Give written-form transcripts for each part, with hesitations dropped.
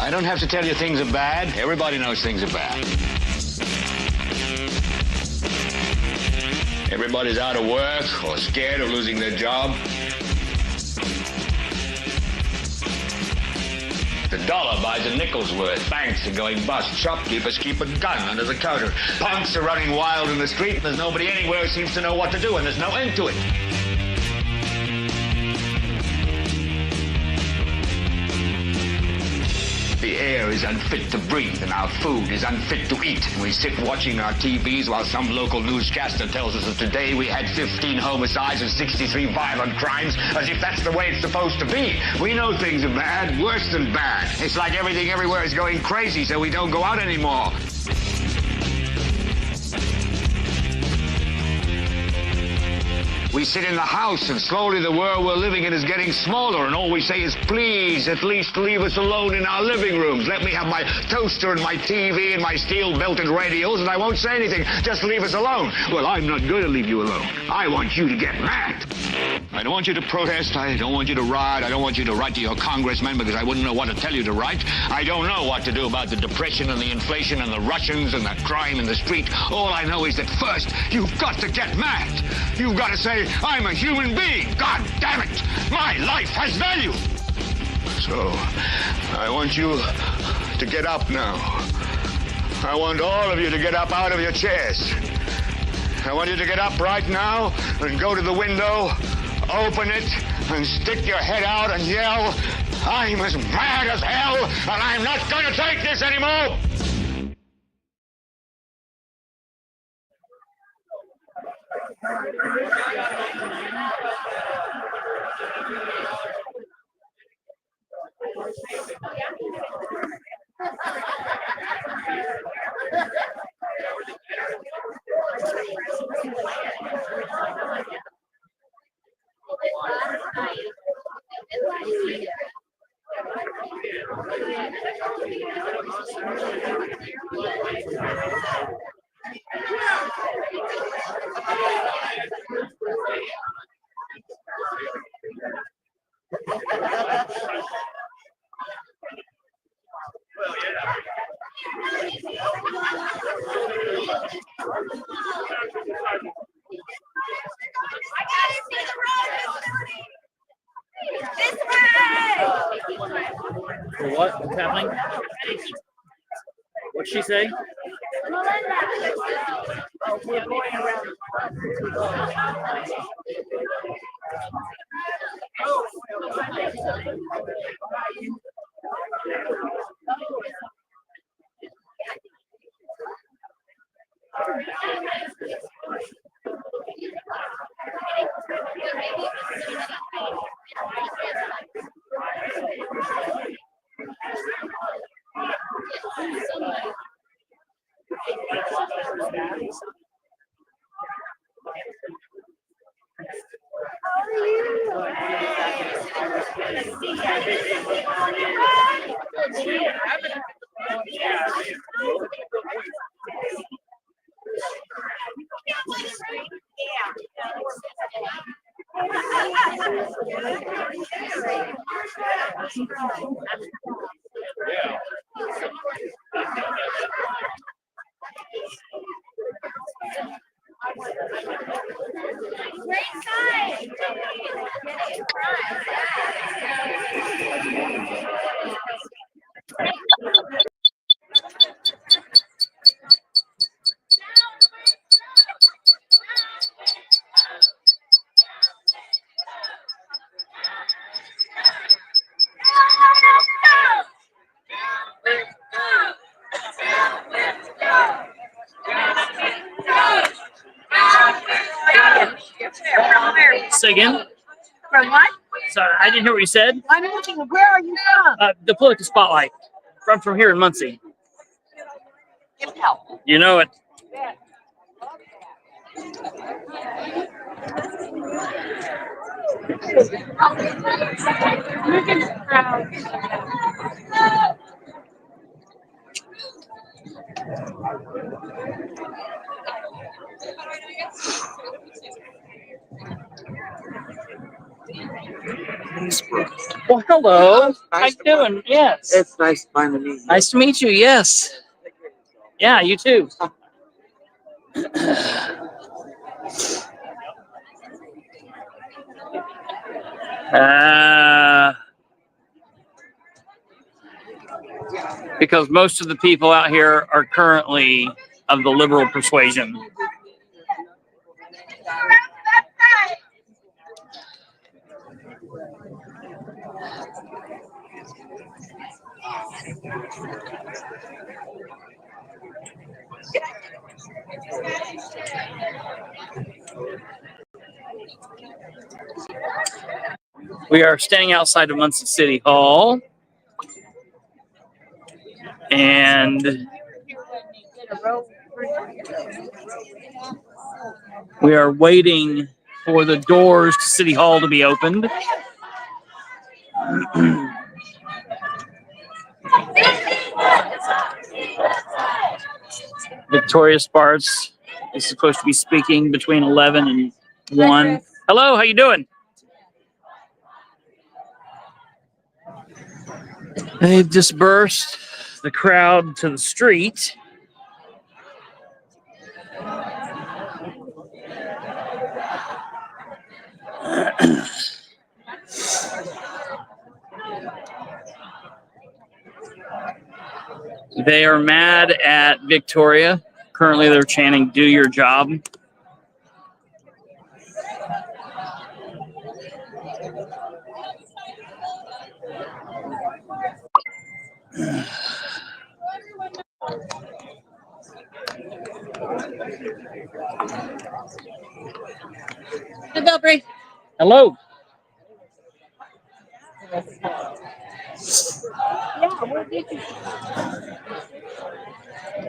I don't have to tell you things are bad. Everybody knows things are bad. Everybody's out of work or scared of losing their job. The dollar buys a nickel's worth. Banks are going bust. Shopkeepers keep a gun under the counter. Punks are running wild in the street, and there's nobody anywhere who seems to know what to do, and there's no end to it. The air is unfit to breathe, and our food is unfit to eat. And we sit watching our TVs while some local newscaster tells us that today we had 15 homicides and 63 violent crimes, as if that's the way it's supposed to be. We know things are bad, worse than bad. It's like everything everywhere is going crazy, so we don't go out anymore. We sit in the house, and slowly the world we're living in is getting smaller, and all we say is, please, at least leave us alone in our living rooms. Let me have my toaster and my TV and my steel-belted radios, and I won't say anything. Just leave us alone. Well, I'm not going to leave you alone. I want you to get mad. I don't want you to protest. I don't want you to riot. I don't want you to write to your congressman, because I wouldn't know what to tell you to write. I don't know what to do about the depression and the inflation and the Russians and the crime in the street. All I know is that first, you've got to get mad. You've got to say, I'm a human being. God damn it. My life has value. So, I want you to get up now. I want all of you to get up out of your chairs. I want you to get up right now and go to the window, open it, and stick your head out and yell, I'm as mad as hell, and I'm not going to take this anymore. What's happening? What'd she say? Oh, we're going around. Say again? From what? Sorry, I didn't hear what you said. I'm looking. Where are you from? The political spotlight. From here in Muncie. Give help. You know it. Look at the crowd. Well, hello. How Nice you doing? Yes. It's nice to finally meet you. Nice to meet you. Yes. Yeah, you too. Because most of the people out here are currently of the liberal persuasion. We are standing outside of Muncie City Hall, and we are waiting for the doors to City Hall to be opened. Victoria Spartz is supposed to be speaking between 11 and 1. Hello, how you doing? They've dispersed the crowd to the street. They are mad at Victoria. Currently, they're chanting, "Do your job." Hey, Belbry. Hello.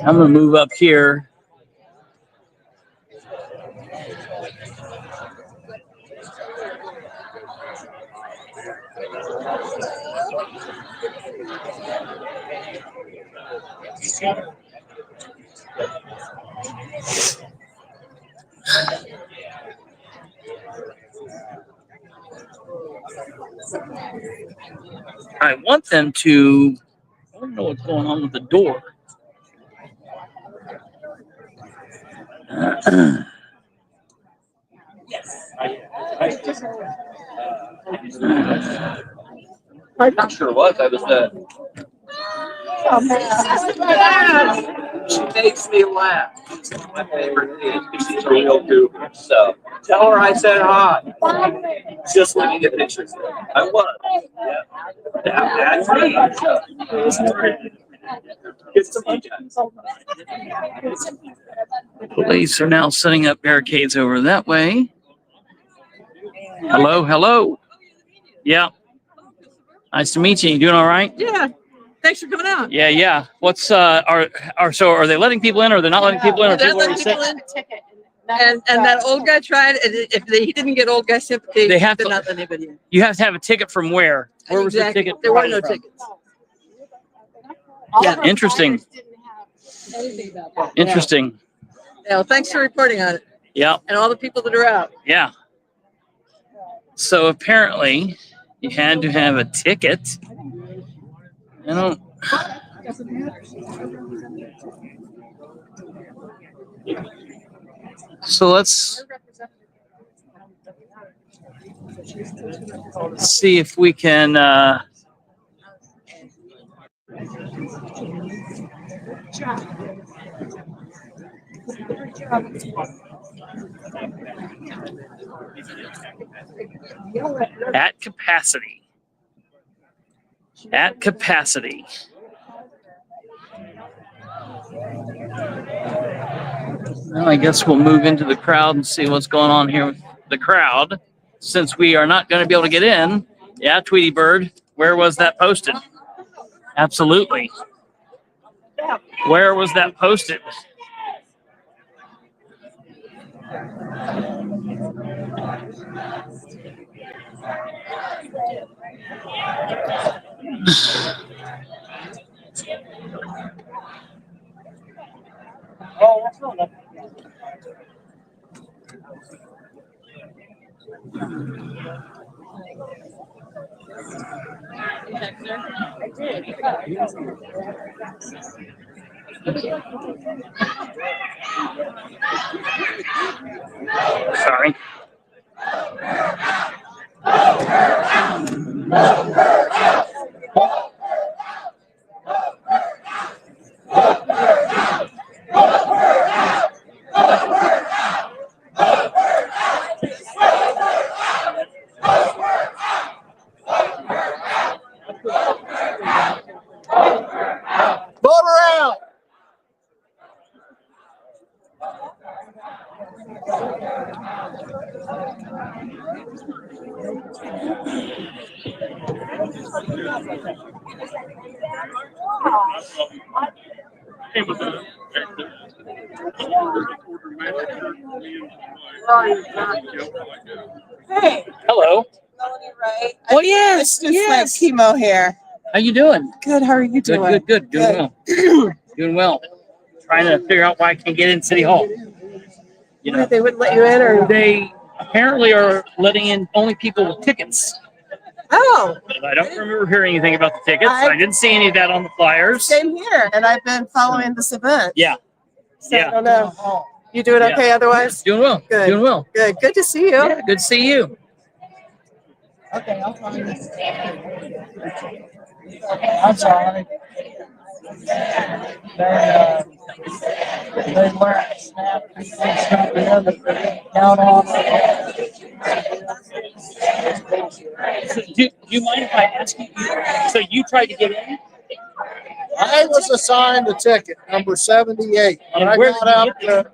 I'm going to move up here. I want them to, I don't know what's going on with the door. I'm sure it was. I was She makes me laugh. She's one of my favorite kids because she's a real goober. So tell her I said hi. Just looking at pictures. I was. Yeah. That's me. Good to meet you. Police are now setting up barricades over that way. Hello, hello. Yeah. Nice to meet you. You doing all right? Yeah. Thanks for coming out. Yeah, yeah. What's so are they letting people in, or they're not letting people in, or They're people letting already people sick? in. And that old guy tried, and if he didn't get old guy sympathy, They have they're to- not letting anybody in. You have to have a ticket from where? Where was the Exactly. ticket? There were no from? tickets. Yeah. Interesting. Interesting. Yeah, well, thanks for reporting on it. Yeah, And all the people that are out. yeah. So apparently, you had to have a ticket. I don't. So let's see if we can. At capacity. At capacity. Well, I guess we'll move into the crowd and see what's going on here with the crowd, since we are not going to be able to get in. Yeah, Tweety Bird, where was that posted? Absolutely. Where was that posted? Sorry. Voter out. Hey, Hello. right? Oh, yes, Just yes. like chemo hair. How you doing? Good. How are you doing? Good, good, good. Doing well. Doing well. Trying to figure out why I can't get in City Hall. You know, They wouldn't let you in, or they apparently are letting in only people with tickets. oh, I don't remember hearing anything about the tickets. I- I didn't see any of that on the flyers. same here. And I've been following this event. Yeah, So yeah. I don't know. You doing Yeah. okay? Otherwise, Doing well. Good. Doing well. good. Good to see you. Yeah, good to see you. Okay, I'll find you. I'm sorry. They weren't snap. Down on. So, do you mind if I ask you? So you tried to get in? I was assigned a ticket, number 78. And When I where got did you up, get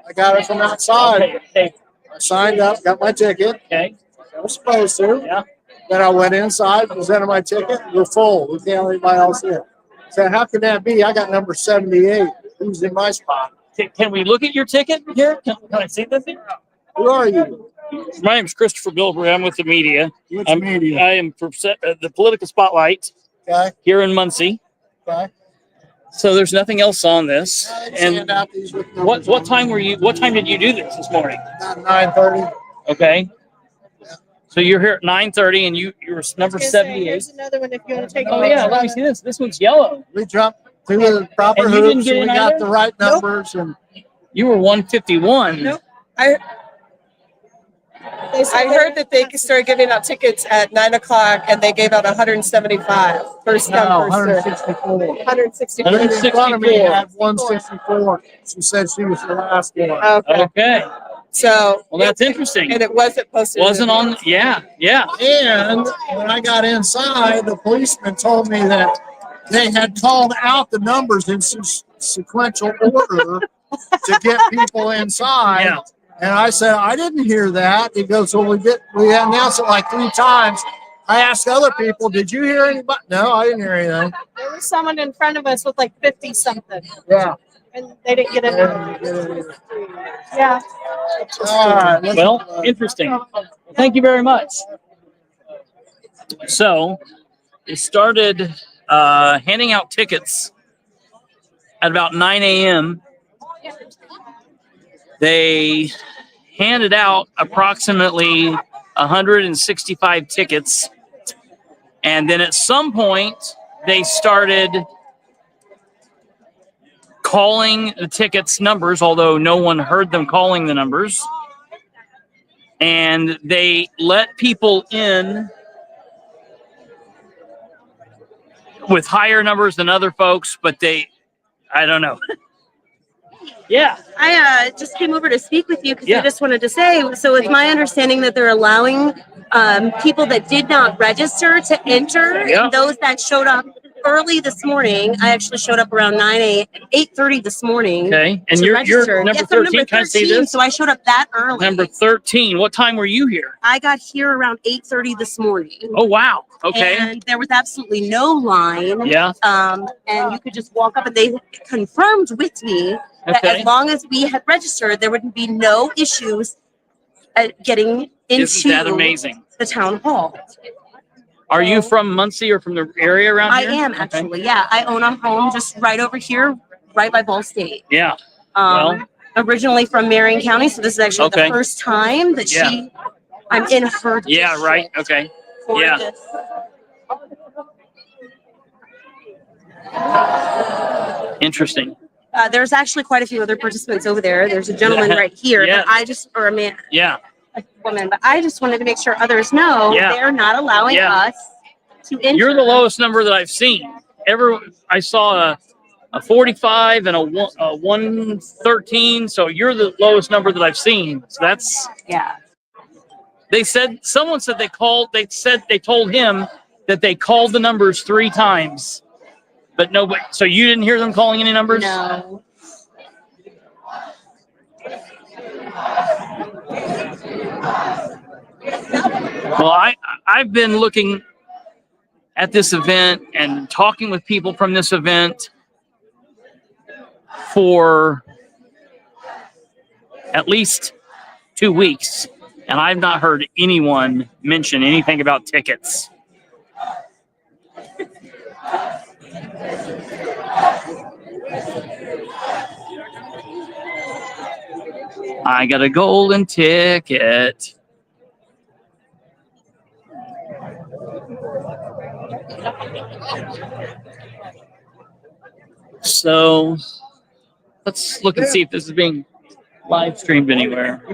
I got it from outside. Okay. I signed up, got my ticket. Okay. I was supposed to. Yeah. Then I went inside, presented my ticket. We're full. We can't let anybody else in. So how can that be? I got number 78. Who's in my spot? Can we look at your ticket here? Can I see this here? Who are you? My name's Christopher Bilberry. I'm with the media. Which I'm media? I am for the political spotlight Okay. here in Muncie. Okay. So there's nothing else on this. Hand And out these with what numbers time were you? What time did you do this morning? on. About 9:30. Okay. So you're here at 9:30, and you were number 78. Here's another one if you want to take a Oh picture yeah, let of me it. see this. This one's yellow. We jumped through the proper And you didn't hoops, get and we in got either? the right Nope. numbers, and You were 151. Nope. I heard that they started giving out tickets at 9 o'clock, and they gave out 175. First no, come, first served. 164. 164. The lady in front of me had 164. She said she was the last one. Okay. Okay. So, Well, that's interesting. and it wasn't posted. in Wasn't on. advance. Yeah. Yeah. And when I got inside, the policeman told me that they had called out the numbers in sequential order to get people inside. Yeah. And I said, I didn't hear that. He goes, well, we announced it like 3 times. I asked other people, did you hear anybody? No, I didn't hear anything. There was someone in front of us with like 50 something, Yeah. and they didn't get in. Yeah. All right. let's- Well, interesting. Thank you very much. So, they started handing out tickets at about 9 a.m. They handed out approximately 165 tickets. And then at some point, they started calling the tickets numbers, although no one heard them calling the numbers. And they let people in with higher numbers than other folks, but I don't know. Yeah. I just came over to speak with you because Yeah. I just wanted to say, so it's my understanding that they're allowing people that did not register to enter, Yeah. and those that showed up early this morning. I actually showed up around 8:30 this morning. Okay. And to you're register. number Yes, I'm 13. Can I see 13, this? so I showed up that early. Number 13. What time were you here? I got here around 8:30 this morning. Oh, wow. Okay. And there was absolutely no line. Yeah. And you could just walk up, and they confirmed with me that Okay. as long as we had registered, there would be no issues at getting Isn't that into amazing? the town hall. Are you from Muncie or from the area around I here? am Okay. actually, yeah. I own a home just right over here, right by Ball State. Yeah. Originally from Marion County, so this is actually Okay. the first time that Yeah. she I'm in her. Yeah, right. Okay. for Yeah. this. Interesting. There's actually quite a few other participants over there. There's a gentleman right here, Yeah. but or a man, Yeah. a woman, but I just wanted to make sure others know Yeah. they're not allowing Yeah. us to enter. You're the lowest number that I've seen. I saw a 45 and a 113. So you're the lowest number that I've seen. So that's, Yeah. Someone said they told him that they called the numbers 3 times, but nobody, so you didn't hear them calling any numbers? No. Well, I've been looking at this event and talking with people from this event for at least 2 weeks, and I've not heard anyone mention anything about tickets. I got a golden ticket. So let's look and see if this is being live streamed anywhere.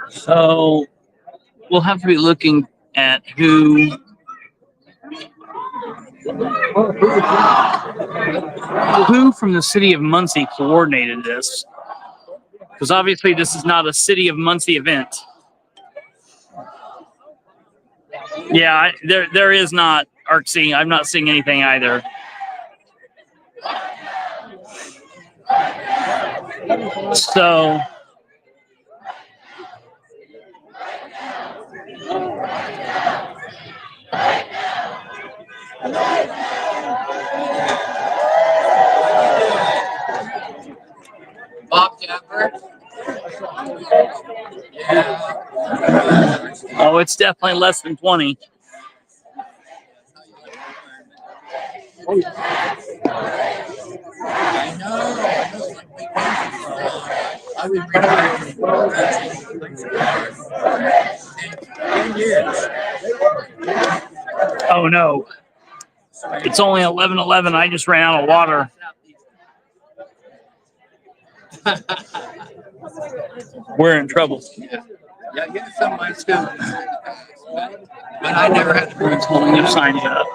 So we'll have to be looking at who from the city of Muncie coordinated this, because obviously this is not a city of Muncie event. Yeah, there is not ARC-C. I'm not seeing anything either. So Bob Capper. Yeah. oh, it's definitely less than 20. I know. I was retired 10 years. Oh no, it's only 11:11. I just ran out of water. We're in trouble. Yeah, yeah, some of my students. But I never had to bring Everyone's holding their signs up.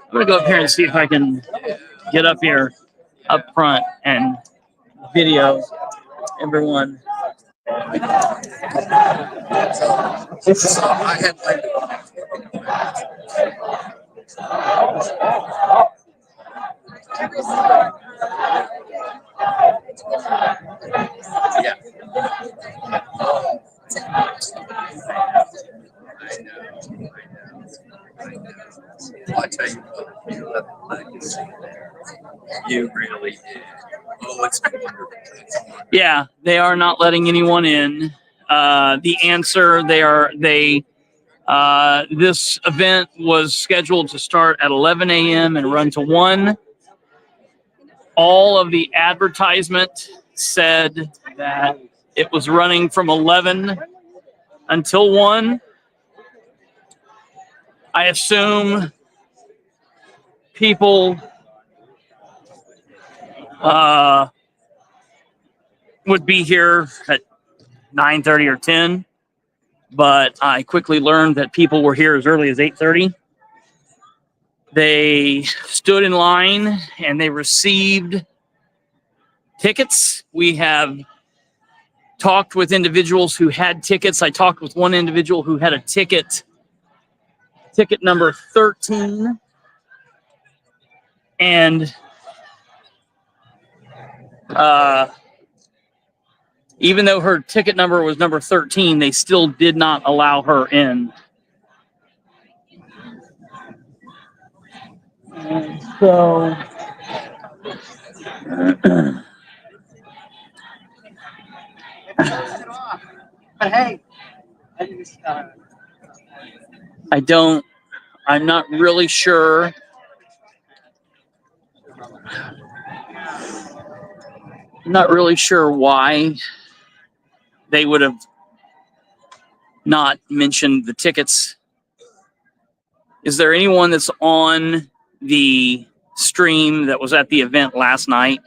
I'm gonna go up here and see if I can get up here, up front, and video everyone. So I had like yeah. I know. I'll tell you what, you left a legacy there. You really did. Oh, it's been wonderful. Yeah, they are not letting anyone in. The answer, this event was scheduled to start at 11 a.m. and run to 1. All of the advertisement said that It was running from 11 until 1. I assume people would be here at 9:30 or 10, but I quickly learned that people were here as early as 8:30. They stood in line and they received tickets. We have talked with individuals who had tickets. I talked with one individual who had a ticket number 13. And even though her ticket number was number 13, they still did not allow her in. And so But hey, I'm not really sure. I'm not really sure why they would have not mentioned the tickets. Is there anyone that's on the stream that was at the event last night?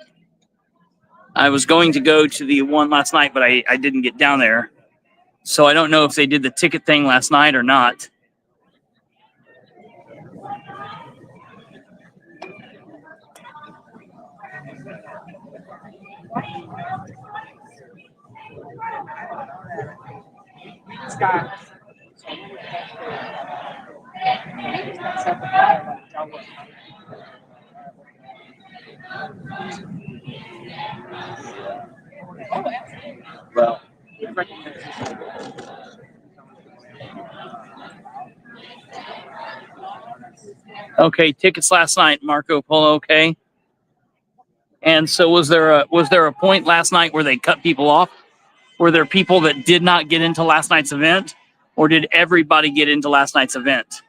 I was going to go to the one last night, but I didn't get down there. So I don't know if they did the ticket thing last night or not. Well, Okay, tickets last night, Marco Polo. Okay. And so was there a point last night where they cut people off? Were there people that did not get into last night's event, or did everybody get into last night's event?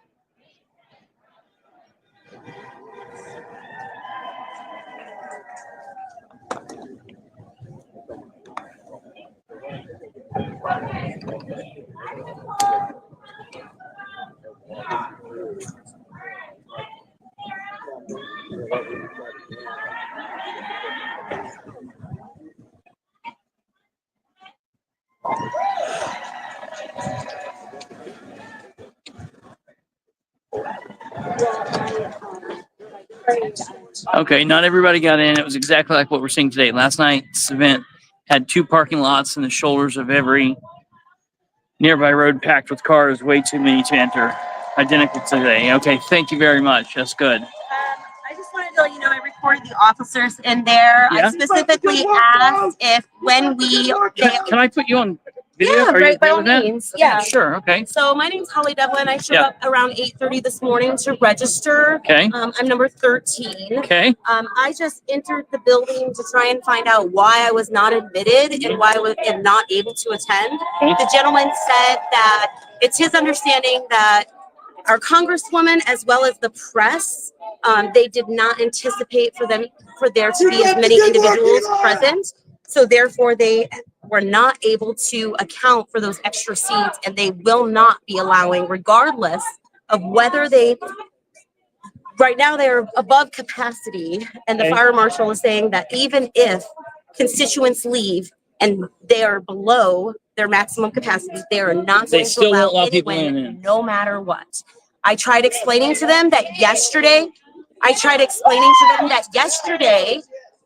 Okay, not everybody got in. It was exactly like what we're seeing today. Last night's event had 2 parking lots and the shoulders of every nearby road packed with cars, way too many to enter. Identical to today. Okay, thank you very much. That's good. I just wanted to let you know I recorded the officers in there. Yeah? I specifically asked if when we... Can I put you on video? Yeah, Are you right, by okay all with that? means. Yeah. Sure, okay. So my name's Holly Devlin. I showed Yeah. up around 8:30 this morning to register. Okay. I'm number 13. Okay. I just entered the building to try and find out why I was not admitted and why I was not able to attend. Okay. The gentleman said that it's his understanding that our congresswoman, as well as the press, they did not anticipate for there to be as many individuals present. So therefore, they were not able to account for those extra seats, and they will not be allowing, regardless of whether right now they're above capacity, and the Okay. fire marshal is saying that even if constituents leave and they are below their maximum capacity, they are not They going to still won't allow allow people anyone, in. no matter what. I tried explaining to them that yesterday,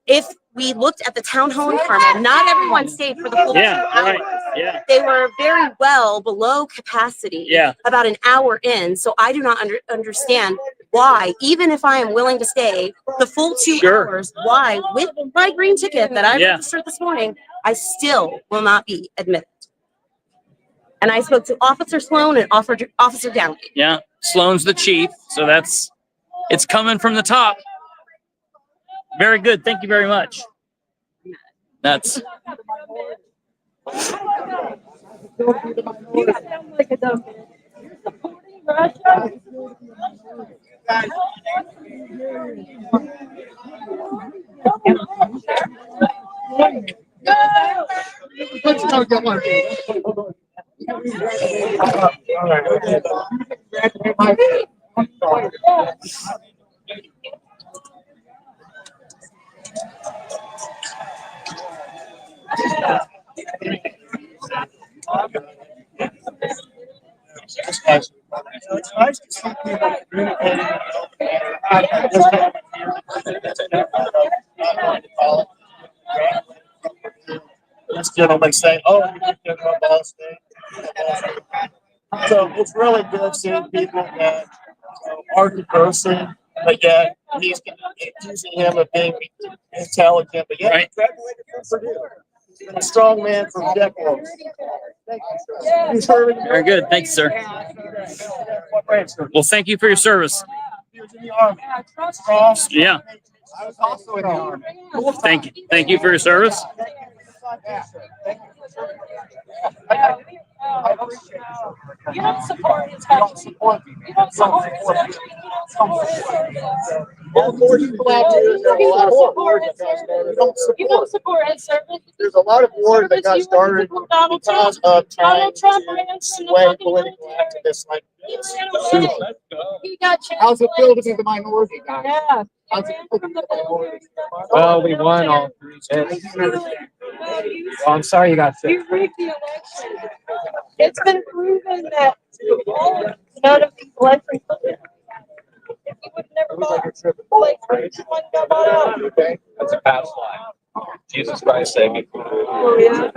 if we looked at the town hall in Carmel, not everyone stayed for the full 2 Yeah, hours. right. Yeah. They were very well below capacity. Yeah. About an hour in. So I do not understand why, even if I am willing to stay the full 2 Sure. hours, why, with my green ticket that I Yeah. registered this morning, I still will not be admitted. And I spoke to Officer Sloan and Officer Downey. Yeah. Sloan's the chief, so it's coming from the top. Very good. Thank you very much. That's Let's go get one. It's nice to see people communicating. This gentleman saying, "Oh, you did my boss thing." So it's really good seeing people that are conversing, but yet he's accusing him of being intelligent, but yet Right. graduated from Purdue. He's been a strong man for decades. Thank you, sir. Very good. Thanks, sir. What branch, sir? Well, thank you for your service. He was in the Army. Cross. Yeah. I was also in the Army. Thank you. Thank you for your service. You don't support his country. You don't support his country. You don't support his service. All four people out there, there's a lot of wars that got started. You don't support his service. There's a lot of wars that got started because of trying to sway political activists like this. He got How's it feel to be the minority guy? Yeah. How's it feel to be the minority? Well, we won all three bits. Well, I'm sorry you got sick. You rigged the election. It's been proven that none of these elections. You would never vote. That's a past life. Jesus Christ saved me. Oh, yeah.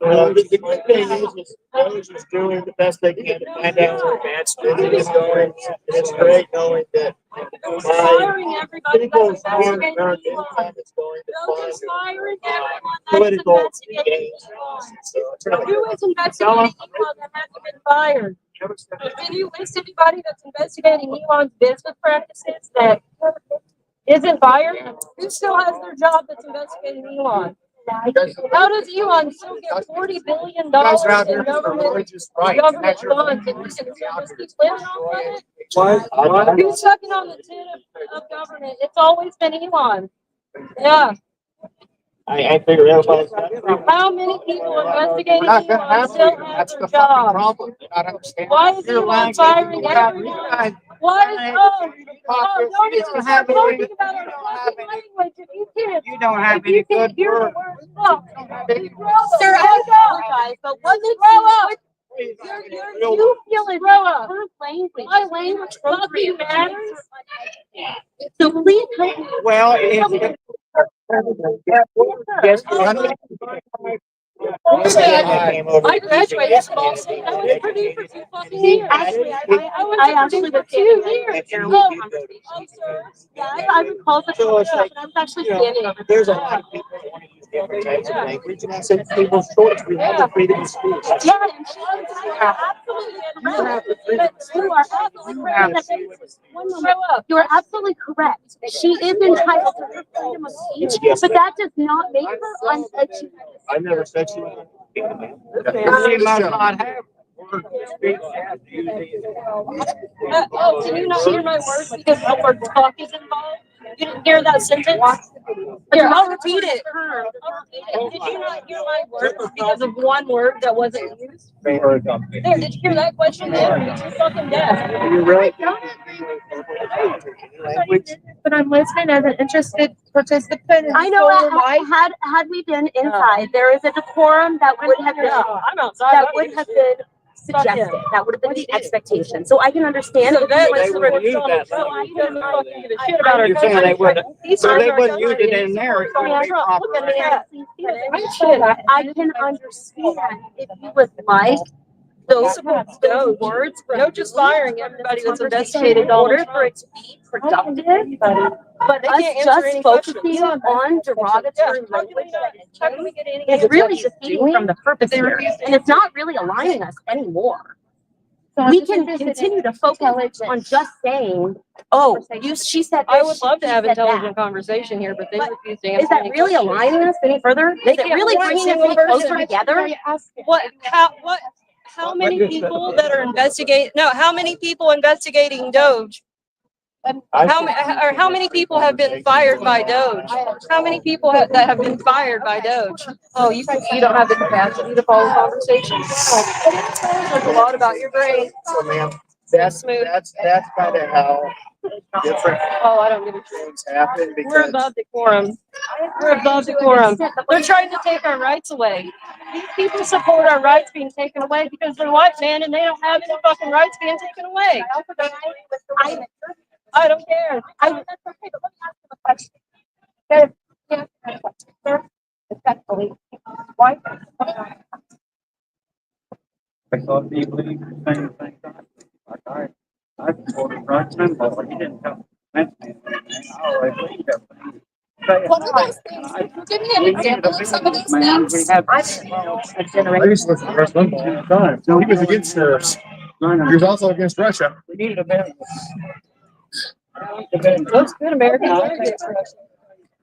The good thing is those is doing the best they can to find out where bad spending is going. It's great knowing that Firing everybody people that's are investigating income is going They're to just firing everyone political that's investigating gains. So it's really Who is investigating Elon that hasn't been fired? Can you list anybody that's investigating Elon's business practices that isn't fired? Who still has their job that's investigating Elon? How does Elon still get $40 billion in government funds and just keep living off of it? Who's sucking on the tin of government? It's always been Elon. Yeah. I figure everybody's. How many people investigating We're not gonna Elon have still to. have That's their the fucking jobs? problem. You're not understanding. Why is Elon firing everyone? Why is, don't even start talking about our fucking language if you can't. You don't have If you any can't good hear the words. word fuck. Sir, I apologize, but what did Grow up. you You feel it, grow up. My language fucking matters. So please help me. Well, if. Yes, I graduated from Ball State. I was at Purdue for 2 fucking years. Actually, I went to Purdue for 2 years. Yeah, I recall the conversation. I was actually standing over There's a lot of people that want to use different types of language, and I said, people's choice. We have the freedom of speech. Yeah, and she was absolutely correct. You are absolutely correct. You are absolutely correct. She is entitled to her freedom of speech, but that does not make her unachievable. I never said she was. She must not have. Oh, can you not hear my words because the word talk is involved? You didn't hear that sentence? Here, I'll repeat it. Did you not hear my words because of one word that wasn't used? There, did you hear that question there? You're fucking deaf. You really? But I'm listening as an interested participant. I know, had we been inside, there is a decorum that would have been, I'm outside. that would have been suggested. That would have been the expectation. So I can understand. So that They was wouldn't use that so I language. couldn't fucking give a shit about our You're saying they wouldn't, so they wouldn't use it country. in there. It wouldn't be proper. Look at me. I can understand if you would like those words. No, just firing everybody that's investigated in order Donald for it to be productive. But They us can't answer just any focusing questions. on derogatory language How can we get any? is really defeating from the purpose here, and it's not really aligning us anymore. We can continue to focus on just saying, "Oh, she said this." I would love to she have said that. intelligent conversation here, but they But refuse to answer. Is that any really questions. aligning us any further? Is it can't really one bringing us single any closer person- together? How many people that are investigating, no, how many people investigating Doge How many people have been fired by Doge? How many people that have been fired by Doge? Oh, you don't have the capacity to follow conversations. There's a lot about your brain. So ma'am, that's kind of how different Oh, I don't give a shit. things happen We're because above decorum. We're above decorum. They're trying to take our rights away. These people support our rights being taken away because they're white, man, and they don't have any fucking rights being taken away. I don't care. That's okay, but let me ask you a question. There's, yes, sir, respectfully, why? I thought he believed the same thing. Like I supported right symbol. He didn't tell me. I always believed everything. One of those things, give me an example of some of these things. I used to listen to Rush Limbaugh all the time. So he was against terrorists. He was also against Russia. We needed a balance. Most good Americans are against Russia.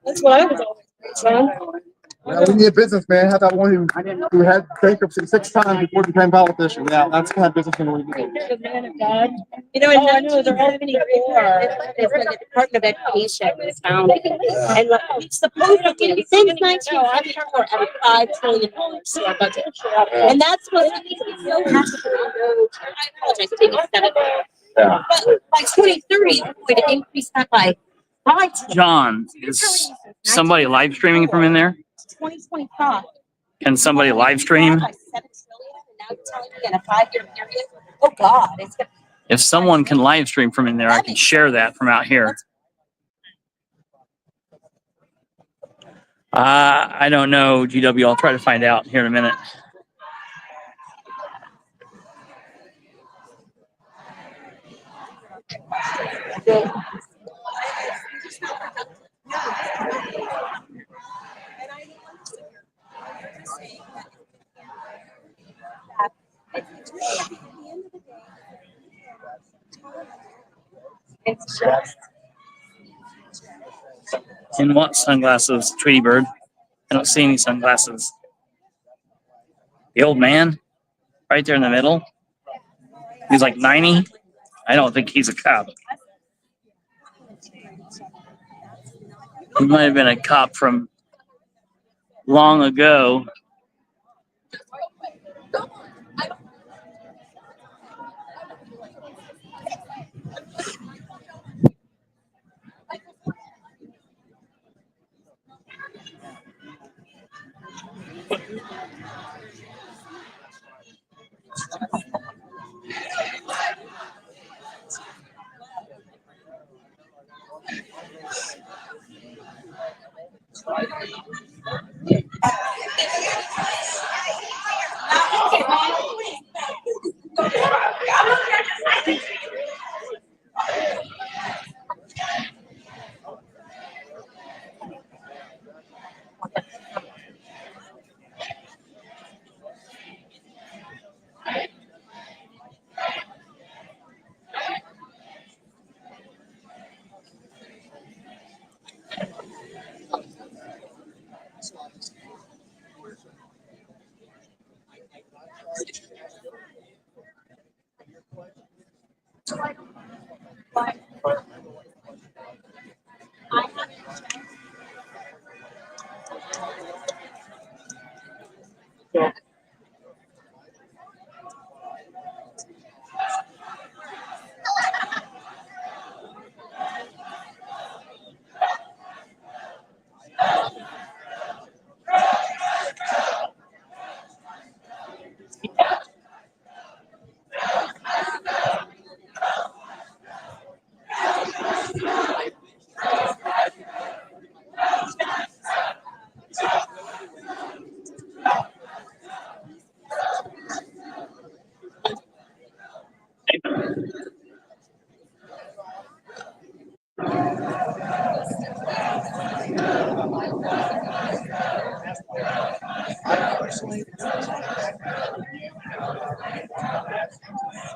That's what I was always raised on. Well, we need a businessman. Had that one who had bankruptcy 6 times before he became politician. Yeah, that's the kind of businessman we need. You're the man of God. You know, in 1974 is when the Department of Education was founded. And supposedly, since 1974, added $5 trillion to our budget. And that's what makes me so happy. I apologize for taking a step back. Yeah. But by 2030, we're going to increase that by 5 trillion. John, is somebody live streaming from in there? 2025. Can somebody live stream? By 7 trillion, and now you're telling me in a 5-year period? Oh God, it's gonna. If someone can live stream from in there, I can share that from out here. I don't know, GW. I'll try to find out here in a minute. In what sunglasses, Tweety Bird? I don't see any sunglasses. The old man, right there in the middle. He's like 90. I don't think he's a cop. He might have been a cop from long ago.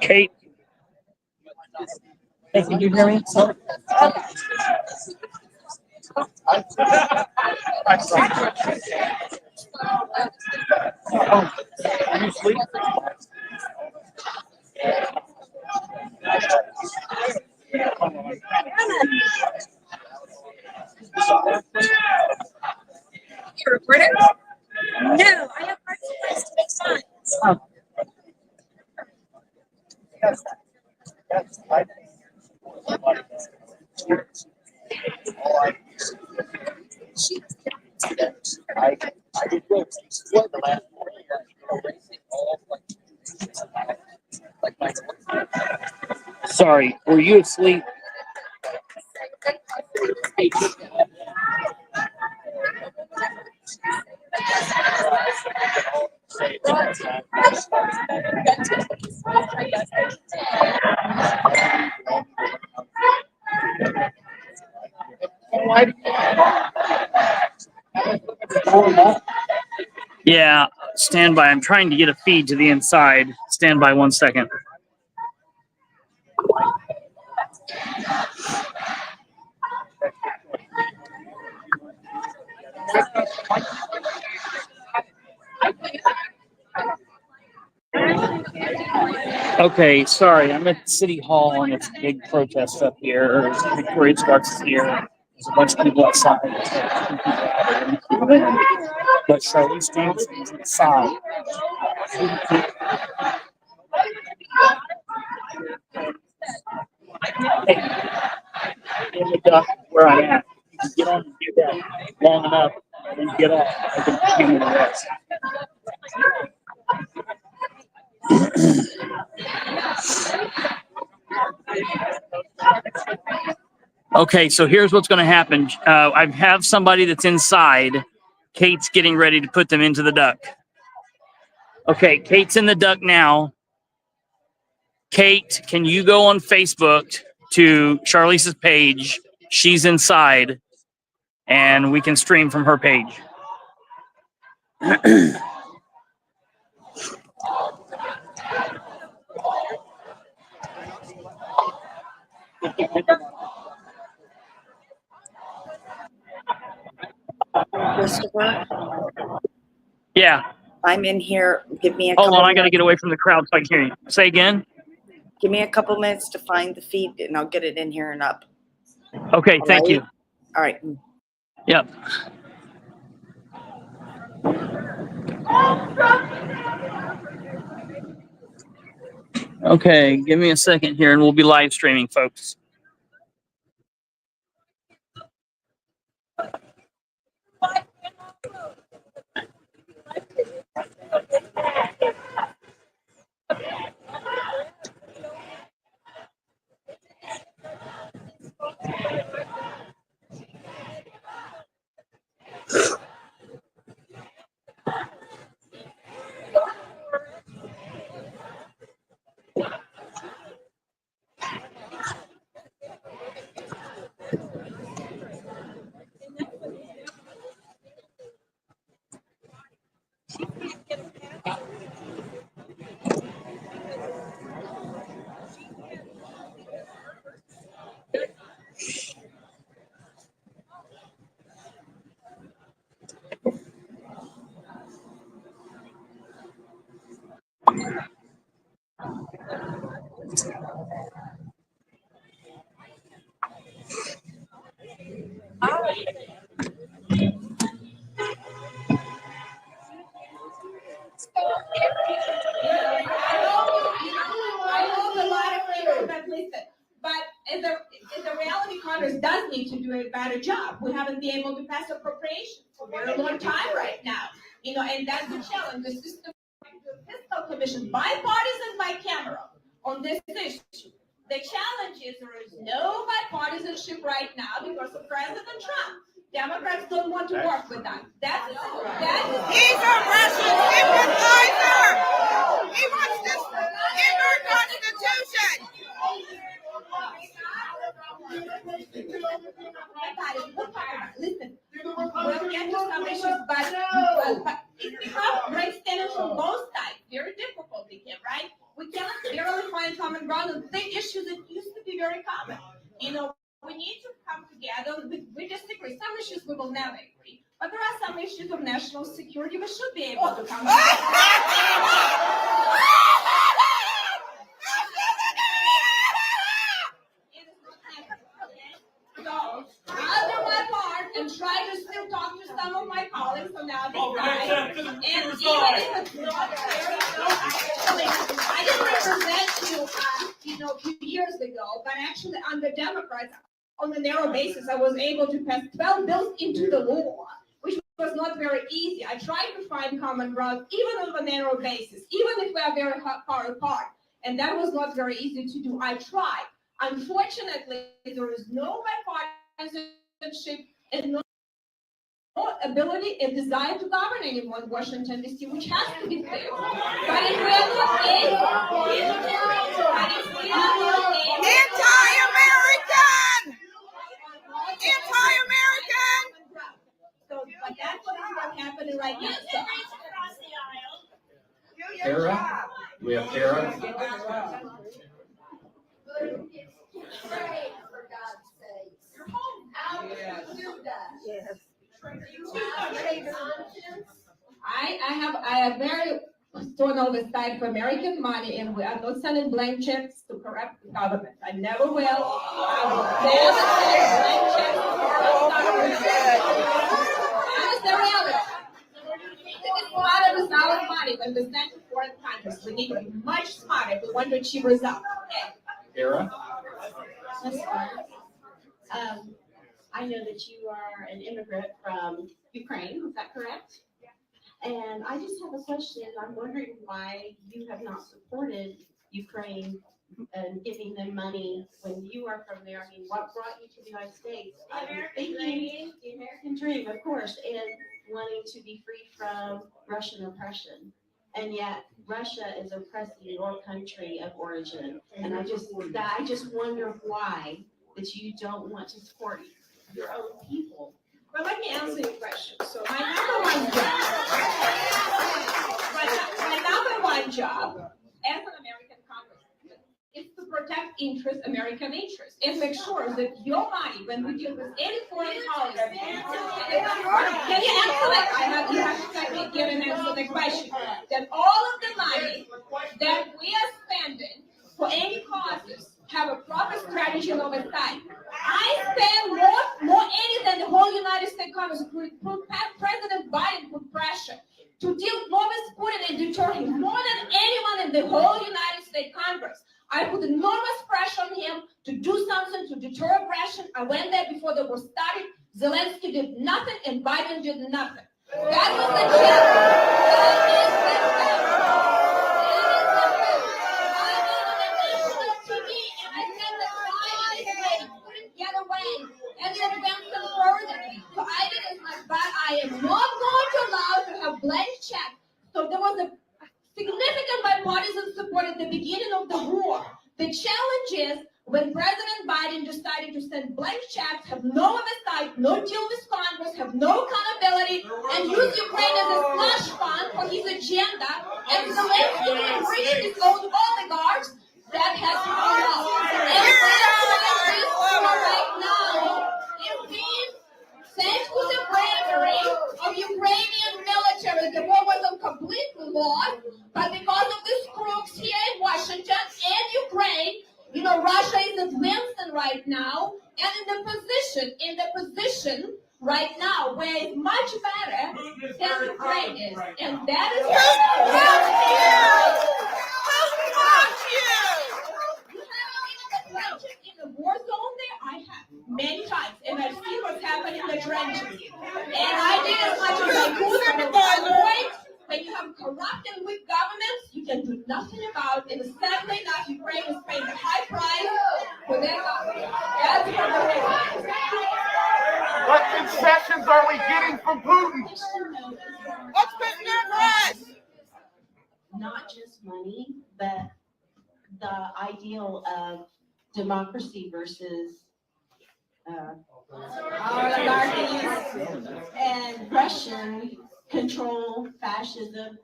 Kate. Hey, can you hear me? Are you asleep? Sorry, were you asleep? Yeah, stand by. I'm trying to get a feed to the inside. Stand by 1 second. Okay, sorry. I'm at City Hall and it's a big protest up here. Victoria Spartz is here. There's a bunch of people outside. But Charlize Jameson is inside. In the duck where I am. You can get on and do that long enough and then get off. I can continue the rest. Okay, so here's what's going to happen. I have somebody that's inside. Kate's getting ready to put them into the duck. Okay, Kate's in the duck now. Kate, can you go on Facebook to Charlize's page? She's inside, and we can stream from her page. Christopher, Yeah. I'm in here. Give me a Hold couple on, I got to minutes. get away from the crowd so I can hear you. Say again. Give me a couple minutes to find the feed, and I'll get it in here and up. Okay, All thank right? you. All right. Yep. Okay, give me a second here and we'll be live streaming, folks. I know a lot of people that listen, but the reality Congress does need to do a better job. We haven't been able to pass appropriations for a very long time right now. You know, and that's the challenge. The system, the fiscal commission, bipartisan, bicameral on this issue. The challenge is there is no bipartisanship right now because of President Trump. Democrats don't want to work with them. That's he's a Russian sympathizer. He wants to end our Constitution. Listen, we'll get to some issues, but it's become grandstanding from both sides. Very difficult again, right? We cannot barely find common ground on big issues that used to be very common. You know, we need to come together. We disagree. Some issues we will never agree, but there are some issues of national security we should be able to come together. So I'll do my part and try to still talk to some of my colleagues on the other side. And even if it's not very actually under Democrats, on a narrow basis, I was able to pass 12 bills into the law, which was not very easy. I tried to find common ground, even on a narrow basis, even if we are very far apart. And that was not very easy to do. I tried. Unfortunately, there is no bipartisanship and no ability and desire to govern anymore in Washington, D.C., which has to be clear. But if we are not able, anti-American! Anti-American! So, but that's what's happening right now. Tara? We have Tara? I have very strong oversight for American money, and we are not sending blank checks to corrupt the government. I never will. I will never send blank checks to corrupt government. That is the reality. It is part of the solid money when we send to foreign countries. We need to be much smarter if we want to achieve results. Tara? I know that you are an immigrant from Ukraine, is that correct? And I just have a question. I'm wondering why you have not supported Ukraine and giving them money when you are from there. I mean, what brought you to the United States? The American dream, of course, and wanting to be free from Russian oppression. And yet Russia is oppressing your country of origin. And I just wonder why that you don't want to support your own people. Well, let me answer your question. So my number one job as an American congressman is to protect American interests, and make sure that your money, when we deal with any foreign policy, can you answer that? You have to let me give an answer to the question. That all of the money that we are spending for any causes have a proper strategy and oversight. I spend more money than the whole United States Congress. President Biden put pressure to deal more with Putin and deter him more than anyone in the whole United States Congress. I put enormous pressure on him to do something to deter aggression. I went there before the war started. Zelensky did nothing and Biden did nothing. That was the I am not going to allow to have blank check. So there was a significant bipartisan support at the beginning of the war. The challenge is when President Biden decided to send blank checks, have no oversight, no deal with Congress, have no accountability, and use Ukraine as a slush fund for his agenda, and Zelensky enriched his own oligarchs, that has gone up. And that's why this war right now is being, thanks to the bravery of Ukrainian military, the war wasn't completely lost, but because of these crooks here in Washington and Ukraine, you know, Russia is advancing right now, and in the position right now where it's much better than Ukraine is. And that is in the war zone there, I have many times, and I've seen what's happening in the trenches. And I did as much as I could from the point. When you have corrupt and weak governments, you can do nothing about it. And sadly enough, Ukraine is paying a high price for their government. That's what concessions are we getting from Putin? What's putting their price? Not just money, but the ideal of democracy versus oligarchies and Russian control, fascism,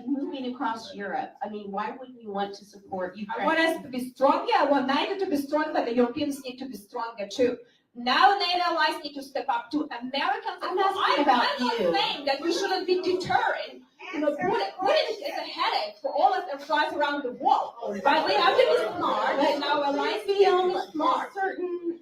moving across Europe. I mean, why wouldn't you want to support Ukraine? I want us to be stronger. I want NATO to be strong, but the Europeans need to be stronger too. Now NATO allies need to step up too. Americans, I'm not saying that we shouldn't be deterring. You know, Putin is a headache for all of the flies around the world. But we have to be smart, and our allies feel smart. Certain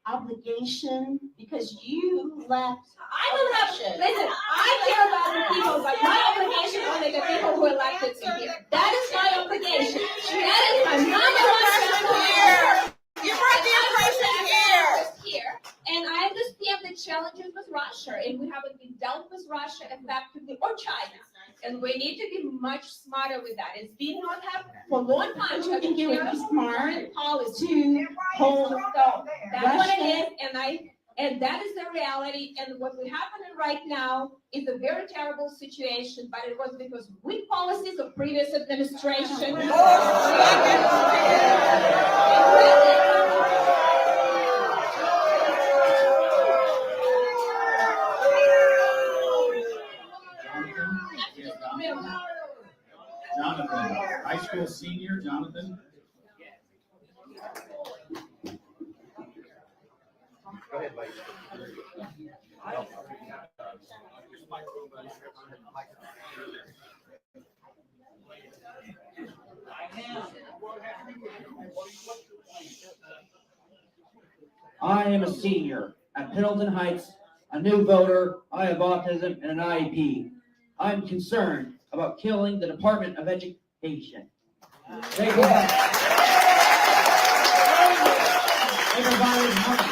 obligation because you left. I don't have. Listen, I care about the people, but my obligation is only the people who elected me here. That is my obligation. That is my number one responsibility. effectively, or China. And we need to be much smarter with that. It's been not happening for a long time. I think you would be smart policy to hold. So that's what it is, and that is the reality. And what is happening right now is a very terrible situation, but it was because weak policies of previous administration. Jonathan, high school senior, Jonathan. Go ahead, Mike. I am a senior at Pendleton Heights, a new voter. I have autism and an IEP. I'm concerned about killing the Department of Education. They provide money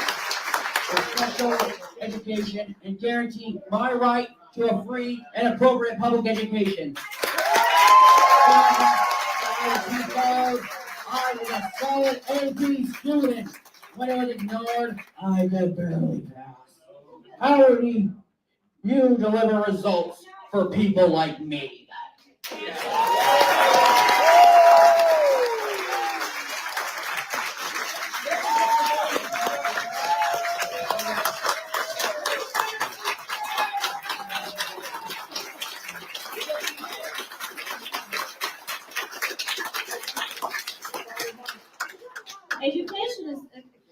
for special education and guarantee my right to a free and appropriate public education. I was a solid AP student. When it was ignored, I could barely pass. How do you deliver results for people like me? Education is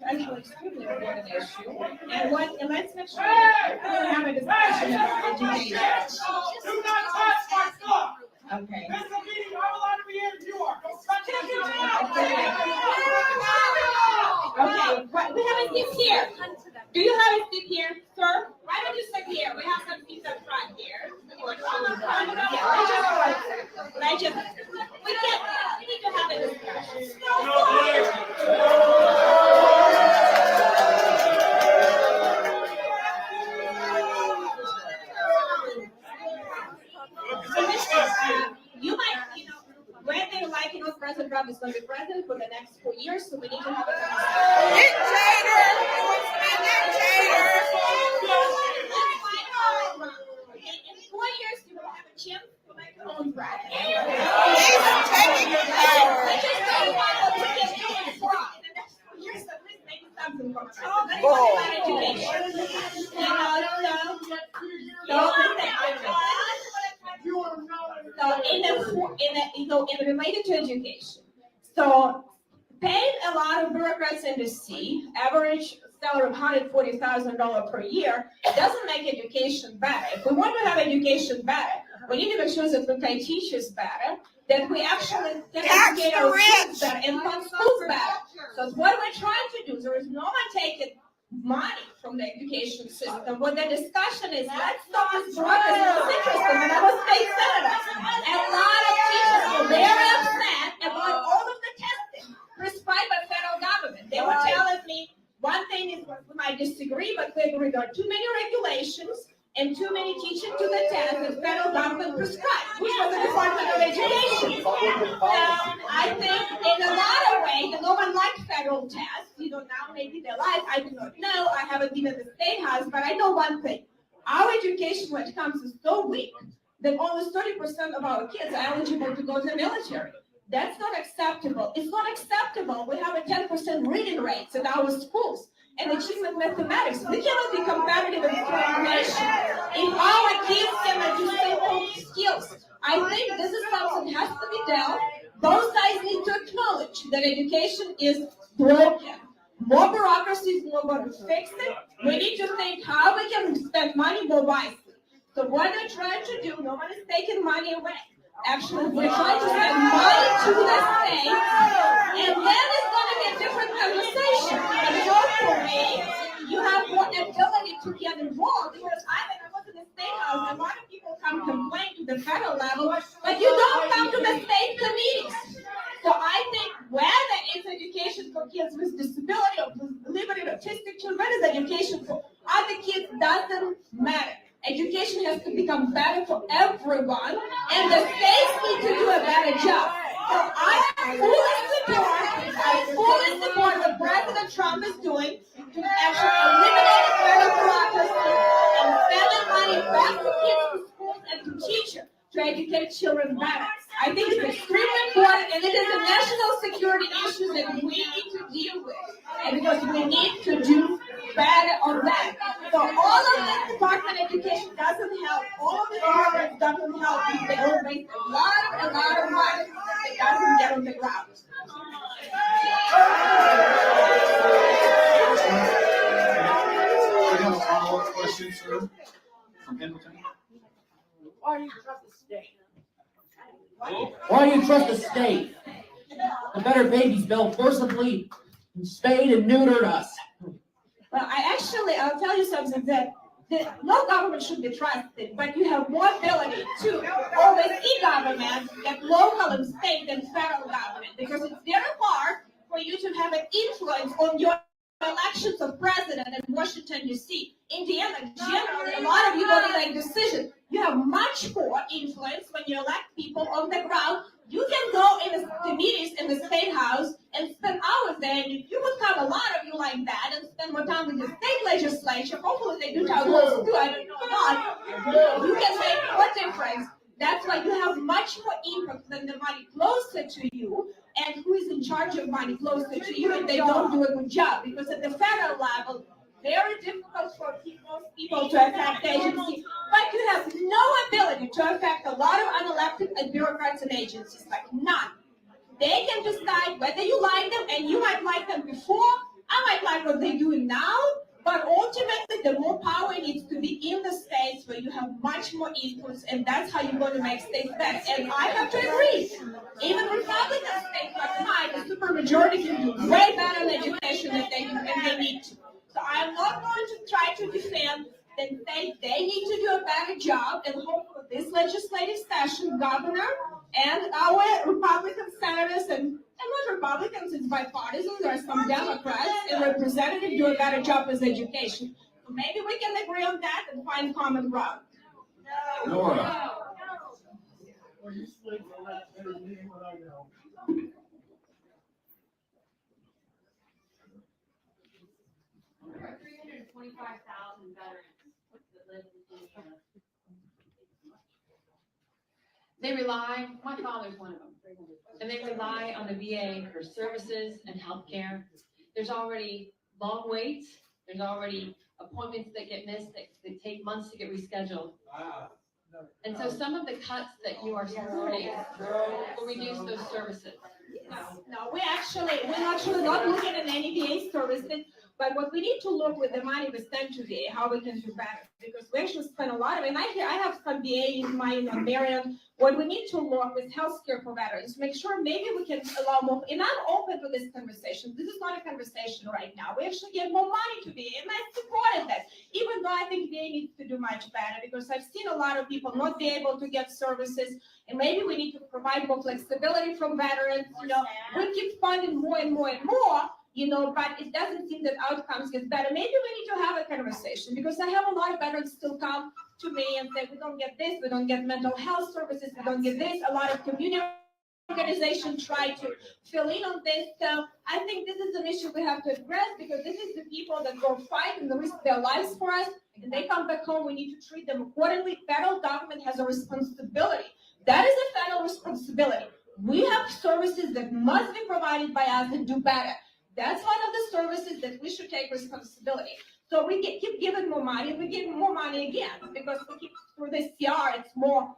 actually extremely important issue, and let's make sure we have a discussion about education. Do not touch my stuff. Okay. This is a meeting. I'm allowed to be here if you are. Don't touch Okay, but we have a seat here. Do you have a seat here, sir? Why don't you sit here? We have some seats up front here. We need to have a discussion. You might, whether you like, President Trump is going to be president for the next 4 years, so we need to have a in 4 years, you will have a chance to make your own president. Something from in related to education, so paying a lot of bureaucrats in DC, average salary of $140,000 per year, doesn't make education better. If we want to have education better, we need to make sure that we pay teachers better, that we actually educate our kids better and fund schools better. So what we're trying to do, there is no one taking money from the education system. What the discussion is, let's stop this bureaucracy. It's interesting. When I was state senator, a lot of teachers were very upset about all of the testing prescribed by federal government. They were telling me one thing is we might disagree, but we agree there are too many regulations and too many teaching to the test that federal government prescribed, which was the Department of Education. I think in a lot of ways, no one likes federal tests. Now maybe they like, I do not know. I haven't been at the State House, but I know one thing. Our education when it comes is so weak that almost 30% of our kids are eligible to go to the military. That's not acceptable. It's not acceptable. We have a 10% reading rates in our schools. And achievement mathematics. We cannot be competitive in information if our kids cannot do simple skills. I think this is something that has to be done. Both sides need to acknowledge that education is broken. More bureaucracy is not going to fix it. We need to think how we can spend money more wisely. So what they're trying to do, no one is taking money away. Actually, we're trying to send money to the state, and then it's going to be a different conversation. And so for me, you have more ability to get involved, because I go to the State House, a lot of people come complain to the federal level, but you don't come to the state committees. So I think whether it's education for kids with disability or limited autistic children, is education for other kids, doesn't matter. Education has to become better for everyone, and the states need to do a better job. So I fully support what President Trump is doing to actually eliminate federal bureaucracy and spending money back to kids, to schools, and to teachers to educate children better. I think it's extremely important, and it is a national security issue that we need to deal with, and because we need to do better on that. So all of this Department of Education doesn't help. All of the programs doesn't help. They will waste a lot of money that doesn't get on the ground. We have a follow-up question, sir, from Hamilton. Why do you trust the state? Why do you trust the state? The Better Babies Bill forcibly spayed and neutered us. Well, I'll tell you something, that no government should be trusted, but you have more ability to oversee government at local and state than federal government, because it's very hard for you to have an influence on your elections of president in Washington, D.C. Indiana, generally, a lot of you don't make decisions. You have much more influence when you elect people on the ground. You can go in the meetings in the State House and spend hours there, and if you would have a lot of you like that and spend more time with the state legislature, hopefully they do town halls too, I don't know, you can make more difference. That's why you have much more impact when the money closer to you, and who is in charge of money closer to you if they don't do a good job. Because at the federal level, very difficult for people to affect agencies, but you have no ability to affect a lot of unelected bureaucrats and agencies, like none. They can decide whether you like them, and you might like them before, I might like what they're doing now, but ultimately the more power needs to be in the states where you have much more influence, and that's how you're going to make states better. And I have to agree, even Republican states like mine, the supermajority can do way better in education than they do, and they need to. So I'm not going to try to defend that they need to do a better job, and hopefully this legislative session, governor and our Republican senators, and not Republicans, it's bipartisan, there are some Democrats and representatives do a better job with education. So maybe we can agree on that and find common ground. Nora. 325,000 veterans that live in Indiana. They rely, my father's one of them, and they rely on the VA for services and health care. There's already long waits. There's already appointments that get missed that take months to get rescheduled. And so some of the cuts that you are supporting will reduce those services. No, we're actually not looking at any VA services, but what we need to look with the money we spend to VA, how we can do better, because we actually spend a lot of it. And I have some VA in my Marion. What we need to look with healthcare for veterans, make sure maybe we can allow more, and I'm open to this conversation. This is not a conversation right now. We actually get more money to VA, and I supported that, even though I think VA needs to do much better, because I've seen a lot of people not be able to get services, and maybe we need to provide more flexibility from veterans. We keep funding more and more and more, but it doesn't seem that outcomes get better. Maybe we need to have a conversation, because I have a lot of veterans still come to me and say, we don't get this, we don't get mental health services, we don't get this. A lot of community organizations try to fill in on this. So I think this is an issue we have to address, because this is the people that go fight and risk their lives for us, and they come back home. We need to treat them accordingly. Federal government has a responsibility. That is a federal responsibility. We have services that must be provided by us and do better. That's one of the services that we should take responsibility. So we keep giving more money, and we give more money again, because we keep through this CR, it's more,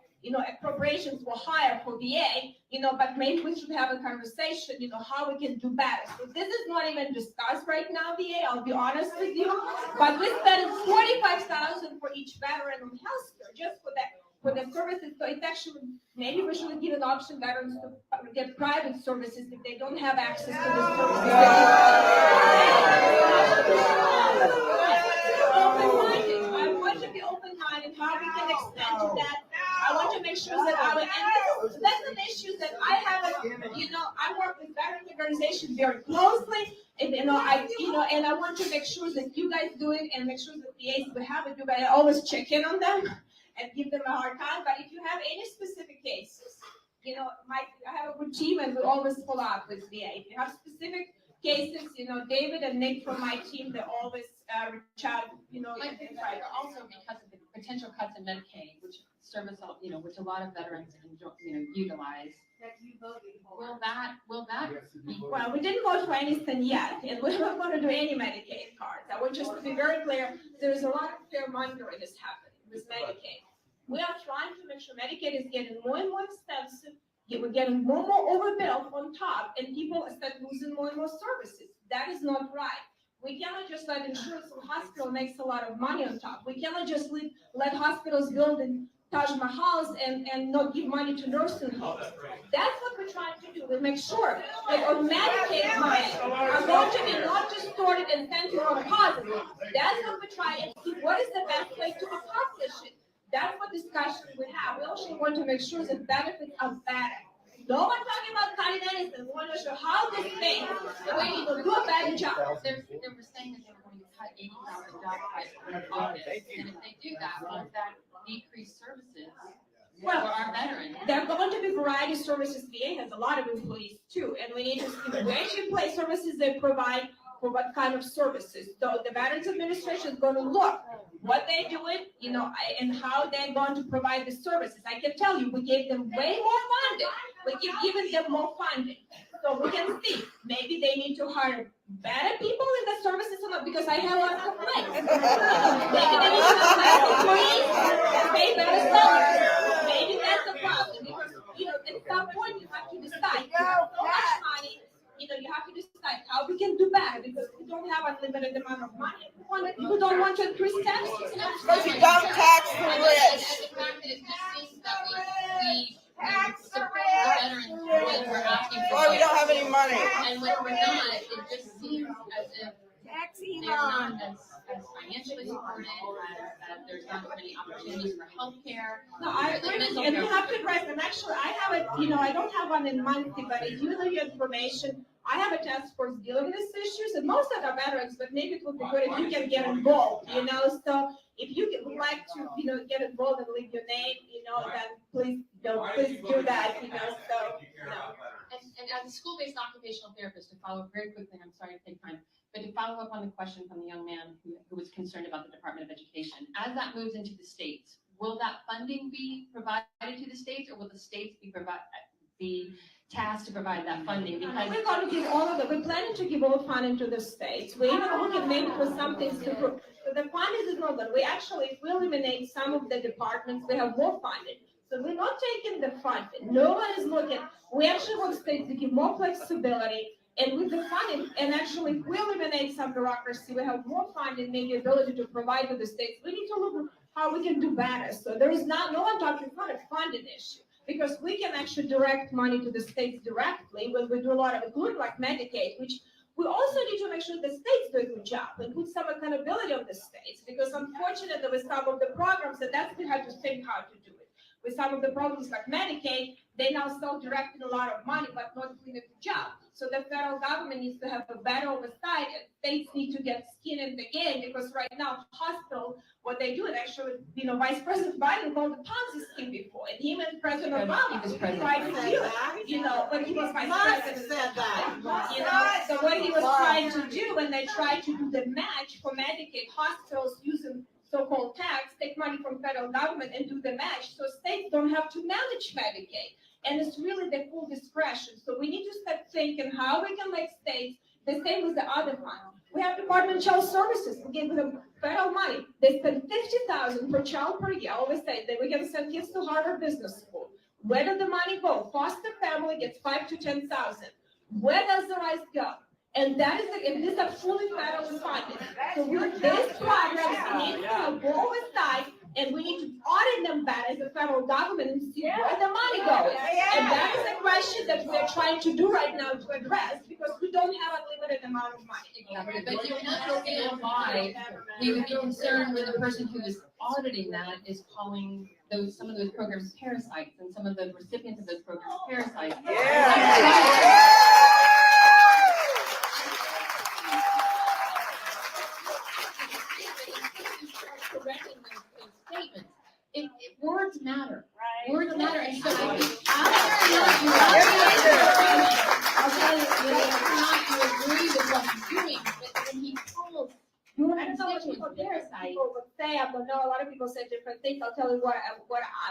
appropriations were higher for VA, but maybe we should have a conversation, how we can do better. So this is not even discussed right now, VA, I'll be honest with you, but we spend $45,000 for each veteran on healthcare, just for that. For the services, so it's actually, maybe we should give an option veterans to get private services if they don't have access to the services. I want to be open-minded how we can extend to that. I want to make make sure that that's an issue that I haven't, I work with veteran organizations very closely, and and I want to make sure that you guys do it and make sure that the VAs we have it, you guys always check in on them and give them a hard time. But if you have any specific cases, I have a good team and we always follow up with VA. If you have specific cases, David and Nick from my team, they always reach out, Right, also because of the potential cuts in Medicaid, which which a lot of veterans utilize. Will that be? Well, we didn't vote for anything yet, and we're not going to do any Medicaid cards. I want just to be very clear, there's a lot of fear-mongering that's happening with Medicaid. We are trying to make sure Medicaid is getting more and more expensive. We're getting more and more overbilled on top, and people start losing more and more services. That is not right. We cannot just let insurance from hospital makes a lot of money on top. We cannot just let hospitals build in Taj Mahals and not give money to nursing homes. That's what we're trying to do. We make sure that our Medicaid money are going to be not just stored and sent to our deposits. That's what we try and see what is the best way to accomplish it. That's what discussion we have. We also want to make sure that benefits are better. No one talking about cutting anything. We want to show how this thing, the way people do a better job. They were saying that they were going to cut 80,000 jobs in August, and if they do that, will that decrease services for our veterans? There are going to be variety of services. VA has a lot of employees too, and we need to see which employee services they provide for what kind of services. So the Veterans Administration is going to look what they're doing, and how they're going to provide the services. I can tell you, we gave them way more funding. We give even them more funding. So we can see, maybe they need to hire better people in the services, because I have a lot of complaints. Maybe they need to hire employees and pay better salaries. Maybe that's the problem, because, at some point you have to decide, you have so much money, you have to decide how we can do better, because we don't have unlimited amount of money. We don't want to increase taxes. Because you don't tax the rich. The fact that it just seems that we support the veterans when we're asking for. Or we don't have any money. And when we're not, it just seems as if they're not as financially supported, as there's not as many opportunities for healthcare. No, I agree, and you have to address, and actually I have I don't have one in Muncie, but if you leave your information, I have a task force dealing with these issues, and most of our veterans, but maybe it would be good if you can get involved, so if you would like to, get involved and leave your name, then please do that, And as a school-based occupational therapist, to follow up very quickly, I'm sorry to take time, but to follow up on the question from the young man who was concerned about the Department of Education, as that moves into the states, will that funding be provided to the states, or will the states be tasked to provide that funding? Because we're going to give all of them. We're planning to give all funding to the states. We're even looking maybe for some things to prove. So the funding is not that. If we eliminate some of the departments, we have more funding. So we're not taking the funding. No one is looking. We actually want states to give more flexibility. And with the funding, and actually if we eliminate some bureaucracy, we have more funding, maybe ability to provide to the states. We need to look at how we can do better. So there is no one talking, it's not a funding issue. Because we can actually direct money to the states directly when we do a lot of it, including like Medicaid, which we also need to make sure the states do a good job and put some accountability on the states. Because unfortunately, with some of the programs, and that's we have to think how to do it. With some of the programs like Medicaid, they now start directing a lot of money, but not doing a good job. So the federal government needs to have a better oversight, and states need to get skin in the game, because right now, hospital, what they do, and actually, Vice President Biden called the Ponzi scheme before, and him and President Obama tried to do it, when he was Vice President. Said that. So what he was trying to do, when they tried to do the match for Medicaid, hospitals using so-called tax, take money from federal government and do the match, so states don't have to manage Medicaid. And it's really the full discretion. So we need to start thinking how we can make states the same with the other fund. We have Department of Child Services. We give them federal money. They spend $50,000 per child per year. I always say that we're going to send kids to Harvard Business School. Where does the money go? Foster family gets $5,000 to $10,000. Where does the rest go? And that is and these are fully federally funded. So these programs need to have oversight, and we need to audit them back as the federal government and see where the money goes. And that is a question that we're trying to do right now to address, because we don't have a limited amount of money. But you can understand why we would be concerned when the person who is auditing that is calling some of those programs parasites and some of the recipients of those programs parasites. Correcting those statements. Words matter. Right. Words matter, and so I'll tell you, whether or not you agree with what he's doing, but when he calls your constituents parasite. People would say, I don't know, a lot of people say different things. I'll tell you what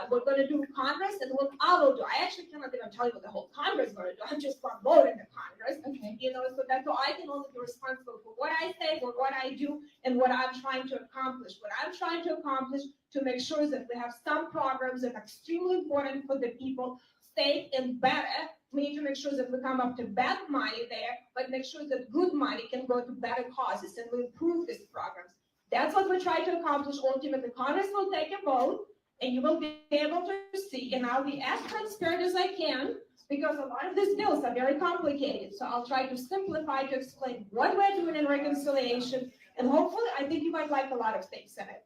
we're going to do in Congress and what I will do. I actually cannot even tell you what the whole Congress is going to do. I'm just promoting the Congress. Okay. You know, so that's why I can only be responsible for what I say, for what I do, and what I'm trying to accomplish. What I'm trying to accomplish to make sure that we have some programs that are extremely important for the people, safe and better. We need to make sure that we come up to better money there, but make sure that good money can go to better causes and we improve these programs. That's what we're trying to accomplish. Ultimately, Congress will take a vote and you will be able to see, and I'll be as transparent as I can because a lot of these bills are very complicated. So I'll try to simplify to explain what we're doing in reconciliation, and hopefully I think you might like a lot of things in it.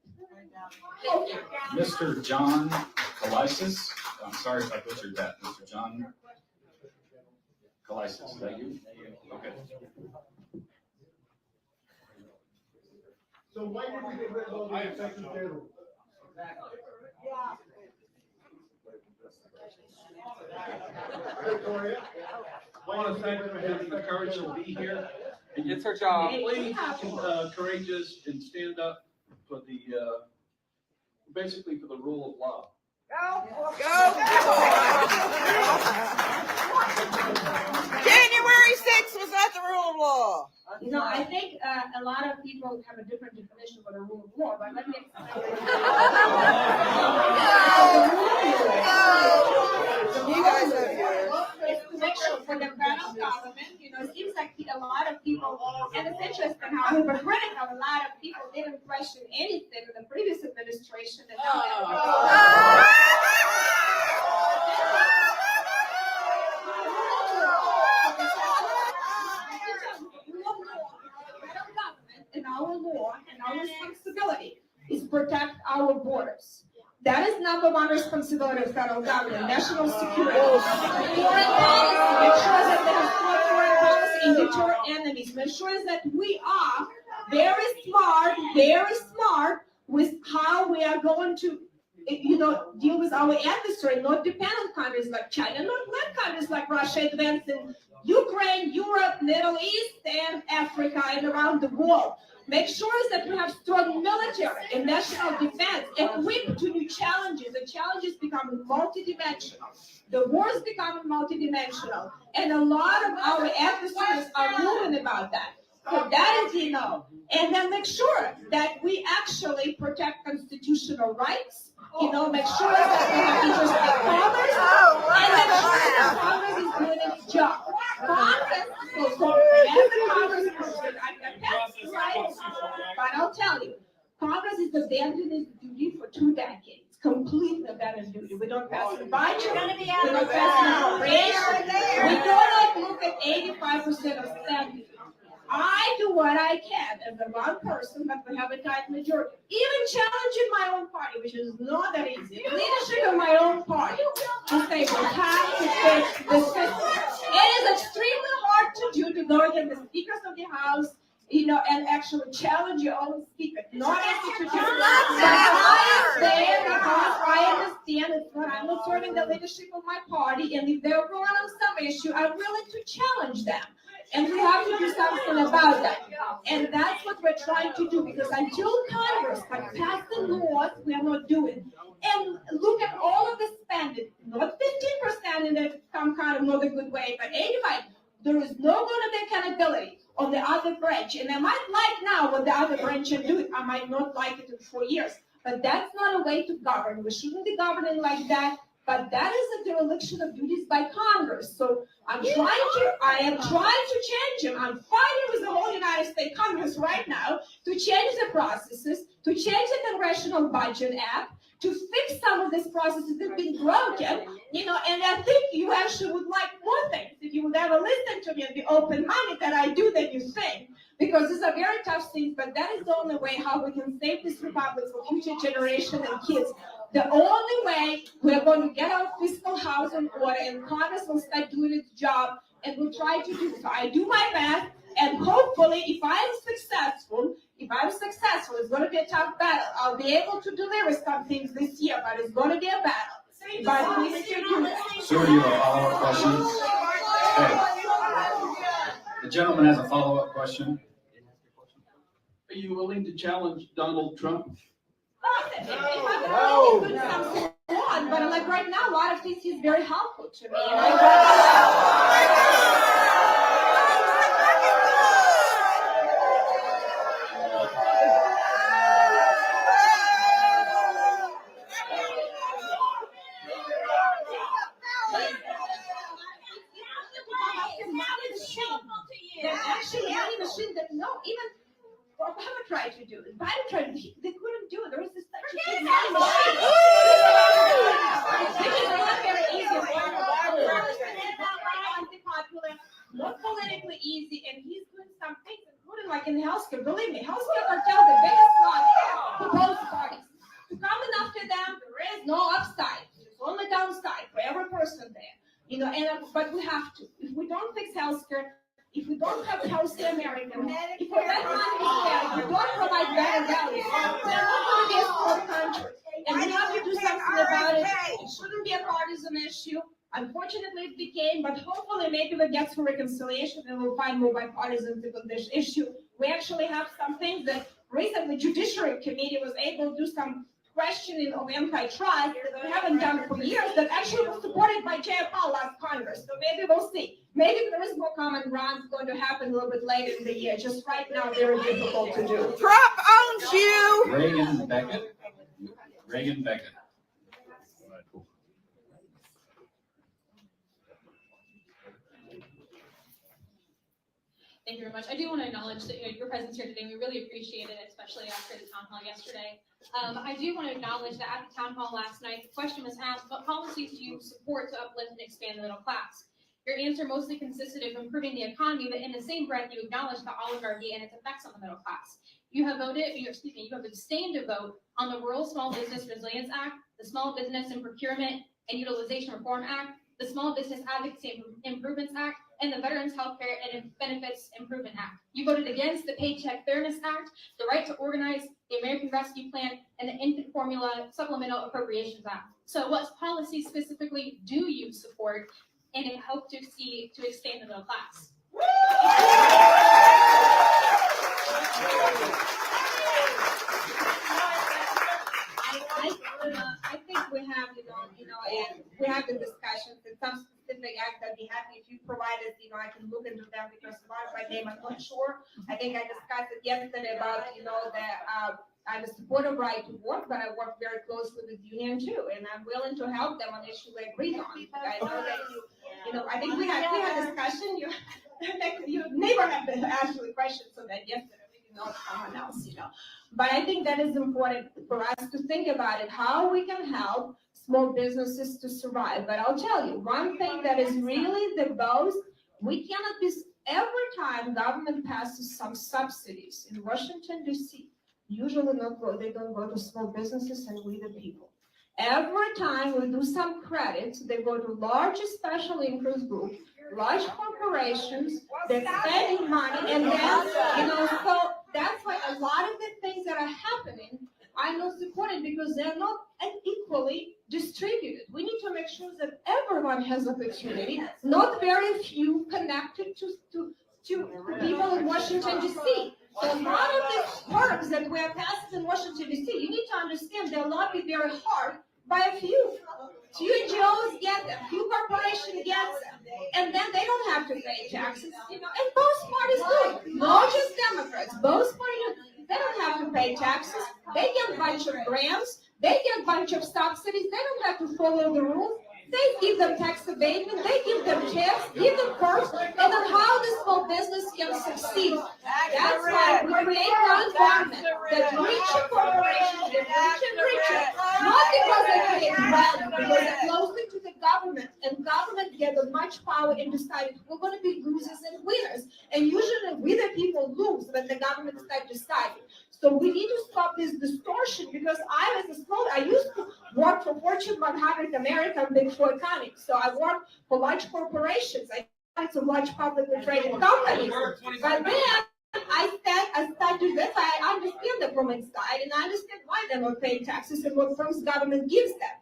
Mr. John Kalisis, I'm sorry if I butchered that. Mr. John Kalisis, is that you? Okay. So why did we get rid of all the effective data? Victoria, I want to thank you for having the courage to be here. It's her job. Please, courageous and stand up for the, basically for the rule of law. January 6th was not the rule of law. You know, I think a lot of people have a different definition of what a rule of law, but let me explain. You guys have yours. It's to make sure for the federal government, you know, it seems like a lot of people, and it's interesting how hypocritical a lot of people didn't question anything in the previous administration. And our law and our responsibility is protect our borders. That is number one responsibility of federal government, national security. Foreign policy, make sure that they have foreign policy and deter enemies. Make sure that we are very smart with how we are going to, you know, deal with our adversary, not depend on countries like China, not let countries like Russia advance in Ukraine, Europe, Middle East, and Africa, and around the world. Make sure that we have strong military and national defense equipped to new challenges. The challenges becoming multidimensional. The wars becoming multidimensional. And a lot of our adversaries are moving about that. So that is, you know, and then make sure that we actually protect constitutional rights. You know, make sure that we have interest in Congress, and make sure that Congress is doing its job. Congress, so as the Congress person, right? But I'll tell you, Congress is abandoned its duty for 2 decades. Completely abandoned duty. We don't pass the budget. We don't pass the appropriation. We don't look at 85% of spending. I do what I can as a one person, but we have a tight majority. Even challenging my own party, which is not that easy. The leadership of my own party to say we have to fix the system. It is extremely hard to do to go against the speakers of the House, you know, and actually challenge your own speaker. Not institutional. But I am there because I understand it's not, I'm not serving the leadership of my party, and if they're wrong on some issue, I'm willing to challenge them. And we have to do something about that. And that's what we're trying to do, because until Congress can pass the laws, we are not doing. And look at all of the spending, not 15% in some kind of not a good way, but 85%. There is no going to be accountability on the other branch. And I might like now what the other branch is doing. I might not like it in 4 years. But that's not a way to govern. We shouldn't be governing like that. But that is a dereliction of duties by Congress. So I am trying to change them. I'm fighting with the whole United States Congress right now to change the processes, to change the Congressional Budget Act, to fix some of these processes that have been broken, you know, and I think you actually would like more things if you would ever listen to me and be open-minded that I do than you think. because these are very tough things, but that is the only way how we can save this republic for future generation and kids. The only way we're going to get our fiscal house in order and Congress will start doing its job, and we'll try to do so. I do my best, and hopefully if I'm successful, it's going to be a tough battle. I'll be able to deliver some things this year, but it's going to be a battle. But we need to do that. Sir, you have a follow-up question? Okay. The gentleman has a follow-up question. Are you willing to challenge Donald Trump? But like right now, a lot of things he's very helpful to me. Actually, any machine that even Obama tried to do it. Biden tried to. They couldn't do it. There was this such a thing. Unpopular, not politically easy, and he's doing some things, including like in healthcare. Believe me, healthcare cartel, the biggest one for both parties. To coming after them, there is no upside. There's only downside for every person there. But we have to. If we don't fix healthcare, if we don't have healthy Americans, if we let money be we don't provide better values, we're not going to be a small country. And we have to do something about it. It shouldn't be a partisan issue. Unfortunately, it became, but hopefully maybe we'll get some reconciliation and we'll find more bipartisanship on this issue. We actually have some things that recently Judiciary Committee was able to do some questioning of antitrust that we haven't done for years that actually was supported by Jayapal last Congress. So maybe we'll see. Maybe there is more common ground going to happen a little bit later in the year. Just right now, very difficult to do. Trump owns you. Reagan Beckett. Thank you very much. I do want to acknowledge that your presence here today. We really appreciate it, especially after the town hall yesterday. I do want to acknowledge that at the town hall last night, the question was asked, what policies do you support to uplift and expand the middle class? Your answer mostly consisted of improving the economy, but in the same breath, you acknowledged the oligarchy and its effects on the middle class. You have abstained to vote on the Rural Small Business Resilience Act, the Small Business and Procurement and Utilization Reform Act, the Small Business Advocacy Improvements Act, and the Veterans Healthcare and Benefits Improvement Act. You voted against the Paycheck Fairness Act, the Right to Organize, the American Rescue Plan, and the Infant Formula Supplemental Appropriations Act. So what policies specifically do you support and hope to see to expand the middle class? I think we have, and we have the discussions and some specific acts. I'd be happy if you provide us, I can look into them because a lot of my name, I'm not sure. I think I discussed it yesterday about, that I'm a supporter of right to work, but I work very closely with union too, and I'm willing to help them on issues we agree on. I know that I think we had a discussion. You never have to ask me questions so that yesterday. Not someone else, But I think that is important for us to think about it, how we can help small businesses to survive. But I'll tell you, one thing that is really the most, we cannot be, every time government passes some subsidies in Washington, D.C., usually they don't go to small businesses and we the people. Every time we do some credits, they go to large special interest groups, large corporations, they're spending money, and then, so that's why a lot of the things that are happening are not supported because they're not equally distributed. We need to make sure that everyone has opportunity, not very few connected to people in Washington, D.C. So a lot of the perks that we are passing in Washington, D.C., you need to understand they're lobbied very hard by a few. Few NGOs get them, few corporations get them, and then they don't have to pay taxes, and both parties do. Not just Democrats, both parties, they don't have to pay taxes, they get a bunch of grants, they get a bunch of subsidies, they don't have to follow the rules. They give them tax abatement, they give them tips, give them perks, and then how the small business can succeed. That's why we create an environment that richer corporations get richer and richer, not because they create wealth, because they're closely to the government, and government together much power and decided we're going to be losers and winners. And usually winner people lose when the government starts deciding. So we need to stop this distortion, because I used to work for Fortune 100 American Big Four economics. So I worked for large corporations. I worked for large publicly traded companies. But then I started this. I understand the from inside, and I understand why they're not paying taxes and what firms government gives them.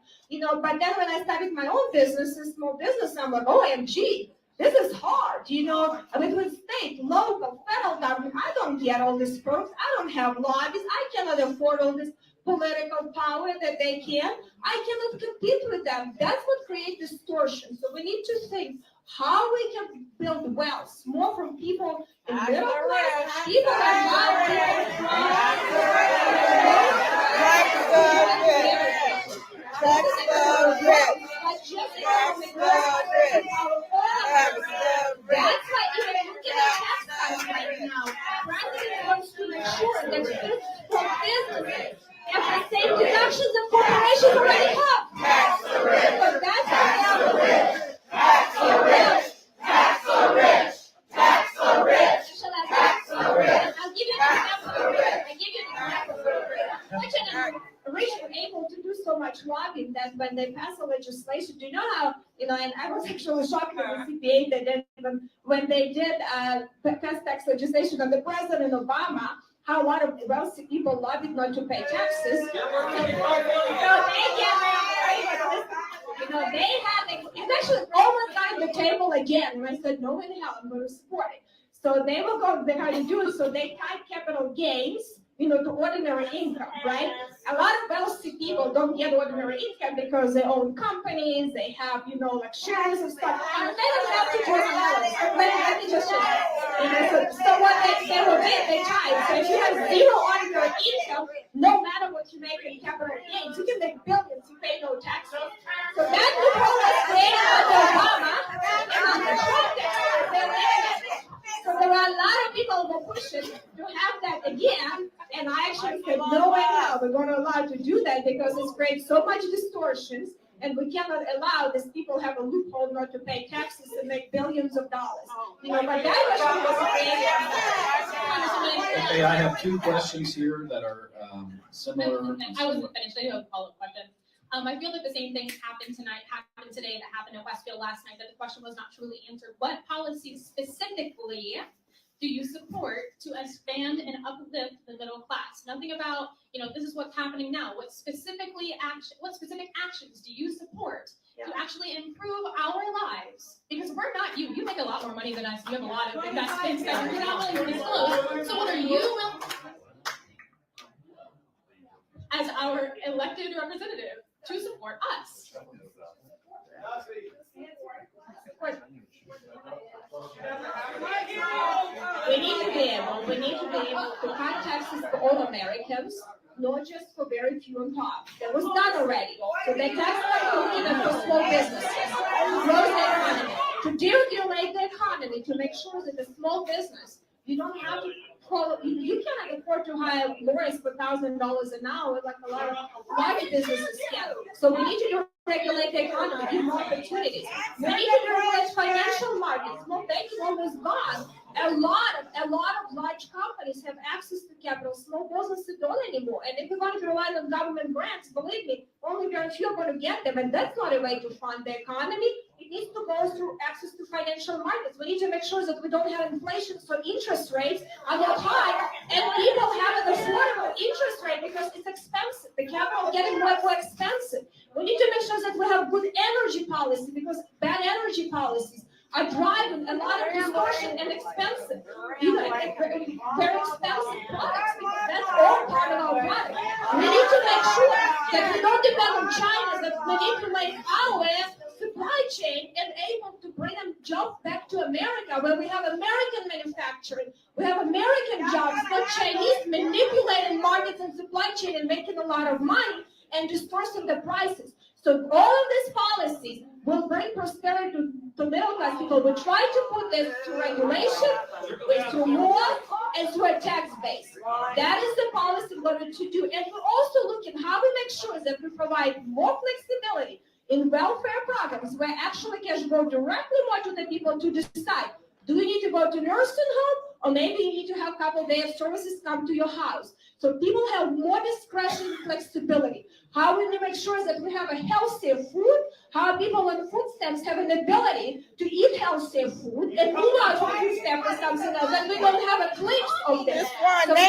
But then when I started my own business, a small business, I'm like, OMG, this is hard, I mean, with state, local, federal government, I don't get all these perks. I don't have lobbies. I cannot afford all this political power that they can. I cannot compete with them. That's what creates distortion. So we need to think how we can build wealth more from people in middle class, people That's why even looking at tax cuts right now, President wants to make sure that this for businesses have the same deductions that corporations already have. So that's Tax the rich. Tax the rich. Tax the rich. I'll give you an example. Rich were able to do so much lobbying that when they pass a legislation, do you know how, and I was actually shocked at the CPA that when they did pass tax legislation under President Obama, how a lot of wealthy people lobbied not to pay taxes. It's actually almost on the table again. And I said, no in hell, I'm going to support it. So they will go, they had to do it. So they tied capital gains, to ordinary income, right? A lot of wealthy people don't get ordinary income because they own companies, they have, like shares and stuff. And they don't have to let me just say, so what they will get, they tie. So if you have zero ordinary income, no matter what you make in capital gains, you can make billions, you pay no taxes. So that loophole was created under Obama and under Trump. So there are a lot of people who are pushing to have that again. And I actually said, no way now, we're going to allow to do that because it's creates so much distortions, and we cannot allow these people have a loophole not to pay taxes and make billions of dollars. But that Okay, I have two questions here that are similar. I wasn't finished. I do have a follow-up question. I feel like the same thing happened today that happened in Westfield last night, that the question was not truly answered. What policies specifically do you support to expand and uplift the middle class? Nothing about, this is what's happening now. What specific actions do you support to actually improve our lives? Because we're not you. You make a lot more money than us. You have a lot of investments that you're not willing to disclose. So what are you as our elected representative to support us? We need to be able to cut taxes for all Americans, not just for very few on top. That was done already. So the tax cut even for small businesses, grow the economy, to deregulate the economy, to make sure that the small business, you don't have to you cannot afford to hire lawyers for $1,000 an hour like a lot of businesses can. So we need to regulate the economy, give more opportunities. We need to regulate financial markets. Small banking almost gone. A lot of large companies have access to capital. Small businesses don't anymore. And if we want to rely on government grants, believe me, only very few are going to get them. And that's not a way to fund the economy. It needs to go through access to financial markets. We need to make sure that we don't have inflation, so interest rates are not high, and people have an affordable interest rate because it's expensive. The capital is getting more expensive. We need to make sure that we have good energy policy because bad energy policies are driving a lot of distortion and expensive, very expensive products, because that's all part of our product. We need to make sure that we don't depend on China, that we need to make our supply chain and able to bring them jobs back to America, where we have American manufacturing, we have American jobs, not Chinese manipulating markets and supply chain and making a lot of money and distorting the prices. So all of these policies will bring prosperity to middle class people. We try to put this through regulation, through law, and through a tax base. That is the policy we're going to do. And we're also looking how we make sure that we provide more flexibility in welfare programs where actually cash go directly more to the people to decide, do you need to go to nursing home, or maybe you need to have a couple of days of services come to your house. So people have more discretion and flexibility. How will we make sure that we have a healthier food? How people on food stamps have an ability to eat healthier food and move out from food stamp or something else, that we don't have a glitch of this. So try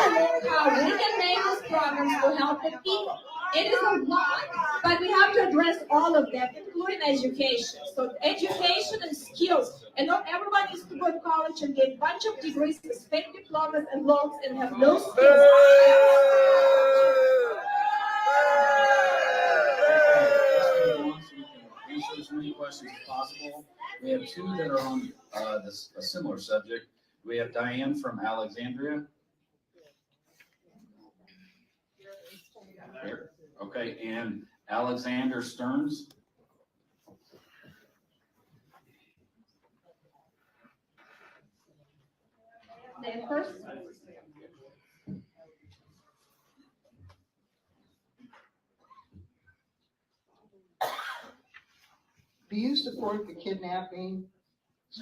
to look how we can make these programs to help the people. It is a lot, but we have to address all of them, including education. So education and skills. And not everyone needs to go to college and get a bunch of degrees, fake diplomas and loans, and have no skills. Answer as many questions as possible. We have two that are on a similar subject. We have Diane from Alexandria. Here. Okay, and Alexander Stearns. Then first. Do you support the kidnapping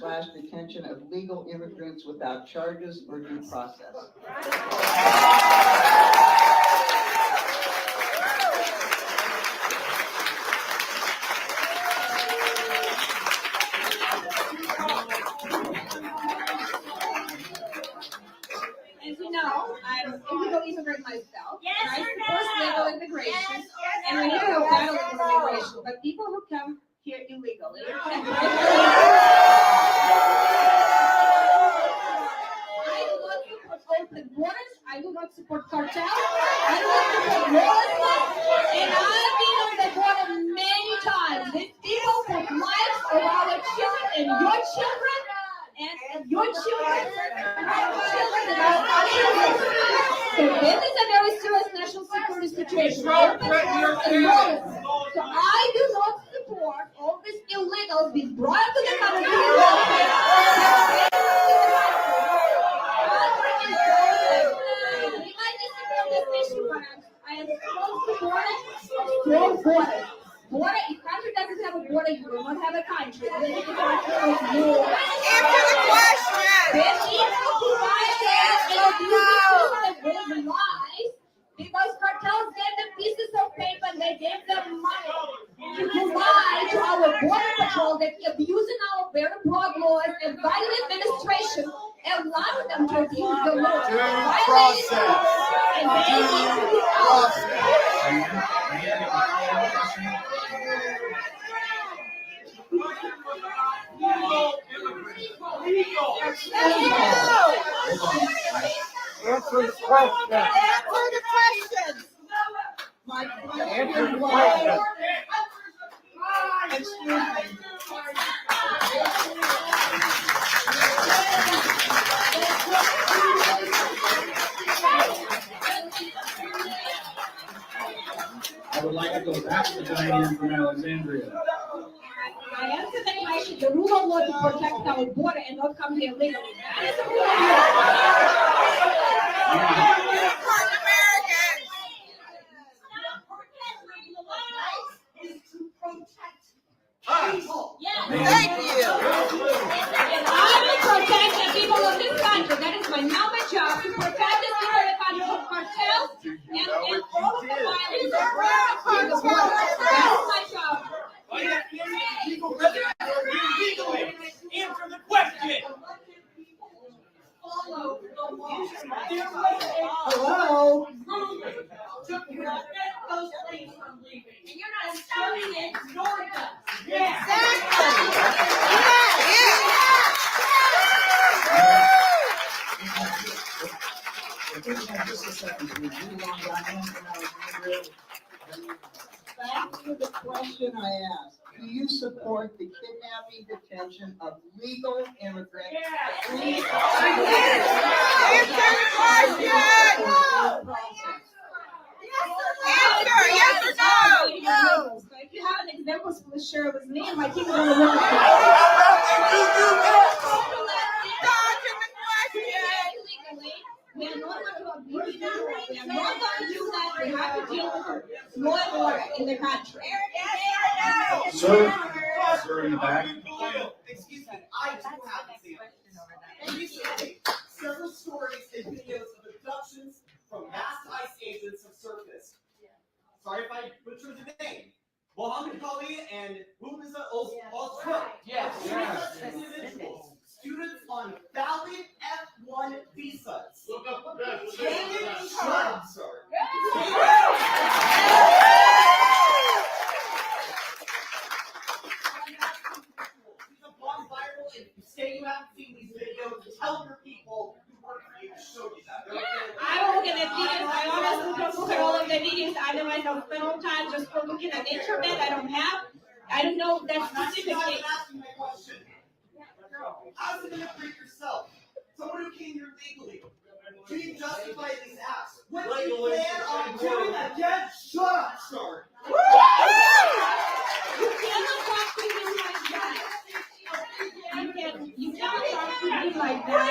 / detention of legal immigrants without charges or due process? As you know, I'm a legal immigrant myself. And I support legal immigration. And we need to have better legal immigration. But people who come here illegally. I do not support open borders. I do not support cartels. I do not support lawlessness. And I've been on the border many times. These people put lives of our children and your children. And your children, our children, and our children. So this is a very serious national security situation. So I do not support all these illegals being brought to the country. We might disagree on this issue, but I am strong supporter of strong borders. Border, if country doesn't have a border, you will not have a country. Answer the question. Then people who violate and lies, because cartels gave them pieces of paper and they gave them money to lie to our border patrol that abusing our very broad laws and Biden administration allowed them to abuse the law. And they need to be out. Answer the question. Answer the question. Answer the question. Excuse me. I would like to go back to Diane from Alexandria. I answer the question, the rule of law to protect our border and not come here legally. That is the rule of law. Thank you. And I will protect the people of this country. That is my number job, to protect the people of the country from cartels and all of the violence around the border. That is my job. Answer the question. Hello? And you're not stopping it, Georgia. Just a second. Can we move on, Diane from Alexandria? Back to the question I asked. Do you support the kidnapping detention of legal immigrants? Answer the question. Answer, yes or no? So if you have an example, please share it with me and my team is going to work. We are not going to abuse the law. We are not going to do that. We have to deal with law and order in the country. Sir, sir in the back. Excuse me, I do have examples. Recently, several stories and videos of abductions from masked ICE agents have surfaced. Sorry if I butchered the name. Mohammed Ali and Mubaza al-Trump. Yes. Individuals, students on valid F1 visas. Shut up, sir. Say you haven't seen these videos, tell your people who work for you to show you that. I will look at the videos. I honestly don't look at all of the videos. Otherwise, I'll spend all time just for looking at the internet. I don't know that specifically. I'm asking my question. As an immigrant yourself, someone who came here legally, do you justify these acts? What do you plan on doing again? Shut up, sir. You cannot talk to me like that. You cannot talk to me like that.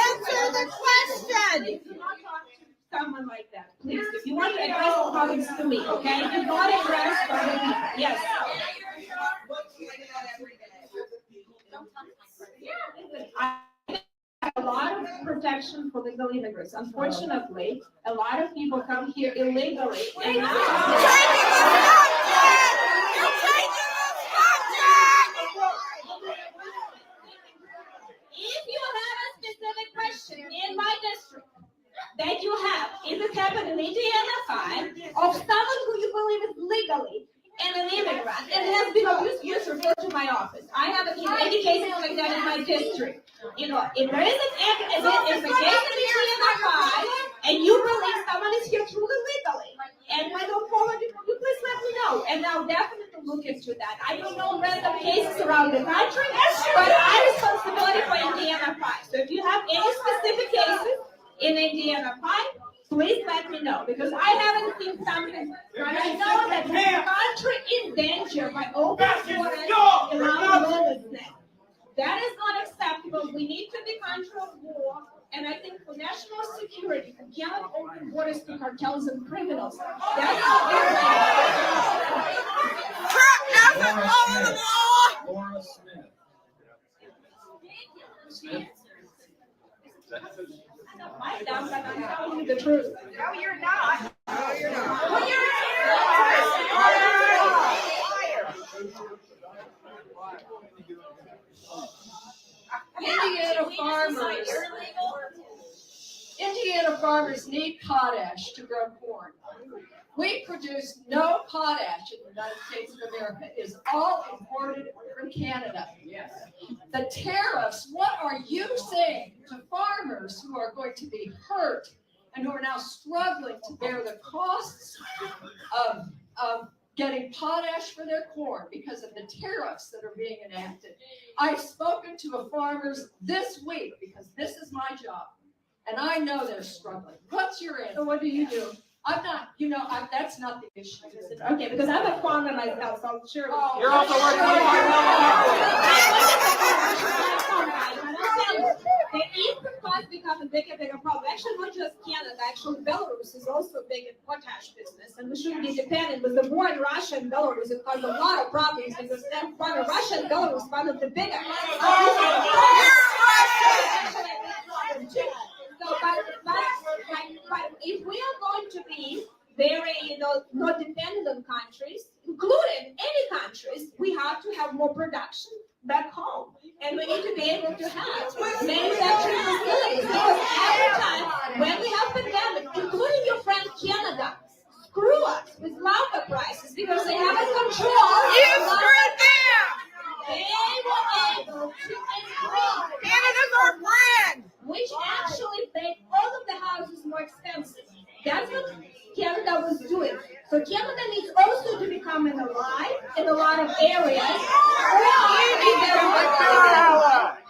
Answer the question. You cannot talk to someone like that, please. If you want to address the comments to me, okay? You not address other people. Yes. I have a lot of protection for legal immigrants. Unfortunately, a lot of people come here illegally and if you have a specific question in my district that you have, is it happened in Indiana 5 of someone who you believe is legally and an immigrant and has been abused, you refer to my office. I haven't seen any cases like that in my district. You know, if there is if a case in Indiana 5 and you believe someone is here truly legally and I don't follow you, please let me know and I'll definitely look into that. I don't know random cases around the country, but I have responsibility for Indiana 5. So if you have any specific cases in Indiana 5, please let me know because I haven't seen something. I know that the country is danger by open borders around lawlessness. That is not acceptable. We need to be country of war. And I think for national security, we cannot open borders to cartels and criminals. That's not Laura Smith. Smith. my down, but I'm telling you the truth. No, you're not. No, you're not. Well, Indiana farmers need potash to grow corn. We produce no potash in the United States of America. It is all imported from Canada. Yes. The tariffs, what are you saying to farmers who are going to be hurt and who are now struggling to bear the costs of getting potash for their corn because of the tariffs that are being enacted? I've spoken to farmers this week because this is my job. And I know they're struggling. What's your answer? So what do you do? I'm not, that's not the issue. Okay, because I'm a farmer myself, so I'm sure. You're also working on the input costs become a bigger problem. Actually, not just Canada. Actually, Belarus is also big in potash business, and we shouldn't be dependent. With the war in Russia and Belarus, it caused a lot of problems because then Russia and Belarus one of the biggest. So, but if we are going to be very, not dependent on countries, including any countries, we have to have more production back home. And we need to be able to have manufacturing facilities. Because every time when we have pandemic, including your friend Canada, screw us with lumber prices because they haven't controlled. You screwed them! They were able to increase. Canada's our friend! Which actually made all of the houses more expensive. That's what Canada was doing. So Canada needs also to become an ally in a lot of areas.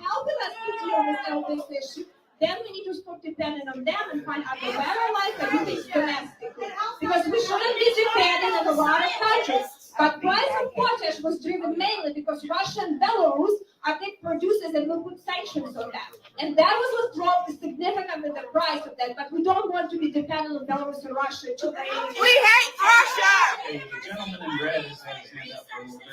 Helping us to deal with this issue. Then we need to stop depending on them and find out the better life and do things domestically. Because we shouldn't be dependent on a lot of countries. But price of potash was driven mainly because Russia and Belarus are big producers. producers and we'll put sanctions on that. And that was what drove significantly the price of that, but we don't want to be dependent on Belarus and Russia too. We hate Russia! Hey, the gentleman in red has had his hand up for a little bit.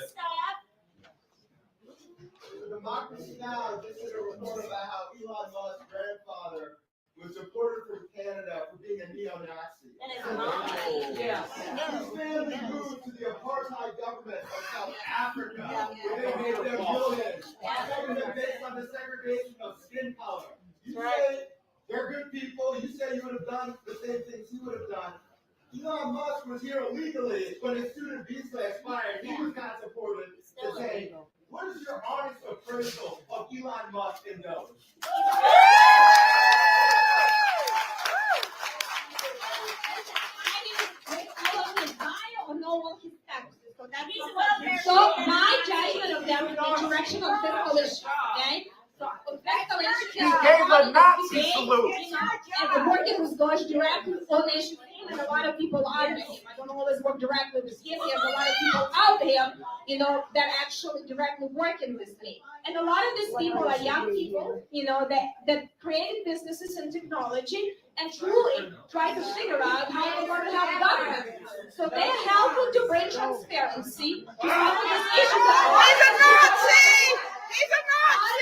Democracy Now! just did a report about how Elon Musk's grandfather was deported from Canada for being a neo-Nazi. His family moved to the apartheid government of South Africa, where they made their millions. A government based on the segregation of skin color. You say they're good people. You say you would have done the same things he would have done. Elon Musk was here illegally when his student visa expired. He was not supported to say, what is your honest appraisal of Elon Musk and those? So my judgment of them in the direction of fiscal issue, okay? So fiscal issue. He gave a Nazi salute. And the working was going directly on issue, and a lot of people under him. I don't always work directly with him. There's a lot of people out there, that actually directly working with me. And a lot of these people are young people, that created businesses and technology and truly try to figure out how they want to help government. So they're helping to bring transparency to some of these issues. He's a Nazi! He's a Nazi!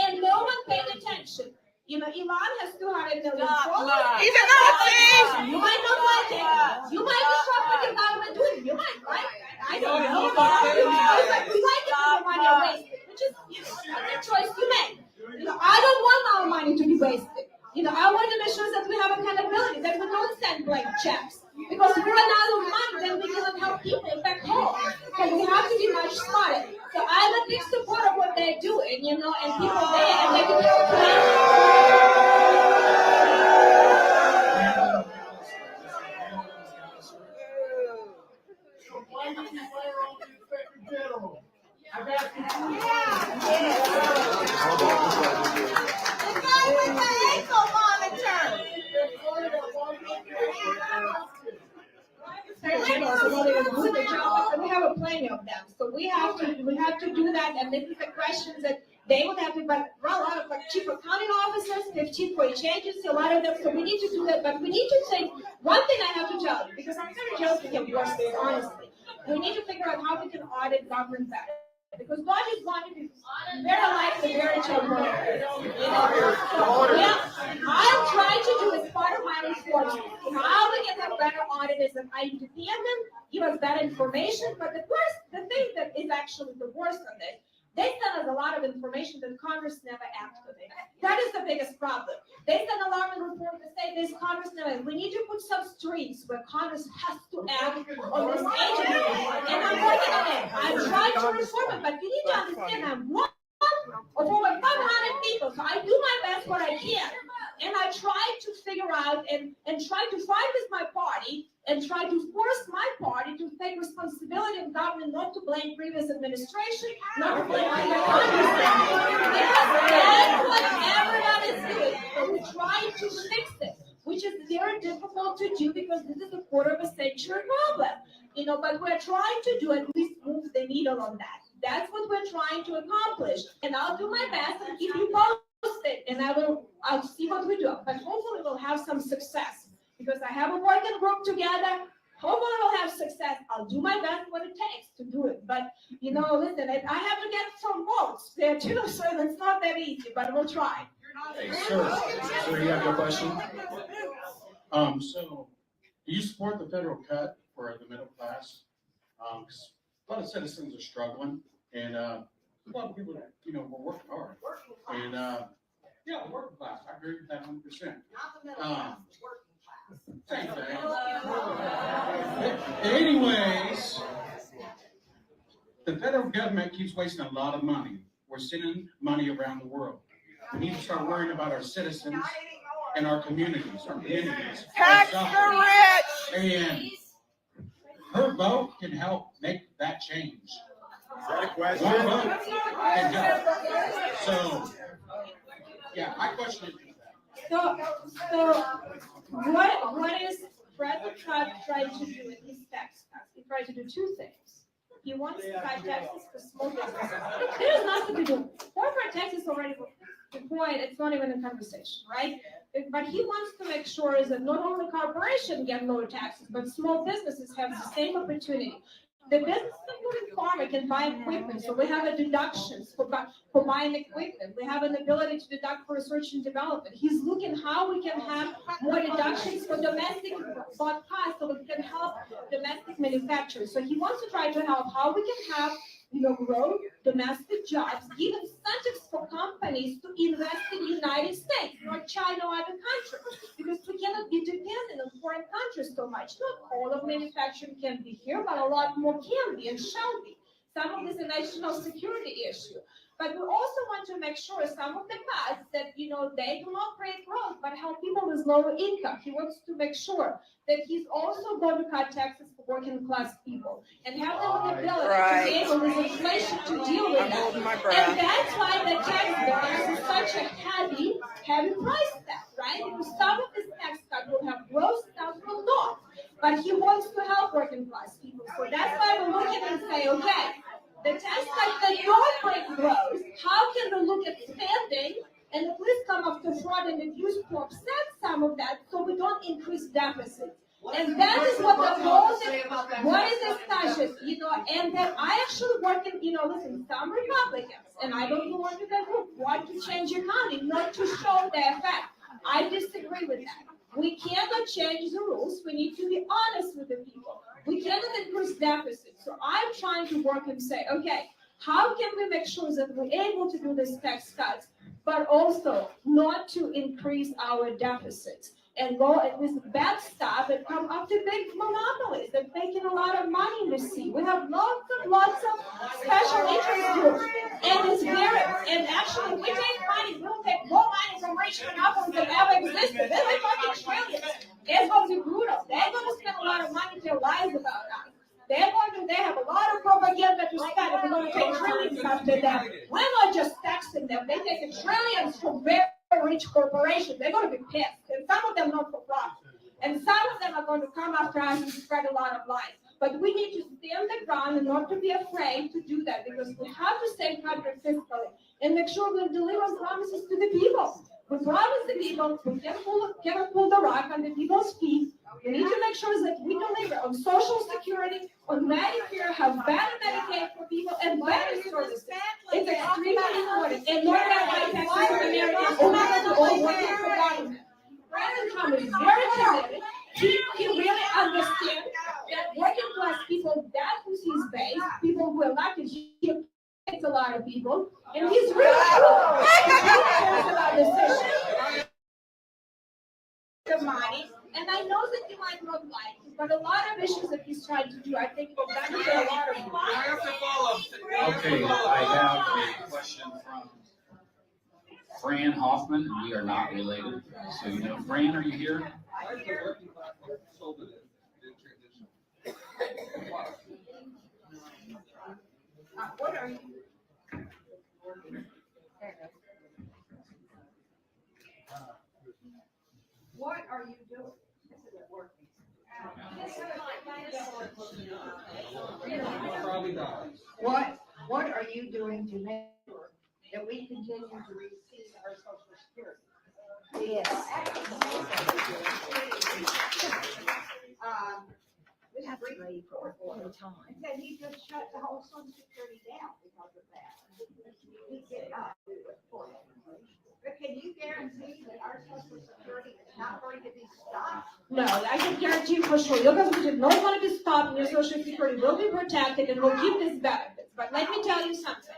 And no one paid attention. Elon has 200 million followers. He's a Nazi! You might not like it. You might be shocked what the government doing. You might like it. I don't know. But we like it when the money are wasted, which is the choice you make. I don't want our money to be wasted. I want to make sure that we have accountability, that we don't send blank checks. Because if we run out of money, then we cannot help people back home. And we have to be much smarter. So I'm a big supporter of what they're doing, and people there, and they can help Why did you fire off the Inspector General? I've asked you The guy with the ankle monitor! We have plenty of them, so we have to do that, and this is the questions that they would have to, but a lot of chief accounting officers, 15 for each agency, a lot of them, so we need to do that, but we need to think, one thing I have to tell you, because I'm kind of jealous of your work, honestly, we need to figure out how we can audit government better. Because God is wanting to very likely very children. I'm trying to do as part of my reporting. How we can have better auditors and independent, give us better information. But the thing that is actually the worst of it, they send us a lot of information that Congress never activated. That is the biggest problem. They send a lot of reports that say this Congress never. We need to put some strings where Congress has to act on this agency. And I'm working on it. I'm trying to reform it, but you need to understand I'm one of over 500 people. So I do my best what I can. And I try to figure out and try to fight with my party and try to force my party to take responsibility of government, not to blame previous administration, not to blame Congress. That's what everyone is doing. So we try to fix it, which is very difficult to do because this is a quarter of a century problem. But we're trying to do at least move the needle on that. That's what we're trying to accomplish. And I'll do my best and keep you posted. And I'll see what we do. But hopefully we'll have some success. Because I have a working group together. Hopefully we'll have success. I'll do my best what it takes to do it. But, listen, I have to get some votes there too, so it's not that easy, but we'll try. Hey, sir, you have your question? So, do you support the federal cut for the middle class? Because a lot of citizens are struggling, and a lot of people that, we're working hard. And, yeah, the working class, I agree with that 100%. Same thing. Anyways, the federal government keeps wasting a lot of money. We're sending money around the world. We need to start worrying about our citizens and our communities. Tax the rich! And her vote can help make that change. Is that a question? One vote can help. So, yeah, my question is, So what is President Trump trying to do in his tax cuts? He tried to do two things. he wants to cut taxes for small businesses. There's nothing to do. Corporate tax is already deployed, it's not even a conversation, right? But he wants to make sure that not only corporations get lower taxes, but small businesses have the same opportunity. The business including farmer can buy equipment, so we have a deductions for buying equipment. We have an ability to deduct for research and development. He's looking how we can have more deductions for domestic bought costs, so we can help domestic manufacturers. So he wants to try to help how we can have, grow domestic jobs, give incentives for companies to invest in the United States, not China or other countries, because we cannot be dependent on foreign countries so much. Not all of manufacturing can be here, but a lot more can be and shall be. Some of this is a national security issue. But we also want to make sure some of the cuts that, they do not create growth, but help people with lower income. He wants to make sure that he's also going to cut taxes for working class people and have them the ability to be able with inflation to deal with that. And that's why the tax bill is such a heavy price tag, right? Because some of this tax cut will have growth, some will not. But he wants to help working class people. So that's why we look at it and say, okay, the tax cut that don't bring growth, how can we look at spending and at least come after fraud and abuse to offset some of that so we don't increase deficits? And that is what the whole thing, what is this discussion, and then I actually work in, listen, some Republicans, and I don't belong to that group, want to change accounting, not to show the effect. I disagree with that. We cannot change the rules. We need to be honest with the people. We cannot increase deficits. So I'm trying to work and say, okay, how can we make sure that we're able to do these tax cuts, but also not to increase our deficits and go at this bad stuff and come after big monopolies that making a lot of money in the sea. We have lots of special interest groups, and it's and actually we take money, we'll take more money from rich monopolies than ever existed. They're talking trillions. It's going to be brutal. They're going to spend a lot of money to lies about us. They have a lot of propaganda to spend. We're going to take trillions after them. We're not just taxing them. They're taking trillions from very rich corporations. They're going to be pissed. And some of them not for profit. And some of them are going to come after us and spread a lot of lies. But we need to stand the ground and not to be afraid to do that, because we have to save country fiscally and make sure we deliver promises to the people. We promise the people, we cannot pull the rug on the people's feet. We need to make sure that we deliver on Social Security, on Medicare, have better Medicaid for people, and better services. It's extremely important. And not that by taxes of Americans, all working for government. President Trump is very committed. He really understands that working class people, that who's his base, people who are elected, it's a lot of people, and he's really cares about this issue. The money, and I know that you might not like it, but a lot of issues that he's trying to do, I think will benefit a lot of people. Okay, I have a question from Fran Hoffman, and we are not related. So, Fran, are you here? What are you? What are you doing? This isn't working. What are you doing to make sure that we continue to receive our Social Security? Yes. This is really for a long time. And he just shut the whole Social Security down because of that. He cannot do it for him. But can you guarantee that our Social Security is not going to be stopped? No, I can guarantee you for sure. Your government is not going to be stopped, and your Social Security will be protected, and we'll keep these benefits. But let me tell you something.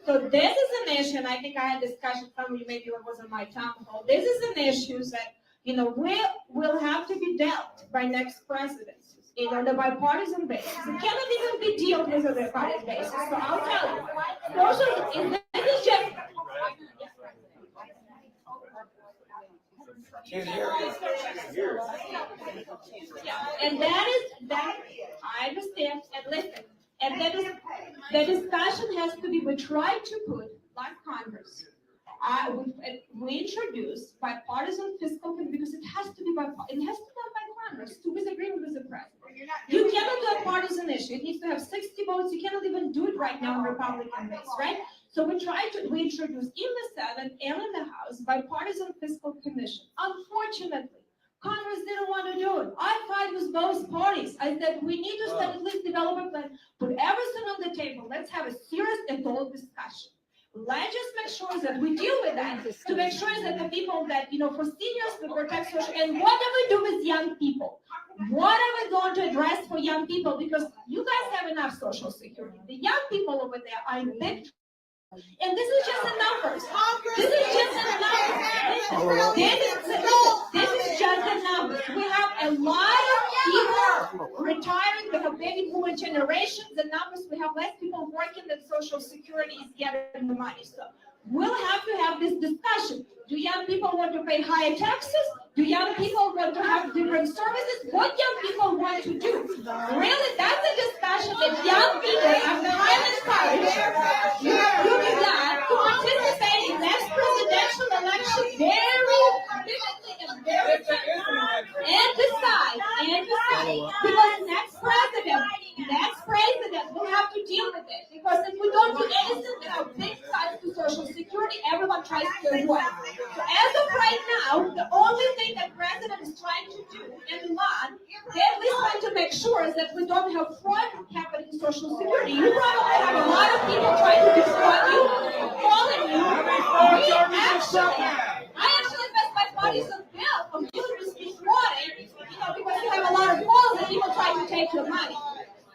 So this is an issue, and I think I had discussion, some of you maybe it was on my town hall. This is an issue that, will have to be dealt by next presidencies, on a bipartisan basis. It cannot even be dealt with on a bipartisan basis. So I'll tell you, this is just. And that I understand, and listen, and that is, the discussion has to be, we try to put, like Congress, we introduce bipartisan fiscal, because it has to be by Congress to his agreement with the president. You cannot do a partisan issue. It needs to have 60% votes, you cannot even do it right now in Republican base, right? So we introduced in the Senate and in the House bipartisan fiscal commission. Unfortunately, Congress didn't want to do it. I fight with both parties. I said, we need to start at least develop a plan, put everything on the table. Let's have a serious adult discussion. Let's just make sure that we deal with that, to make sure that the people that, for seniors, we protect social, and what do we do with young people? What are we going to address for young people? Because you guys have enough social security. The young people over there are in big trouble. And this is just the numbers. This is just the numbers. This is just the numbers. We have a lot of people retiring. We have baby boomer generation. The numbers, we have less people working than Social Security is getting the money. So we'll have to have this discussion. Do young people want to pay higher taxes? Do young people want to have different services? What young people want to do? Really, that's a discussion that young people are highly encouraged. You be glad to participate in next presidential election very vividly and very and decide. Because next president will have to deal with it. Because if we don't do anything, we have big cuts to Social Security, everyone tries to avoid. So as of right now, the only thing that president is trying to do and Iran, they at least want to make sure that we don't have fraud happening in Social Security. You probably have a lot of people trying to defraud you, calling you. I actually passed my partisan bill of dealing with defrauding, because you have a lot of calls and people try to take your money.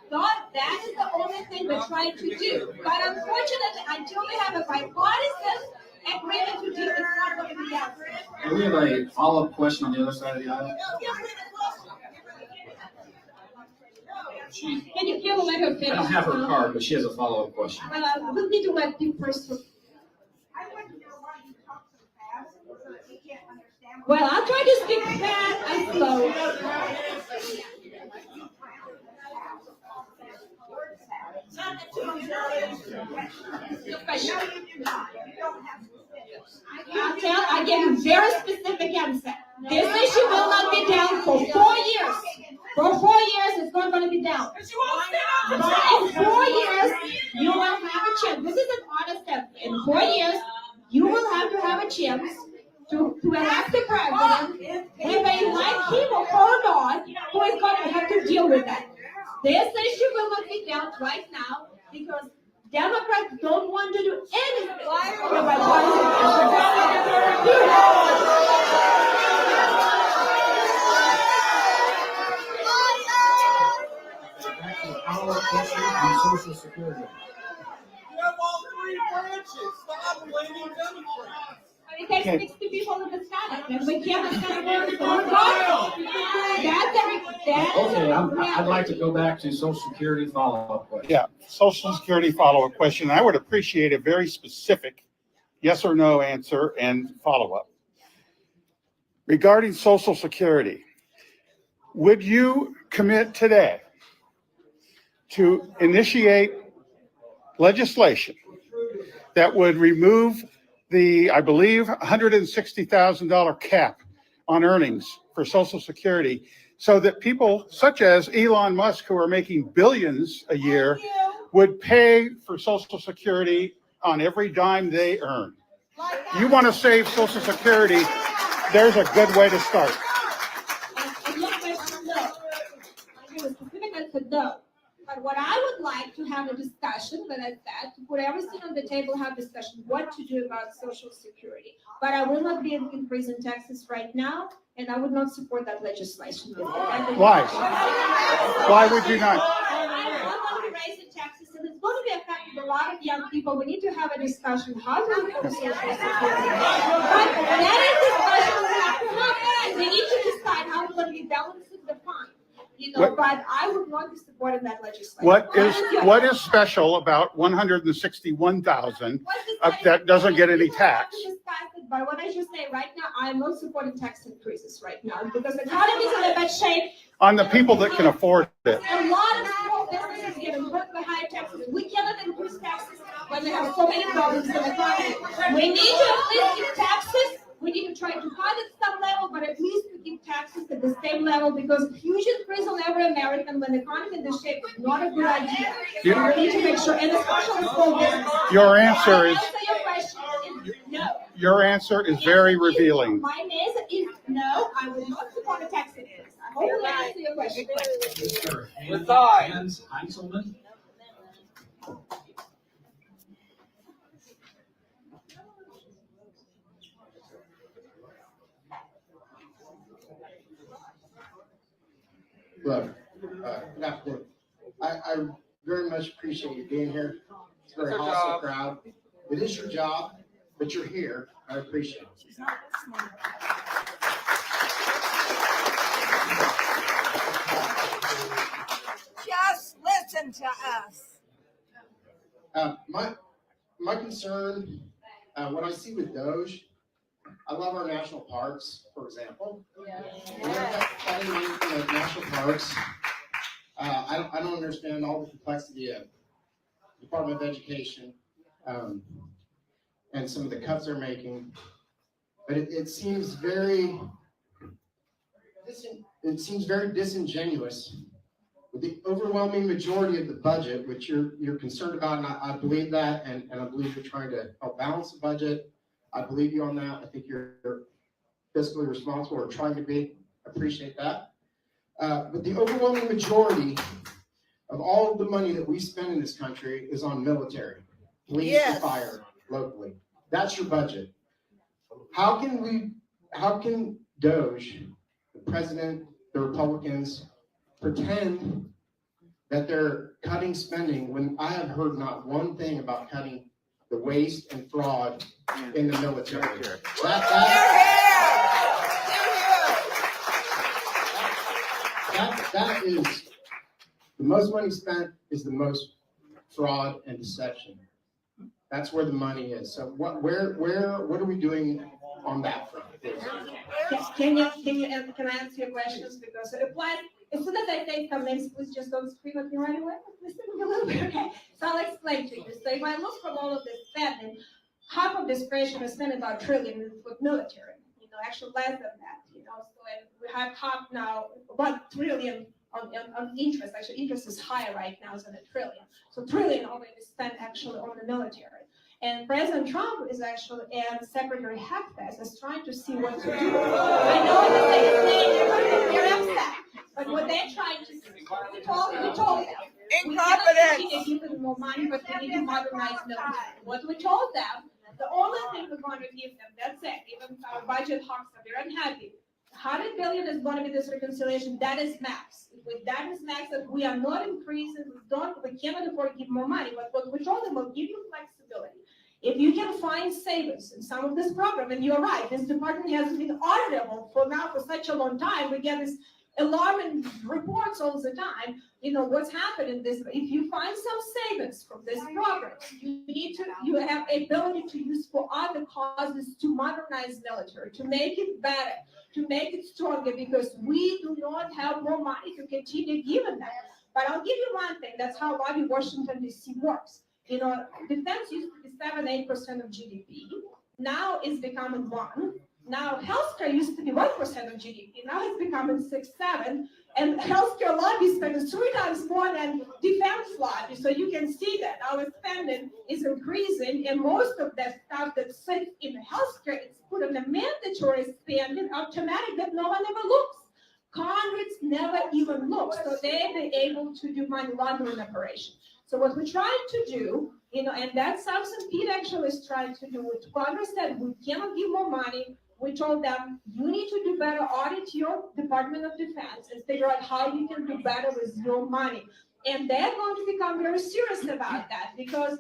So that is the only thing we're trying to do. But unfortunately, until we have a bipartisan agreement to do, it's not going to be done. We have a follow-up question on the other side of the aisle. Can you let her finish? I don't have her card, but she has a follow-up question. We'll need to let you first. Well, I'll try to speak fast and slow. I gave a very specific answer. This issue will not be down for 4 years. For 4 years, it's not going to be down. But in 4 years, you will have a chance. This is an honest answer. In 4 years, you will have to have a chance to elect the president, whether you like him or not, who is going to have to deal with that. This issue will not be down right now because Democrats don't want to do anything. Our question on Social Security. You have all three branches. Stop blaming Democrats. It takes 60 people to decide it, and we can't decide it. Okay, I'd like to go back to Social Security follow-up question. Yeah, Social Security follow-up question. I would appreciate a very specific yes or no answer and follow-up. Regarding Social Security, would you commit today to initiate legislation that would remove the, I believe, $160,000 cap on earnings for Social Security so that people such as Elon Musk, who are making billions a year, would pay for Social Security on every dime they earn? You want to save Social Security, there's a good way to start. No. But what I would like to have a discussion, that I said, to put everything on the table, have discussion, what to do about Social Security. But I will not be increasing taxes right now, and I would not support that legislation. Why? Why would you not? I'm not going to be raising taxes, and it's going to be affecting a lot of young people. We need to have a discussion how to improve Social Security. But that is discussion we have to have, and we need to decide how we're going to be balancing the fund. But I would not be supporting that legislation. What is special about 161,000 that doesn't get any tax? But what I should say right now, I'm not supporting tax increases right now because the economy is in a bad shape. On the people that can afford it. A lot of small businesses getting hurt by high taxes. We cannot increase taxes when we have so many problems in the economy. We need to at least give taxes We need to try to cut at some level, but at least to keep taxes at the same level, because huge increase on every American when the economy is in this shape is not a good idea. So we need to make sure, and especially small business. Your answer is, Your question is no. your answer is very revealing. My answer is no, I will not support a tax increase. I hope I answer your question. Mr. Hans Heinzelman. Look, good afternoon. I very much appreciate you being here. It's a very hostile crowd. It is your job, but you're here. I appreciate it. Just listen to us. My concern, what I see with Doge, I love our national parks, for example. Cutting money from the national parks. I don't understand all the complexity of Department of Education and some of the cuts they're making, but it seems very disingenuous with the overwhelming majority of the budget, which you're concerned about, and I believe that, and I believe you're trying to help balance the budget. I believe you on that. I think you're fiscally responsible or trying to be. I appreciate that. But the overwhelming majority of all of the money that we spend in this country is on military, police, and fire locally. That's your budget. How can Doge, the president, the Republicans, pretend that they're cutting spending when I have heard not one thing about cutting the waste and fraud in the military? That is the most money spent is the most fraud and deception. That's where the money is. So what are we doing on that front? Can I answer your questions? Because it applies, as soon as I say some names, please just don't scream at me right away. Listen to me a little bit, okay? So I'll explain to you. So if I look from all of this spending, half of this creation is spent about $1 trillion with military, actually less than that, so and we have half now, $1 trillion on interest. Actually, interest is higher right now than $1 trillion. So $1 trillion already spent actually on the military. And President Trump is actually, and Secretary Heptas is trying to see what to do. I know that they're upset, but what they're trying to do, we told them, we cannot continue giving more money, but we need to modernize military. What we told them, the only thing we're going to give them, that's it, even our budget hawks are very unhappy. $100 billion is going to be this reconciliation, that is max. With that is max, that we are not increasing, we cannot afford to give more money, but what we told them, we'll give you flexibility. If you can find savings in some of this program, and you're right, this department hasn't been auditable for such a long time, we get this alarming reports all the time, what's happened in this. If you find some savings from this program, you have ability to use for other causes to modernize military, to make it better, to make it stronger, because we do not have more money to continue giving that. But I'll give you one thing, that's how lobby Washington DC works. Defense used to be 7-8% of GDP. Now it's becoming 1%. Now healthcare used to be 1% of GDP. Now it's becoming 6-7%. And healthcare lobby spending 3 times more than defense lobby. So you can see that our spending is increasing, and most of that stuff that sits in the healthcare is put on the mandatory spending automatic that no one ever looks. Congress never even looks, so they've been able to do money laundering operation. So what we're trying to do, and that's something Pete actually is trying to do with Congress, that we cannot give more money. We told them, you need to do better, audit your Department of Defense and figure out how you can do better with your money. And they're going to become very serious about that, because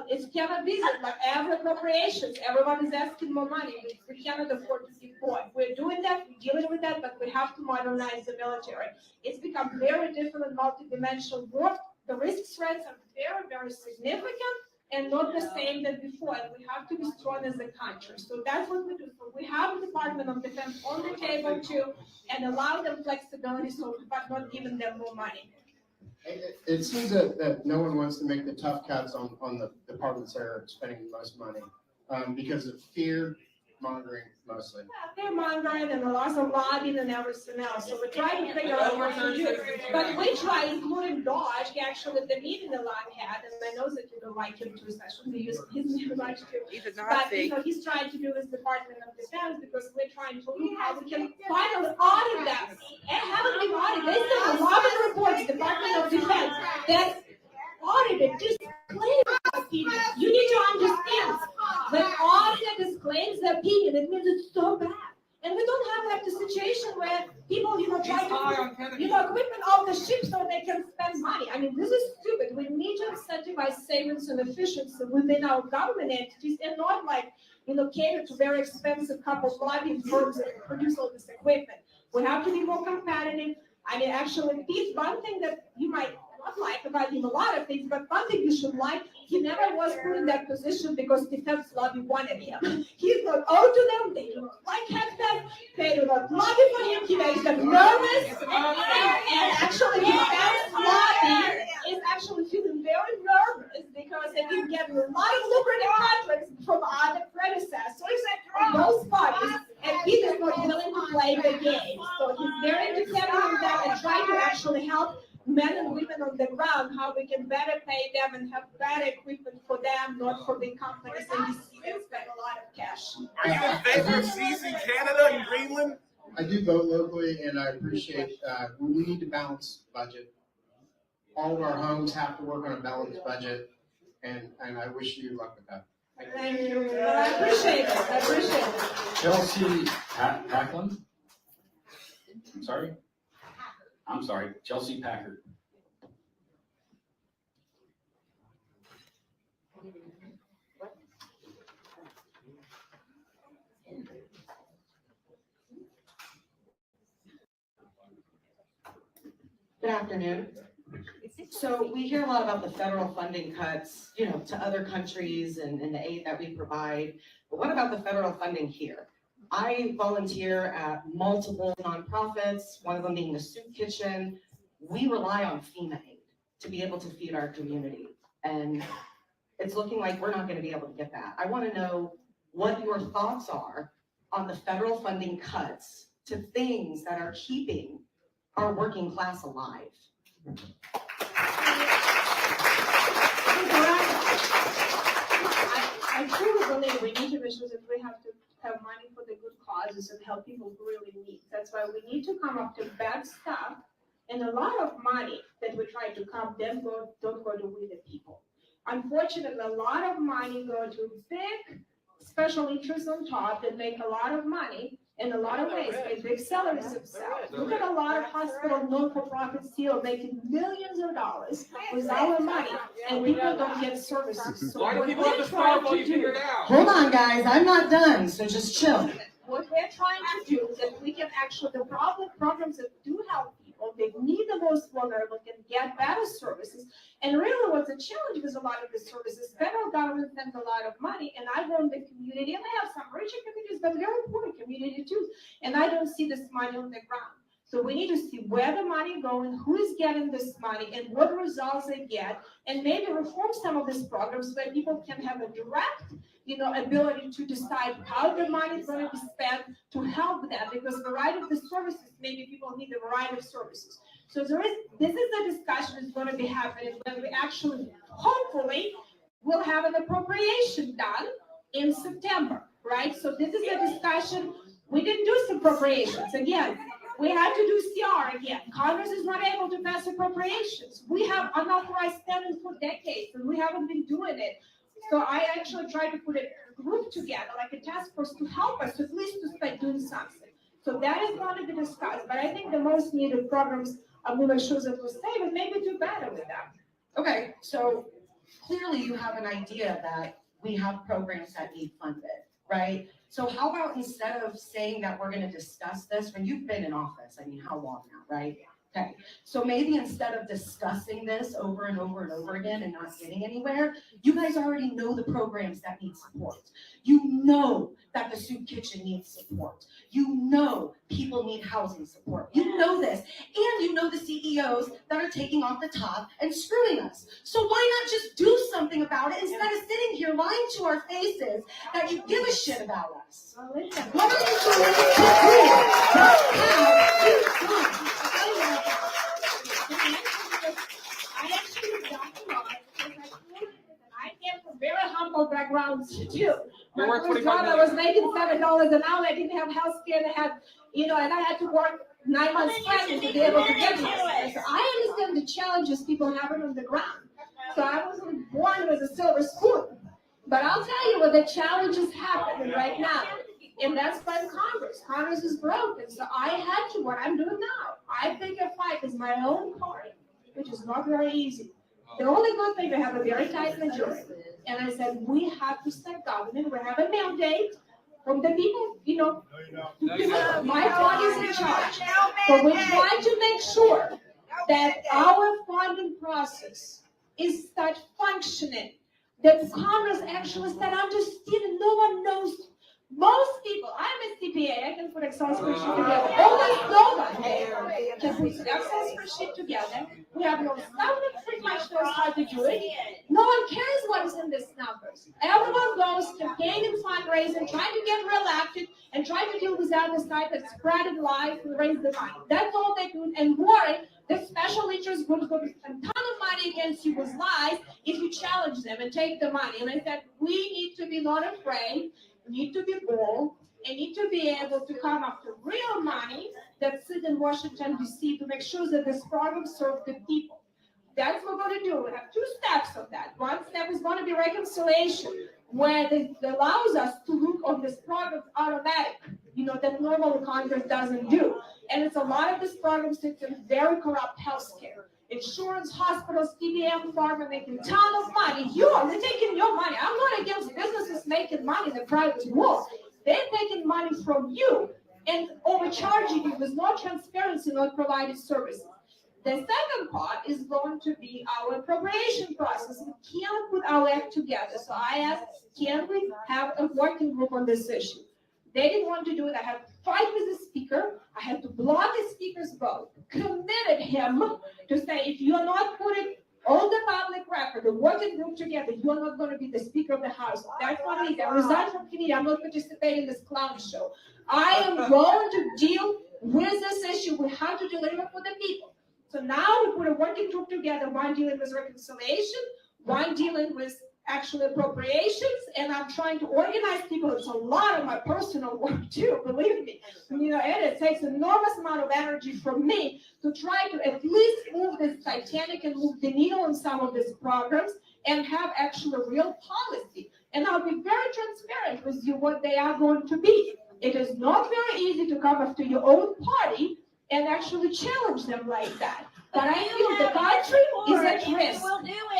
it's cannot be like every appropriations, everyone is asking more money. We cannot afford to keep going. We're doing that, we're dealing with that, but we have to modernize the military. It's become very different and multidimensional war. The risk threats are very, very significant and not the same than before. And we have to be strong as a country. So that's what we do. So we have the Department of Defense on the table too, and allow them flexibility, but not giving them more money. It seems that no one wants to make the tough cuts on the departments that are spending the most money because of fear mongering mostly. They're mongering and lots of lobbying and everything else, so we're trying to figure out what to do. But we try, including Dodge, he actually, the meeting the lot had, and I know that you don't like him too, so I shouldn't use his name much too. But, he's trying to do his Department of Defense, because we're trying to look how we can finally audit them. And haven't been audited, they sent a lot of reports, Department of Defense, that audited disclaims the opinion. You need to understand, when auditor disclaims the opinion, it means it's so bad. And we don't have like the situation where people, try to put, equipment off the ship so they can spend money. I mean, this is stupid. We need to incentivize savings and efficiency within our government entities, and not like, cater to very expensive couple of lobbying firms that produce all this equipment. We have to be more competitive. I mean, actually, Pete's one thing that you might not like about him, a lot of things, but one thing you should like, he never was put in that position because defense lobby wanted him. He's not owed to them, they don't like that, they do not lobby for him, he makes them nervous, and actually defense lobby is actually feeling very nervous because they've been getting a lot of lucrative contracts from other predecessors in those parties, and he is not willing to play the game. So he's very independent of that and trying to actually help men and women on the ground, how we can better pay them and have better equipment for them, not for big companies, and you see them spend a lot of cash. Are you in favor of seizing Canada and Greenland? I do vote locally, and I appreciate, we need to balance budget. All of our homes have to work on a balanced budget, and I wish you luck with that. Thank you. Well, I appreciate it, I appreciate it. Chelsea Packland? I'm sorry, Chelsea Packard. Good afternoon. So we hear a lot about the federal funding cuts, to other countries and the aid that we provide. But what about the federal funding here? I volunteer at multiple nonprofits, one of them being the Soup Kitchen. We rely on FEMA aid to be able to feed our community. And it's looking like we're not going to be able to get that. I want to know what your thoughts are on the federal funding cuts to things that are keeping our working class alive. I truly believe we need to make sure that we have to have money for the good causes and help people who really need. That's why we need to come up to bad stuff, and a lot of money that we try to come don't go to we the people. Unfortunately, a lot of money go to big special interests on top that make a lot of money in a lot of ways, make big salaries themselves. Look at a lot of hospital non-for-profits here making millions of dollars with our money, and people don't get services. So Why do what people we're have to starve trying while to you figure do, it out? Hold on, guys, I'm not done, so just chill. what we're trying to do is that we can actually, the programs that do help people, they need the most vulnerable, can get better services. And really what's a challenge with a lot of the services, federal government spends a lot of money, and I run the community, and I have some richer communities, but very poor community too. And I don't see this money on the ground. So we need to see where the money going, who is getting this money, and what results they get, and maybe reform some of these programs where people can have a direct, ability to decide how the money is going to be spent to help them, because variety of the services, maybe people need a variety of services. So this is the discussion that's going to be happening when we actually, hopefully, will have an appropriation done in September, right? So this is a discussion. We didn't do some appropriations. Again, we had to do CR again. Congress is not able to pass appropriations. We have unauthorized spending for decades, and we haven't been doing it. So I actually tried to put a group together, like a task force, to help us at least to start doing something. So that is going to be discussed. But I think the most needed programs, I'm going to show that we'll save and maybe do better with them. Okay, so clearly you have an idea that we have programs that need funded, right? So how about instead of saying that we're going to discuss this, when you've been in office, I mean, how long now, right? Okay, so maybe instead of discussing this over and over and over again and not getting anywhere, you guys already know the programs that need support. You know that the soup kitchen needs support. You know people need housing support. You know this, and you know know the CEOs that are taking off the top and screwing us. So why not just do something about it instead of sitting here lying to our faces that you give a shit about us? What are you doing to I actually don't know. I came from very humble backgrounds too. My first job, I was making $7 an hour. I didn't have health care. I had, and I had to work 9 months pregnant to be able to get this. So I understand the challenges people have on the ground. So I wasn't born with a silver spoon. But I'll tell you what the challenges happening right now. And that's by the Congress. Congress is broken. So I had to, what I'm doing now, I pick a fight as my own party, which is not very easy. The only good thing, we have a very tight majority. And I said, we have to start government. We have a mandate from the people, my party is in charge. But we try to make sure that our funding process is start functioning. That Congress actually start understanding. No one knows. Most people, I'm a CPA, I can put Excel spreadsheet together. Almost nobody can put Excel spreadsheet together. We have no staff that pretty much knows how to do it. No one cares what is in these numbers. Everyone goes campaigning, fundraising, trying to get reelected, and trying to deal with the other side that spread lies and raise the money. That's all they do, and worry that special interest groups going to spend a ton of money against you with lies if you challenge them and take the money. And I said, we need to be not afraid. Need to be bold, and need to be able to come after real money that sits in Washington, D.C. to make sure that this program serves the people. That's what we're going to do. We have 2 steps of that. One step is going to be reconciliation, where it allows us to look on this program automatic, that normal Congress doesn't do. And it's a lot of these programs that in very corrupt healthcare. Insurance, hospitals, PBM, pharma making a ton of money. They're taking your money. I'm not against businesses making money in the private world. They're taking money from you and overcharging you with no transparency, not provided services. The second part is going to be our appropriation process. We can't put our act together. So I asked, can we have a working group on this issue? They didn't want to do it. I had to fight with the speaker. I had to block the speaker's vote. Committed him to say, if you're not putting all the public record, the working group together, you're not going to be the Speaker of the House. That's not easy. I resigned from committee. I'm not participating in this clown show. I am going to deal with this issue. We have to deliver for the people. So now we put a working group together, one dealing with reconciliation, one dealing with actual appropriations, and I'm trying to organize people. It's a lot of my personal work too, believe me. It takes an enormous amount of energy from me to try to at least move this Titanic and move the needle in some of these programs and have actually real policy. And I'll be very transparent with you what they are going to be. It is not very easy to come after your own party and actually challenge them like that. But I feel the country is at risk.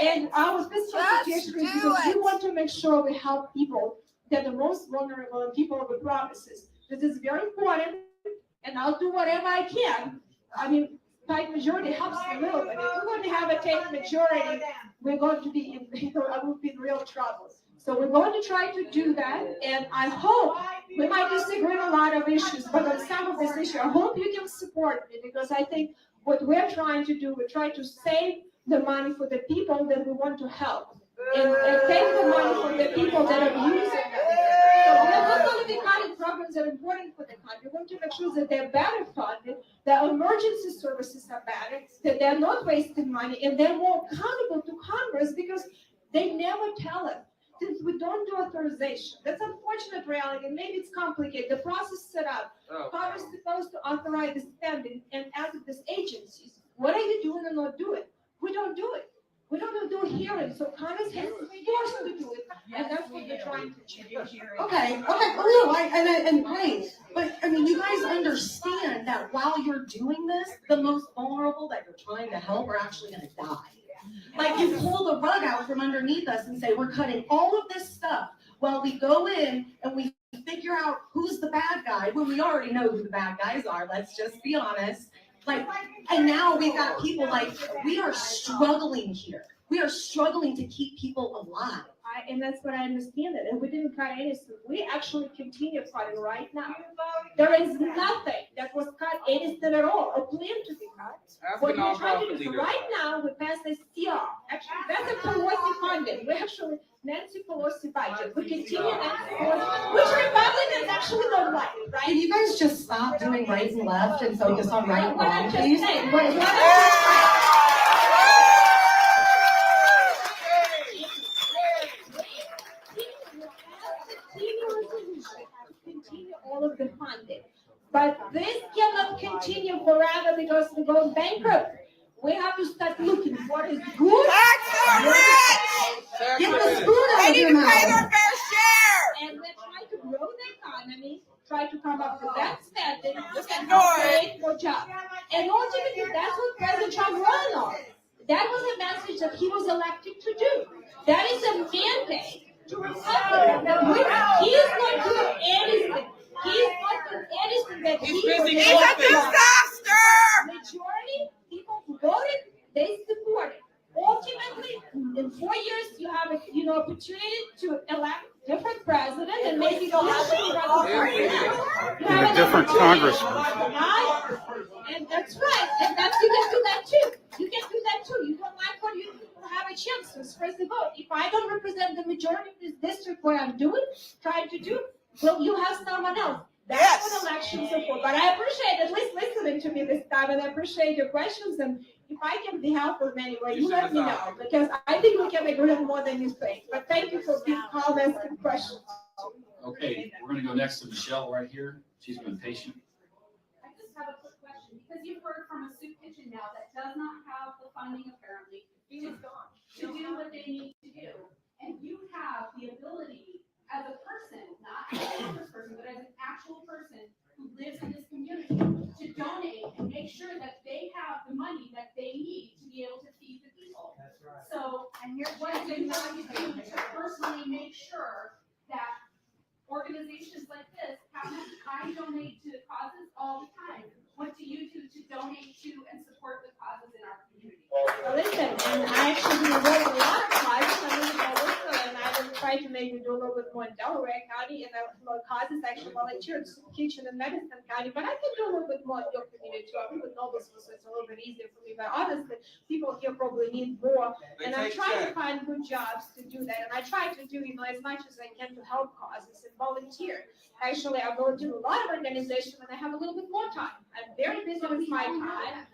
And our fiscal situation is because we want to make sure we help people that are the most vulnerable and people of the provinces. This is very important, and I'll do whatever I can. Tight majority helps a little bit. If we're going to have a tight majority, we're going to be in real trouble. So we're going to try to do that, and I hope we might disagree on a lot of issues, but on some of these issues, I hope you can support me, because I think what we're trying to do, we're trying to save the money for the people that we want to help, and take the money from the people that are using it. So we're not going to be cutting programs that are important for the country. We want to make sure that they're better funded, that emergency services are better, that they're not wasting money, and they're more accountable to Congress, because they never tell us. Since we don't do authorization, that's unfortunate reality, and maybe it's complicated. The process set up. Congress is supposed to authorize the spending and ask these agencies, what are you doing and not doing? We don't do it. We don't do hearings, so Congress has to be forced to do it, and that's what they're trying to change. Okay, well, no, and great, but you guys understand that while you're doing this, the most vulnerable that you're trying to help are actually going to die. Like, you pull the rug out from underneath us and say, we're cutting all of this stuff while we go in and we figure out who's the bad guy when we already know who the bad guys are. Let's just be honest. And now we've got people we are struggling here. We are struggling to keep people alive. And that's what I understand it. And we didn't cut anything. We actually continue cutting right now. There is nothing that was cut anything at all, or planned to be cut. What we're trying to do, so right now, we passed this CR, actually, that's a Pelosi funded, we actually, Nancy Pelosi budget, we continue Nancy Pelosi, which Republicans actually don't like, right? Can you guys just stop doing right and left and focus on right and What I'm wrong, just please? saying, continue all of the funding. But this cannot continue forever because we go bankrupt. We have to start looking what is good. Get the spoon out of your mouth. They need to pay their fair share. And we're trying to grow the economy, try to come up with that spending, Just and ignore create more jobs. And ultimately, that's what President Trump ran on. That was a message that he was elected to do. That is a mandate to Republicans that he is not doing anything. He is not doing anything that he was. He's a disaster. Majority people who voted, they supported. Ultimately, in 4 years, you have a opportunity to elect different president, and maybe you'll have a different congressman. And that's right, and that's you can do that too. You can do that too. You don't like what you have a chance to express the vote. If I don't represent the majority of this district, what I'm trying to do, well, you have someone else. That's what elections are for. But I appreciate at least listening to me this time, and I appreciate your questions. And if I can be helpful in any way, you let me know, because I think we can agree on more than you think. But thank you for being calm and asking questions. Okay, we're gonna go next to Michelle right here. She's been patient. I just have a quick question, because you've heard from a soup kitchen now that does not have the funding apparently to do what they need to do. And you have the ability as a person, not as a congressperson, but as an actual person who lives in this community, to donate and make sure that they have the money that they need to be able to feed the people. That's right. So, and here's what do you do to personally make sure that organizations like this have, I donate to causes all the time. What do you do to donate to and support the causes in our community? Well, listen, and I actually wrote a lot of causes, and I will try to maybe do a little bit more in Delaware County, and causes actually volunteered kitchen in Madison County, but I can do a little bit more in your community too. I'm with Noblesville, so it's a little bit easier for me, but honestly, people here probably need more, and I'm trying to find good jobs to do that, and I try to do, as much as I can to help causes and volunteer. Actually, I volunteer a lot of organizations, and I have a little bit more time. I'm very busy with my time.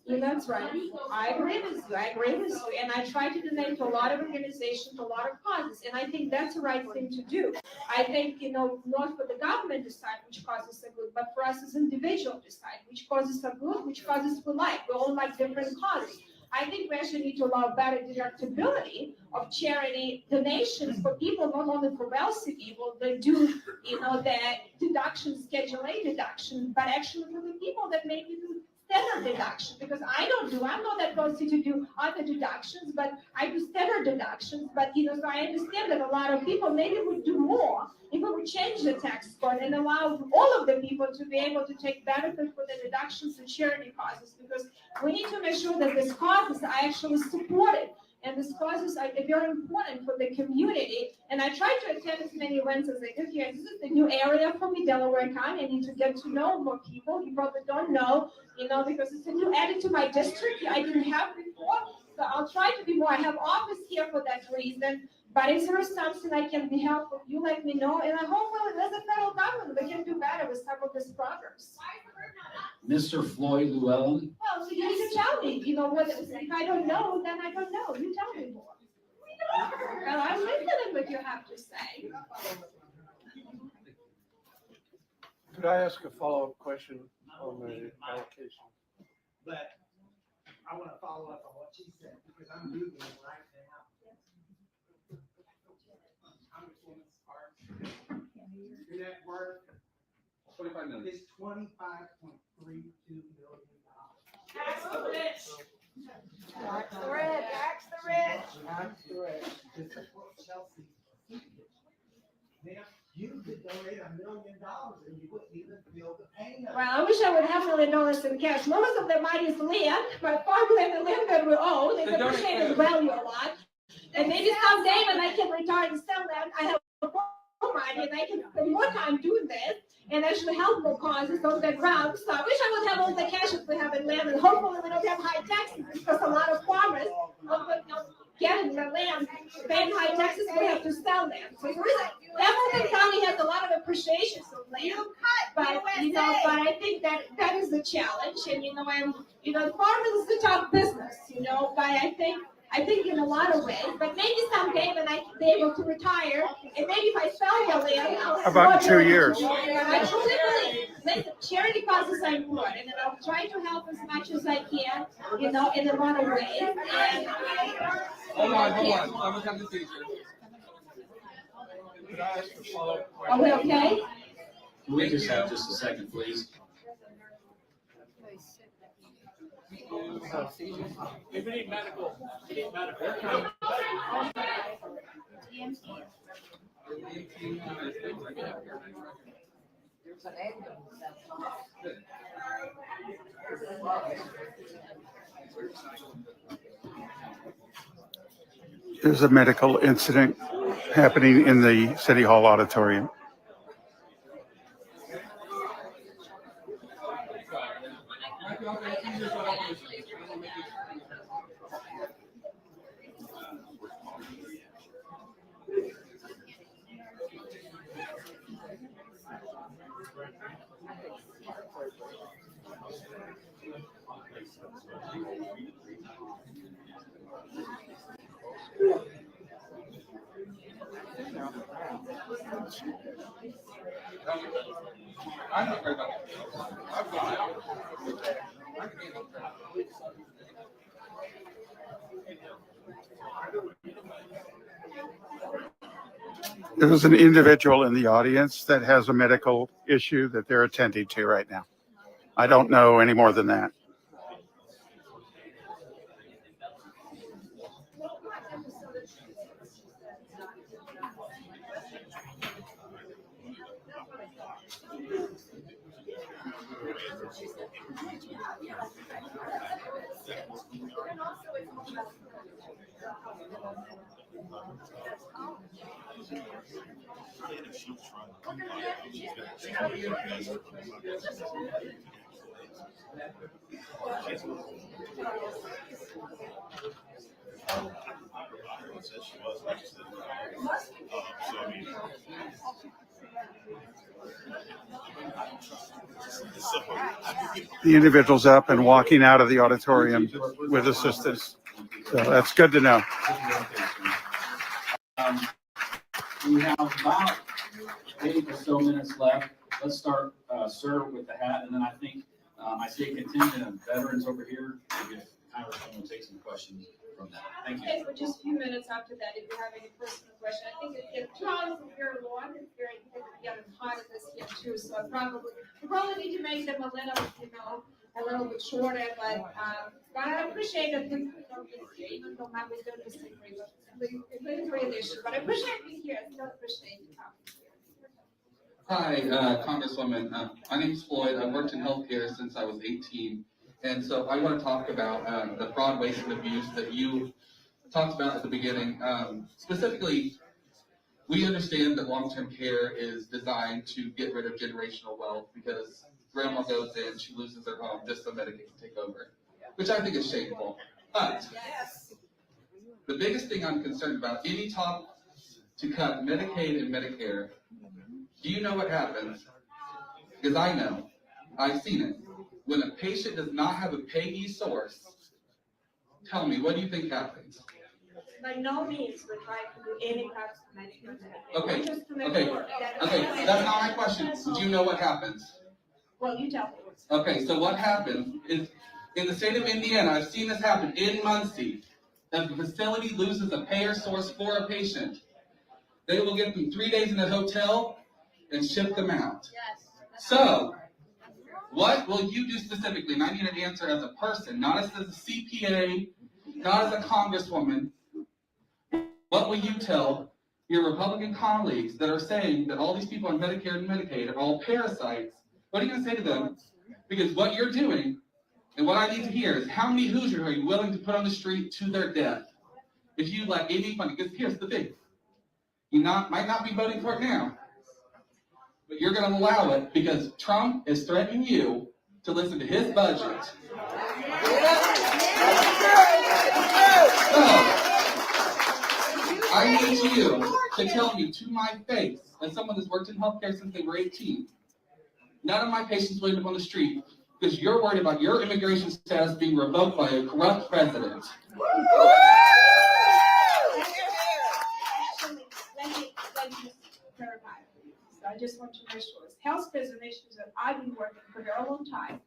Yeah, that's right. I agree with you, and I try to donate to a lot of organizations, a lot of causes, and I think that's the right thing to do. I think, not for the government to decide which causes are good, but for us as individuals decide which causes are good, which causes we like. We all like different causes. I think we actually need to allow better deductibility of charity donations for people, not only for wealthy people that do, the deductions, Schedule A deduction, but actually for the people that maybe do standard deduction, because I'm not that close to do other deductions, but I do standard deductions, but, so I understand that a lot of people maybe would do more if we would change the tax code and allow all of the people to be able to take benefit for the deductions and charity causes, because we need to make sure that these causes are actually supported. And these causes are very important for the community. And I try to attend as many events as I do here. This is the new area for me, Delaware County. I need to get to know more people. You probably don't know, because it's a new added to my district. I didn't have before. So I'll try to be more. I have office here for that reason. But if there is something I can be helpful, you let me know. And I hope as a federal government, we can do better with some of these programs. Mr. Floyd Llewellyn. Well, so you need to tell me, what, if I don't know, then I don't know. You tell me more. Well, I'm listening what you have to say. Could I ask a follow-up question on the allocation? But I want to follow up on what she said, because I'm moving right now. Congresswoman Spartz, your net worth 25 million. is $25.32 million. Tax the rich. Tax the rich. Tax the rich. Tax the rich. This is what Chelsea. Now, you could donate $1 million and you wouldn't even feel the pain of it. Well, I wish I would have $1 million in cash. Most of the money is land, but farmland and land that we own, they appreciate its value a lot. And maybe someday when I can retire and sell that, I have money and I can spend more time doing this and actually help more causes on the ground. So I wish I would have all the cash if we have in land, and hopefully we don't have high taxes because a lot of farmers getting the land, paying high taxes, we have to sell land. So Hamilton County has a lot of appreciation of land, but I think that is a challenge, and farming is a tough business, but I think in a lot of ways, but maybe someday when I can be able to retire, and maybe if I sell the land, I'll have About more 2 years. But I truly believe, listen, charity causes are important, and I'll try to help as much as I can, in a lot of ways. And Hold on. I'm gonna come to teacher. Could I ask a follow-up are we question? okay? Can we just have just a second, please? If we need medical, There's a medical incident happening in the City Hall auditorium. I'm not worried about that. I've got it. There's an individual in the audience that has a medical issue that they're attending to right now. I don't know any more than that. The individual's up and walking out of the auditorium with assistance. So that's good to know. We have about 8 or so minutes left. Let's start, sir, with the hat, and then I think I see a contingent of veterans over here. If Congressman will take some questions from that. Thank you. Okay, for just a few minutes after that, if you have any personal question, I think if Charles is very long, it's very getting hot at this here too, so we probably need to make them a little bit shorter, but I appreciate it, even though my we don't disagree, but it's a real issue, but I appreciate being here, I still appreciate you coming. Hi, Congresswoman. My name is Floyd. I've worked in healthcare since I was 18. And so I want to talk about the fraud, waste, and abuse that you talked about at the beginning. Specifically, we understand that long-term care is designed to get rid of generational wealth because grandma goes in, she loses her home just so Medicaid can take over, which I think is shameful. But the biggest thing I'm concerned about, any talk to cut Medicaid and Medicare, do you know what happens? Because I know. I've seen it. When a patient does not have a payee source, tell me, what do you think happens? By no means we're trying to do any cuts to Medicare. Okay, Just to make okay, sure that- okay, that's not my question. Do you know what happens? Well, you tell me. Okay, so what happens is, in the state of Indiana, I've seen this happen in Muncie. If the facility loses a payer source for a patient, they will get them 3 days in a hotel and ship them out. So, what will you do specifically? And I need an answer as a person, not as a CPA, not as a congresswoman. What will you tell your Republican colleagues that are saying that all these people on Medicare and Medicaid are all parasites? What are you going to say to them? Because what you're doing, and what I need to hear is how many Hoosiers are you willing to put on the street to their death if you let any funding? Because here's the thing. might not be voting for it now, but you're going to allow it because Trump is threatening you to listen to his budget. So, I need you to tell me to my face, as someone that's worked in healthcare since they were 18, none of my patients will end up on the street because you're worried about your immigration status being revoked by a corrupt president. Let me clarify. So I just want to make sure, healthcare is an issue that I've been working for a very long time.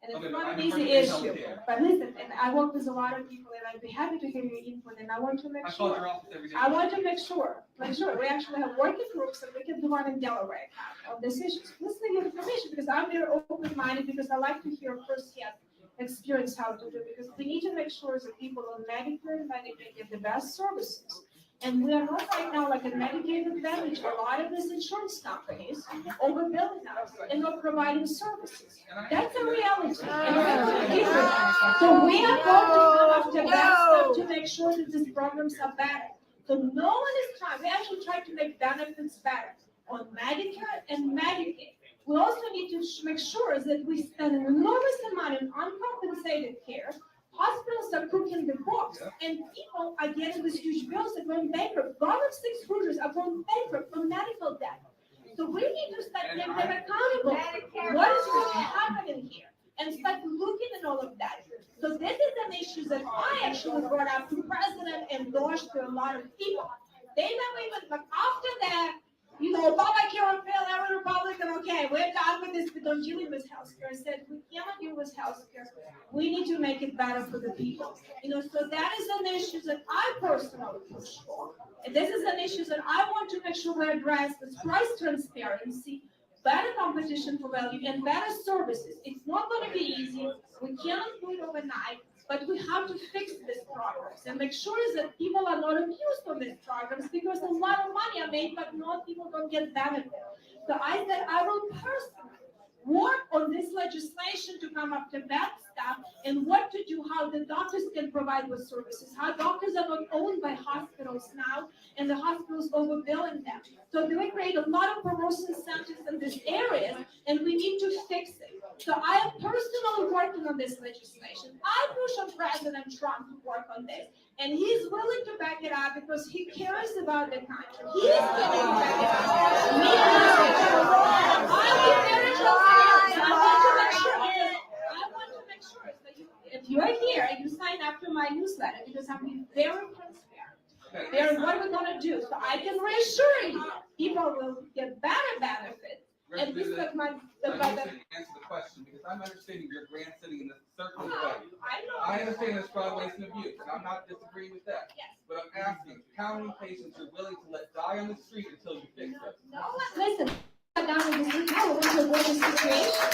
And it's not an easy issue, but listen, and I work with a lot of people, and I'd be happy to hear your input, and I want to make sure. I want to make sure, we actually have working groups, and we can do one in Delaware on this issue. Listen to your information, because I'm very open-minded, because I like to hear firsthand experience how to do it, because we need to make sure that people on Medicare and Medicaid get the best services. And we are not right now like a Medicaid advantage. A lot of these insurance companies overbilling us and not providing services. That's a reality. And we're going to keep it. So we are going to come up to that stuff to make sure that these programs are better. So no one is trying. We actually try to make benefits better on Medicare and Medicaid. We also need to make sure that we spend an enormous amount on uncompensated care. Hospitals are cooking the books, and people are getting these huge bills that going bankrupt. Government exclusions are going bankrupt from medical debt. So we need to start getting them accountable. What is really happening here? And start looking at all of that. So this is an issue that I actually brought up to President and endorsed to a lot of people. They never even, but after that, Obamacare repeal, every Republican, okay, we're done with this, we don't deal with healthcare. I said, we cannot deal with healthcare. We need to make it better for the people. So that is an issue that I personally push for. And this is an issue that I want to make sure we address, with price transparency, better competition for value, and better services. It's not going to be easy. We cannot do it overnight. But we have to fix these programs and make sure that people are not abused on these programs, because a lot of money are made, but not people don't get benefit. So I said I will personally work on this legislation to come up to that stuff and what to do, how the doctors can provide with services, how doctors are not owned by hospitals now, and the hospitals overbilling them. So they create a lot of promotion incentives in this area, and we need to fix it. So I am personally working on this legislation. I push on President Trump to work on this, and he's willing to back it up because he cares about the country. He is willing to back it up. Me, I'll be very transparent. I want to make sure that if you are here and you sign up to my newsletter, because I'm being very transparent. There's what we're going to do. So I can reassure you, people will get better benefits. And this is my I need to answer the question, because I'm understanding your grant sitting in a certain way. I understand there's fraud, waste, and abuse, and I'm not disagreeing with that. Yes. But I'm asking, how many patients are willing to let die on the street until you fix it? No, listen. Down in this week, no, we want to avoid this situation.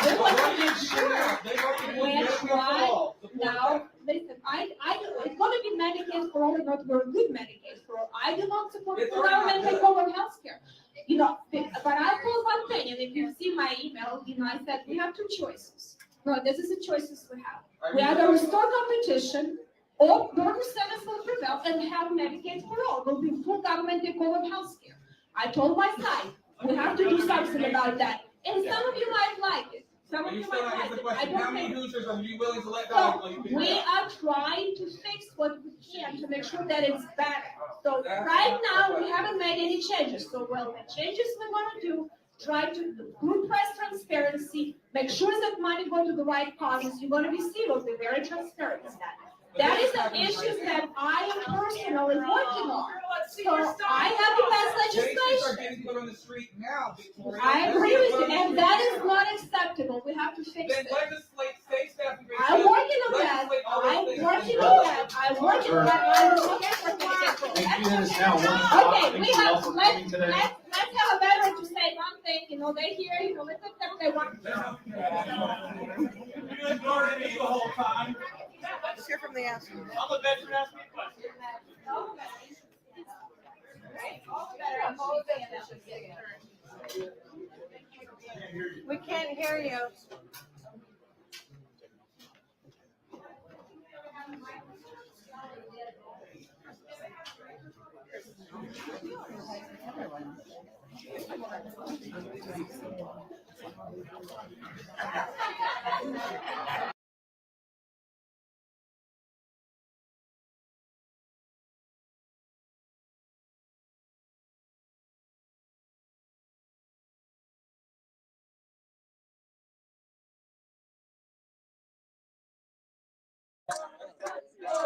We want to make sure we're trying. Now, listen, it's going to be Medicaid for all, and not very good Medicaid for all. I do not support the government take over healthcare. But I told one thing, and if you see my email, I said we have two choices. No, this is the choices we have. We either restore competition, or border centers will prevail and have Medicaid for all. Will be full government take over healthcare. I told my side, we have to do something about that. And some of you might like it. Some of you might like it. I don't How many think. Hoosiers are you willing to let die? We are trying to fix what we can to make sure that it's better. So right now, we haven't made any changes. So the changes we want to do, try to improve price transparency, make sure that money goes to the right causes. You're going to be seen, we'll be very transparent in that. That is an issue that I am personally working on. So I have to pass legislation. Are getting put on the street now, Victoria. I agree with you, and that is not acceptable. We have to fix it. Then legislate state staff. I'm working on that. I'm working on that. I'm working on that. Okay, we have, let's have a veteran to say one thing, they hear, let's accept they want. You ignored me the whole time. Let's hear from the answer. I'm a veteran, ask me a question. We can't hear you.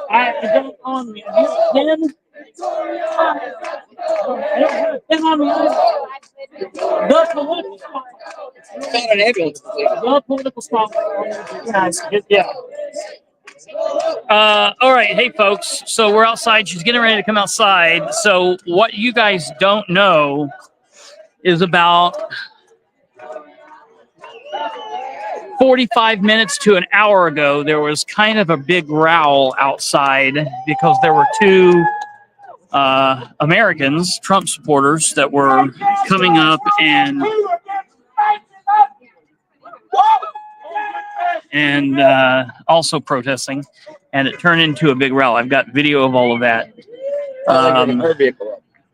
I don't on me. I don't have a pin on me. The political spot. Yeah. All right. Hey, folks. So we're outside. She's getting ready to come outside. So what you guys don't know is about 45 minutes to an hour ago, there was kind of a big row outside because there were two Americans, Trump supporters, that were coming up and also protesting, and it turned into a big row. I've got video of all of that.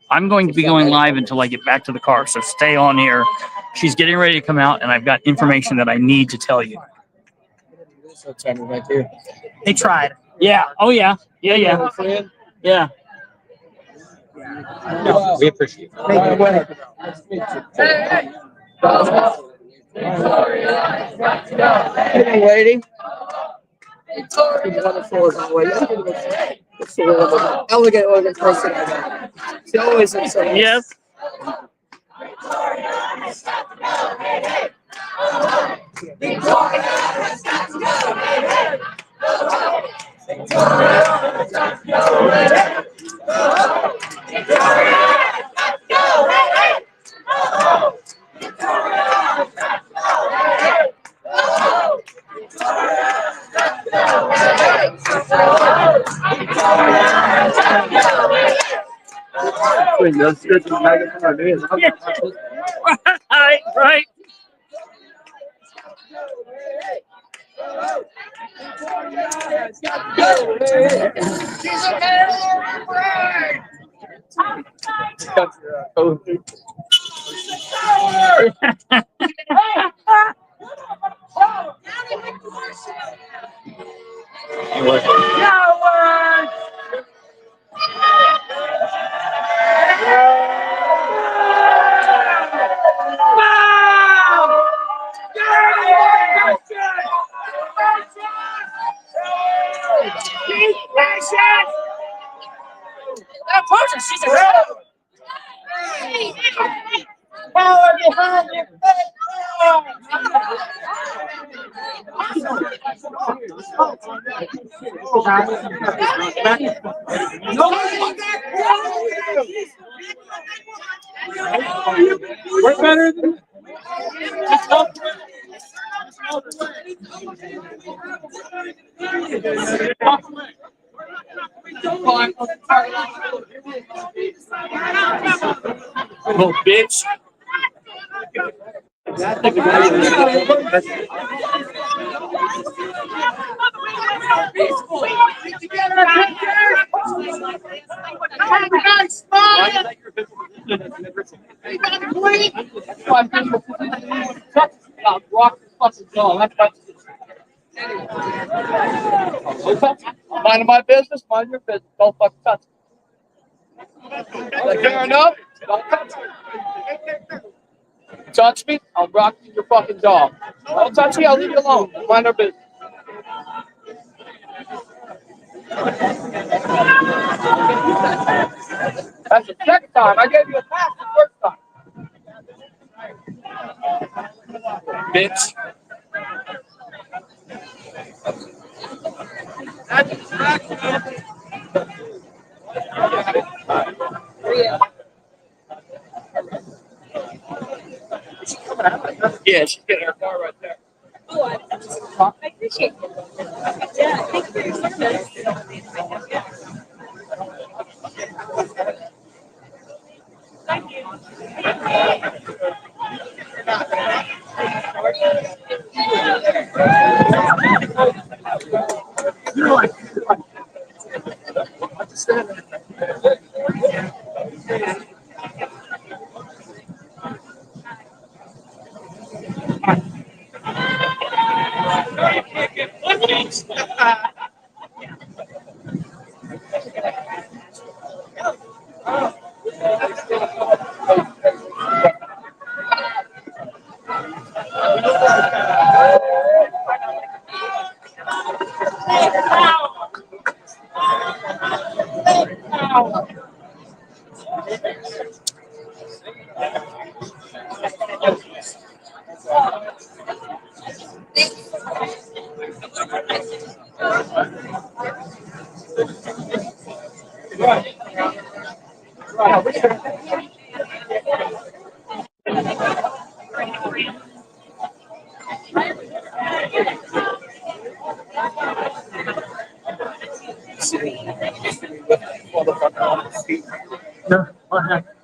I'm going to be going live until I get back to the car, so stay on here. She's getting ready to come out, and I've got information that I need to tell you. They tried. Yeah. Oh, yeah. Yeah, yeah. Yeah. No, we appreciate it. Hey, lady. Elegant looking person. She always is. Yes. Right. That person, she's a girl. Power behind your we're better than little bitch. Mind my business, mind your business. Don't fucking touch it. Fair enough? Don't touch it. Touch me, I'll rock you your fucking dog. Don't touch me, I'll leave you alone. Mind our business. That's the second time. I gave you a pass the first time. Bitch. Yeah, she's getting her car right there. Oh, I appreciate it. Yeah, thank you for your service. Thank you. No, what happened?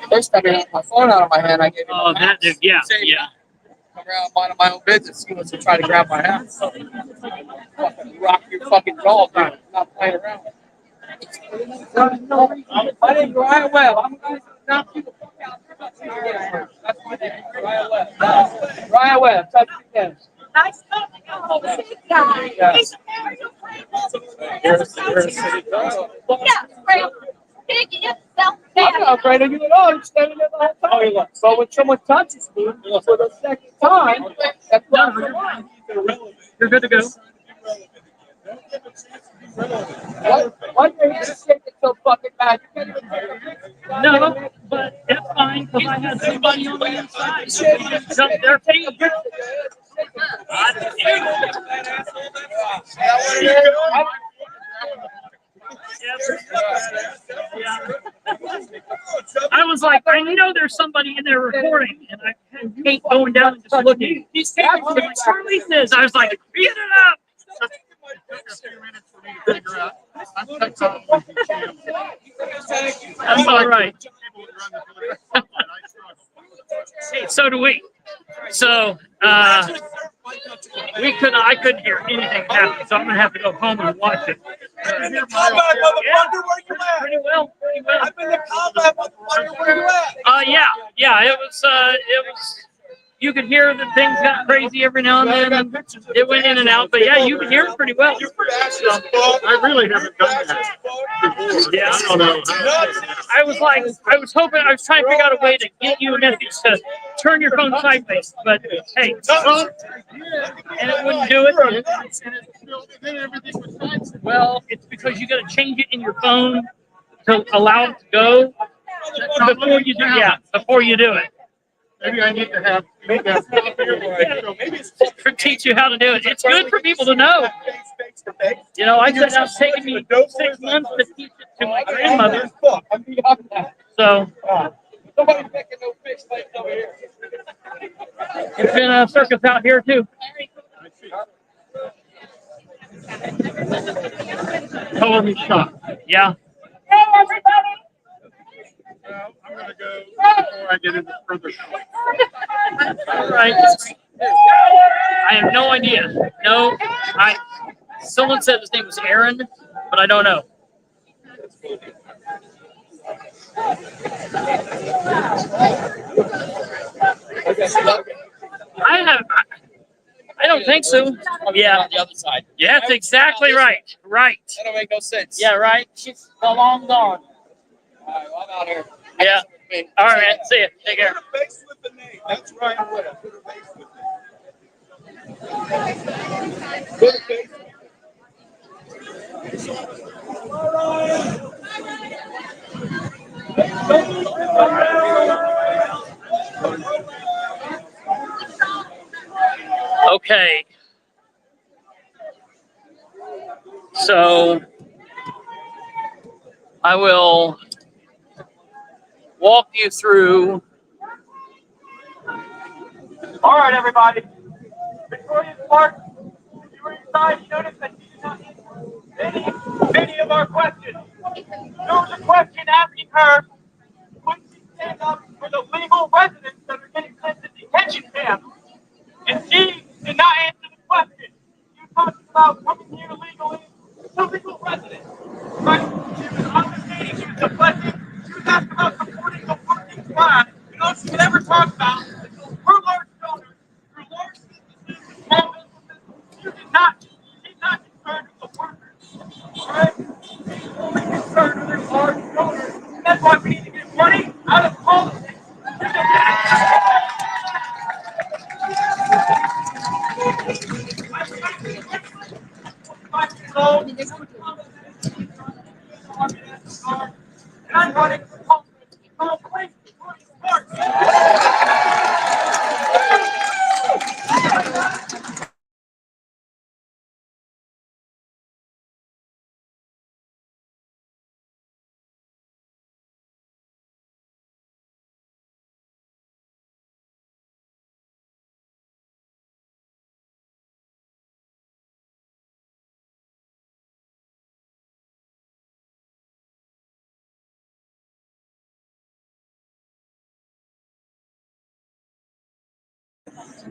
First time I got my phone out of my hand, I gave him a hat. Yeah. Come around minding my own business. He wants to try to grab my hat. So, fucking rock your fucking jaw, dude. I'm not playing around. My name's Ryan Webb. I'm going to knock you the fuck out. That's my name, Ryan Webb. Ryan Webb, touch me again. Nice talking to you, big guy. Yeah. He's You're a city girl. Yeah, well, take yourself I'm not afraid of you at all. You're standing there the whole time. But when someone touches me for the second time, that's not the line. You're good to go. Why your hands shaking so fucking bad? No, but that's fine because I had somebody on the inside. So they're taking a picture. I was like, I know there's somebody in there recording, and I hate going down and just looking. He's taking Charlie says, I was like, beat it up. That's all right. Hey, so do we. So I couldn't hear anything happen, so I'm gonna have to go home and watch it. Combat, motherfucker, where you at? Pretty well. I've been to combat, motherfucker, where you at? Yeah, it was. You could hear that things got crazy every now and then. It went in and out, but yeah, you could hear it pretty well. I really haven't done that before. Yeah. I don't know. I was hoping, I was trying to figure out a way to get you a message to turn your phone sideways, but hey, and it wouldn't do it. Well, it's because you got to change it in your phone to allow it to go before you do. Yeah, before you do it. Maybe I need to have To teach you how to do it. It's good for people to know. You know, I said it's taken me 6 months to teach it to my grandmother. So it's been a circus out here too. Totally shocked. Yeah. Hey, everybody. Well, I'm going to go before I get into further. All right. I have no idea. No, someone said his name was Aaron, but I don't know. I don't think so. Yeah. On the other side. Yeah, that's exactly right. Right. That don't make no sense. Yeah, right. She's long gone. All right, well, I'm out here. Yeah. All right, man. See you. Take care. That's right. Okay. So I will walk you through. All right, everybody. Victoria Spartz, if you were inside, you noticed that she did not answer many of our questions. There was a question asking her, would she stand up for the legal residents that are getting sent to detention camps? And she did not answer the question. She was talking about coming here legally, illegal residents. Right? She was understating, she was deflecting. She was asking about supporting the working class. And all she could ever talk about is we're large donors, we're large businesses, small businesses. She did not concerned with the workers. Right? She's only concerned with large donors. And that's why we need to get money out of politics. And I'm running for Congress.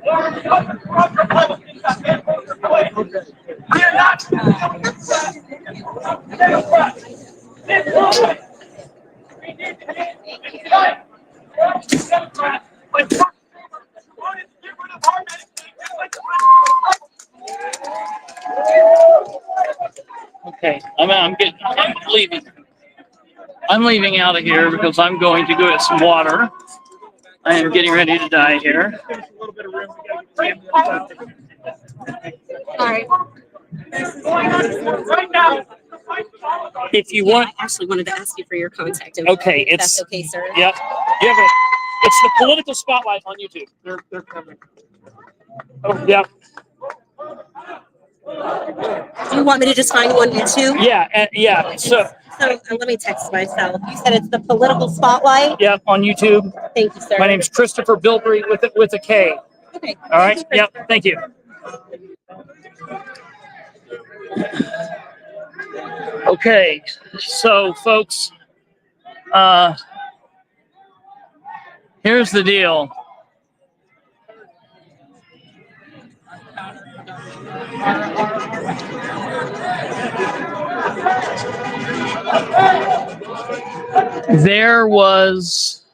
or because of corrupt Republicans that can't vote their way. We are not Democrats. This movement, we need to get inside. Democrats, like Trump wanted to get rid of our Medicaid, just like Okay, I'm leaving. I'm leaving out of here because I'm going to go get some water. I am getting ready to die here. Alright. right now. If you want, I actually wanted to ask you for your contact info. okay, if it's that's okay, sir. Yep. You have it. It's the political spotlight on YouTube. They're coming. Oh, yeah. Do you want me to just find you on YouTube? Yeah, yeah. So let me text myself. You said it's the political spotlight? Yep, on YouTube. Thank you, sir. My name's Christopher Bilbrey with a K. Okay. All right. Yep. Thank you. Okay, so folks, here's the deal. There was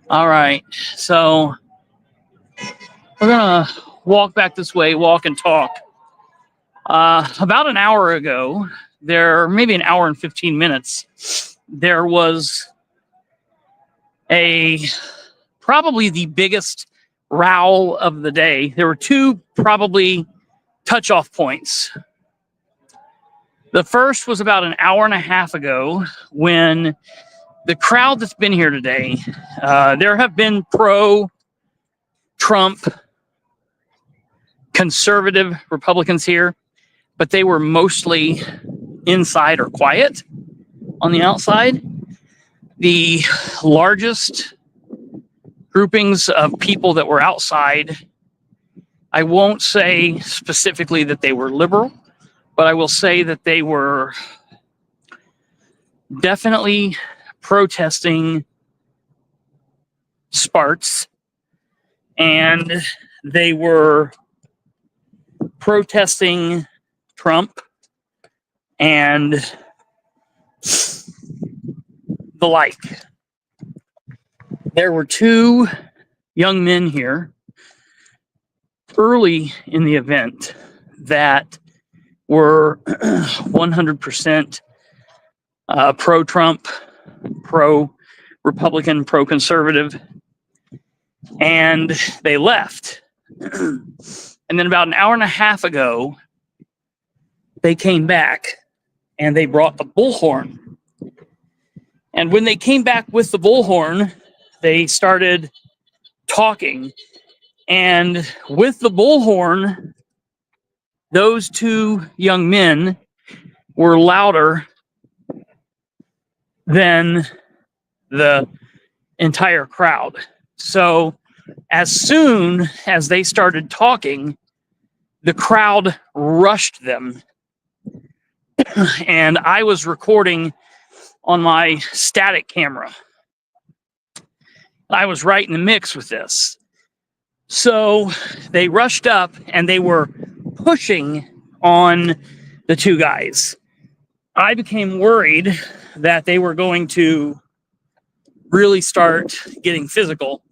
all right, so we're gonna walk back this way, walk and talk. About an hour ago, maybe an hour and 15 minutes, there was probably the biggest row of the day. There were two probably touch-off points. The first was about an hour and a half ago when the crowd that's been here today, there have been pro-Trump conservative Republicans here, but they were mostly inside or quiet on the outside. The largest groupings of people that were outside, I won't say specifically that they were liberal, but I will say that they were definitely protesting Spartz, and they were protesting Trump and the like. There were two young men here early in the event that were 100% pro-Trump, pro-Republican, pro-conservative, and they left. And then about an hour and a half ago, they came back and they brought a bullhorn. And when they came back with the bullhorn, they started talking. And with the bullhorn, those two young men were louder than the entire crowd. So as soon as they started talking, the crowd rushed them. And I was recording on my static camera. I was right in the mix with this. So they rushed up and they were pushing on the two guys. I became worried that they were going to really start getting physical.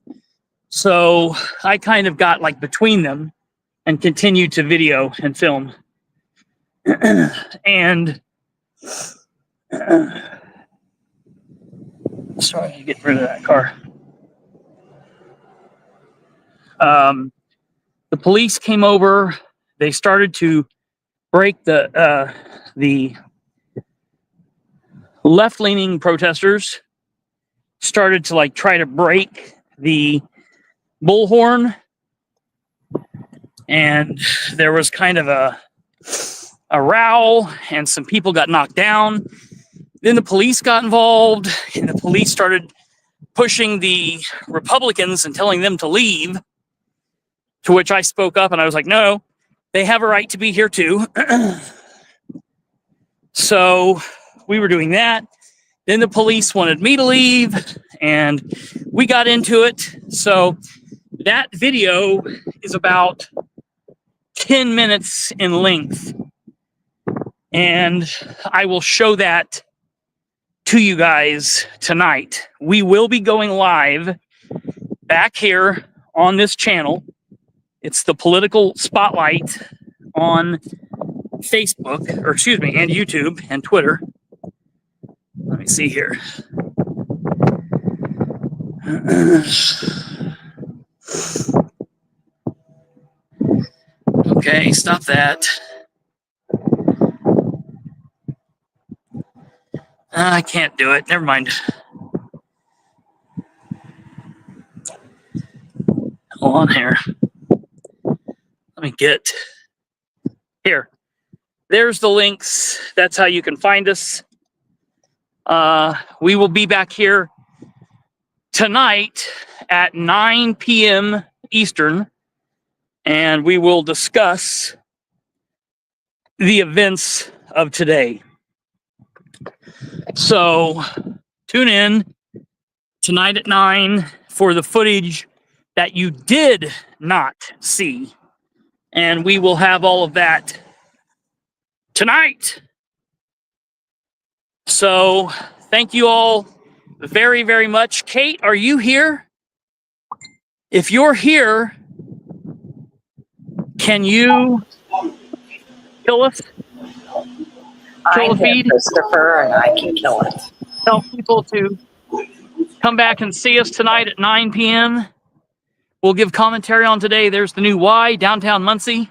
So I kind of got like between them and continued to video and film. And sorry to get rid of that car. The police came over. They started to break the left-leaning protesters. Started to like try to break the bullhorn, and there was kind of a row, and some people got knocked down. Then the police got involved, and the police started pushing the Republicans and telling them to leave, to which I spoke up and I was like, no, they have a right to be here too. So we were doing that. Then the police wanted me to leave, and we got into it. So that video is about 10 minutes in length, and I will show that to you guys tonight. We will be going live back here on this channel. It's the Political Spotlight on Facebook, or excuse me, and YouTube and Twitter. Let me see here. Okay, stop that. I can't do it. Never mind. Hold on here. Let me get here. There's the links. That's how you can find us. We will be back here tonight at 9 p.m. Eastern, and we will discuss the events of today. So tune in tonight at 9 for the footage that you did not see, and we will have all of that tonight. So thank you all very, very much. Kate, are you here? If you're here, can you kill us? Kill the feed? Christopher, and I can kill it. Tell people to come back and see us tonight at 9 p.m. We'll give commentary on today. There's the new Y, downtown Muncie.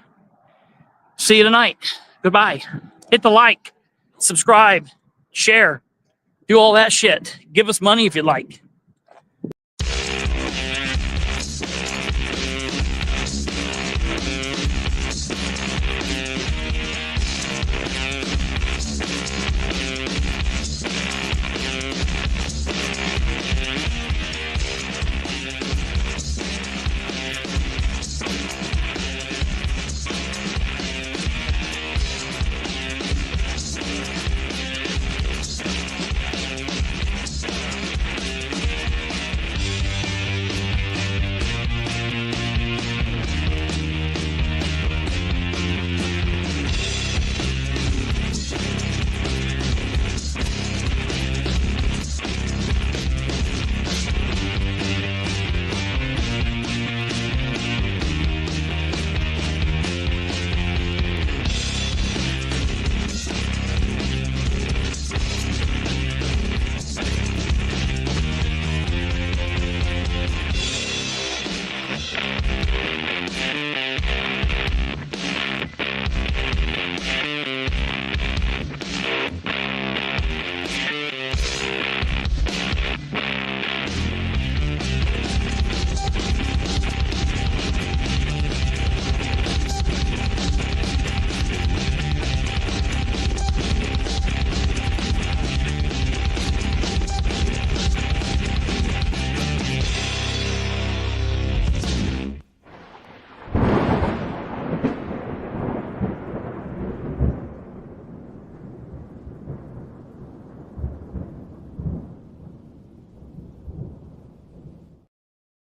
See you tonight. Goodbye. Hit the like, subscribe, share, do all that shit. Give us money if you'd like.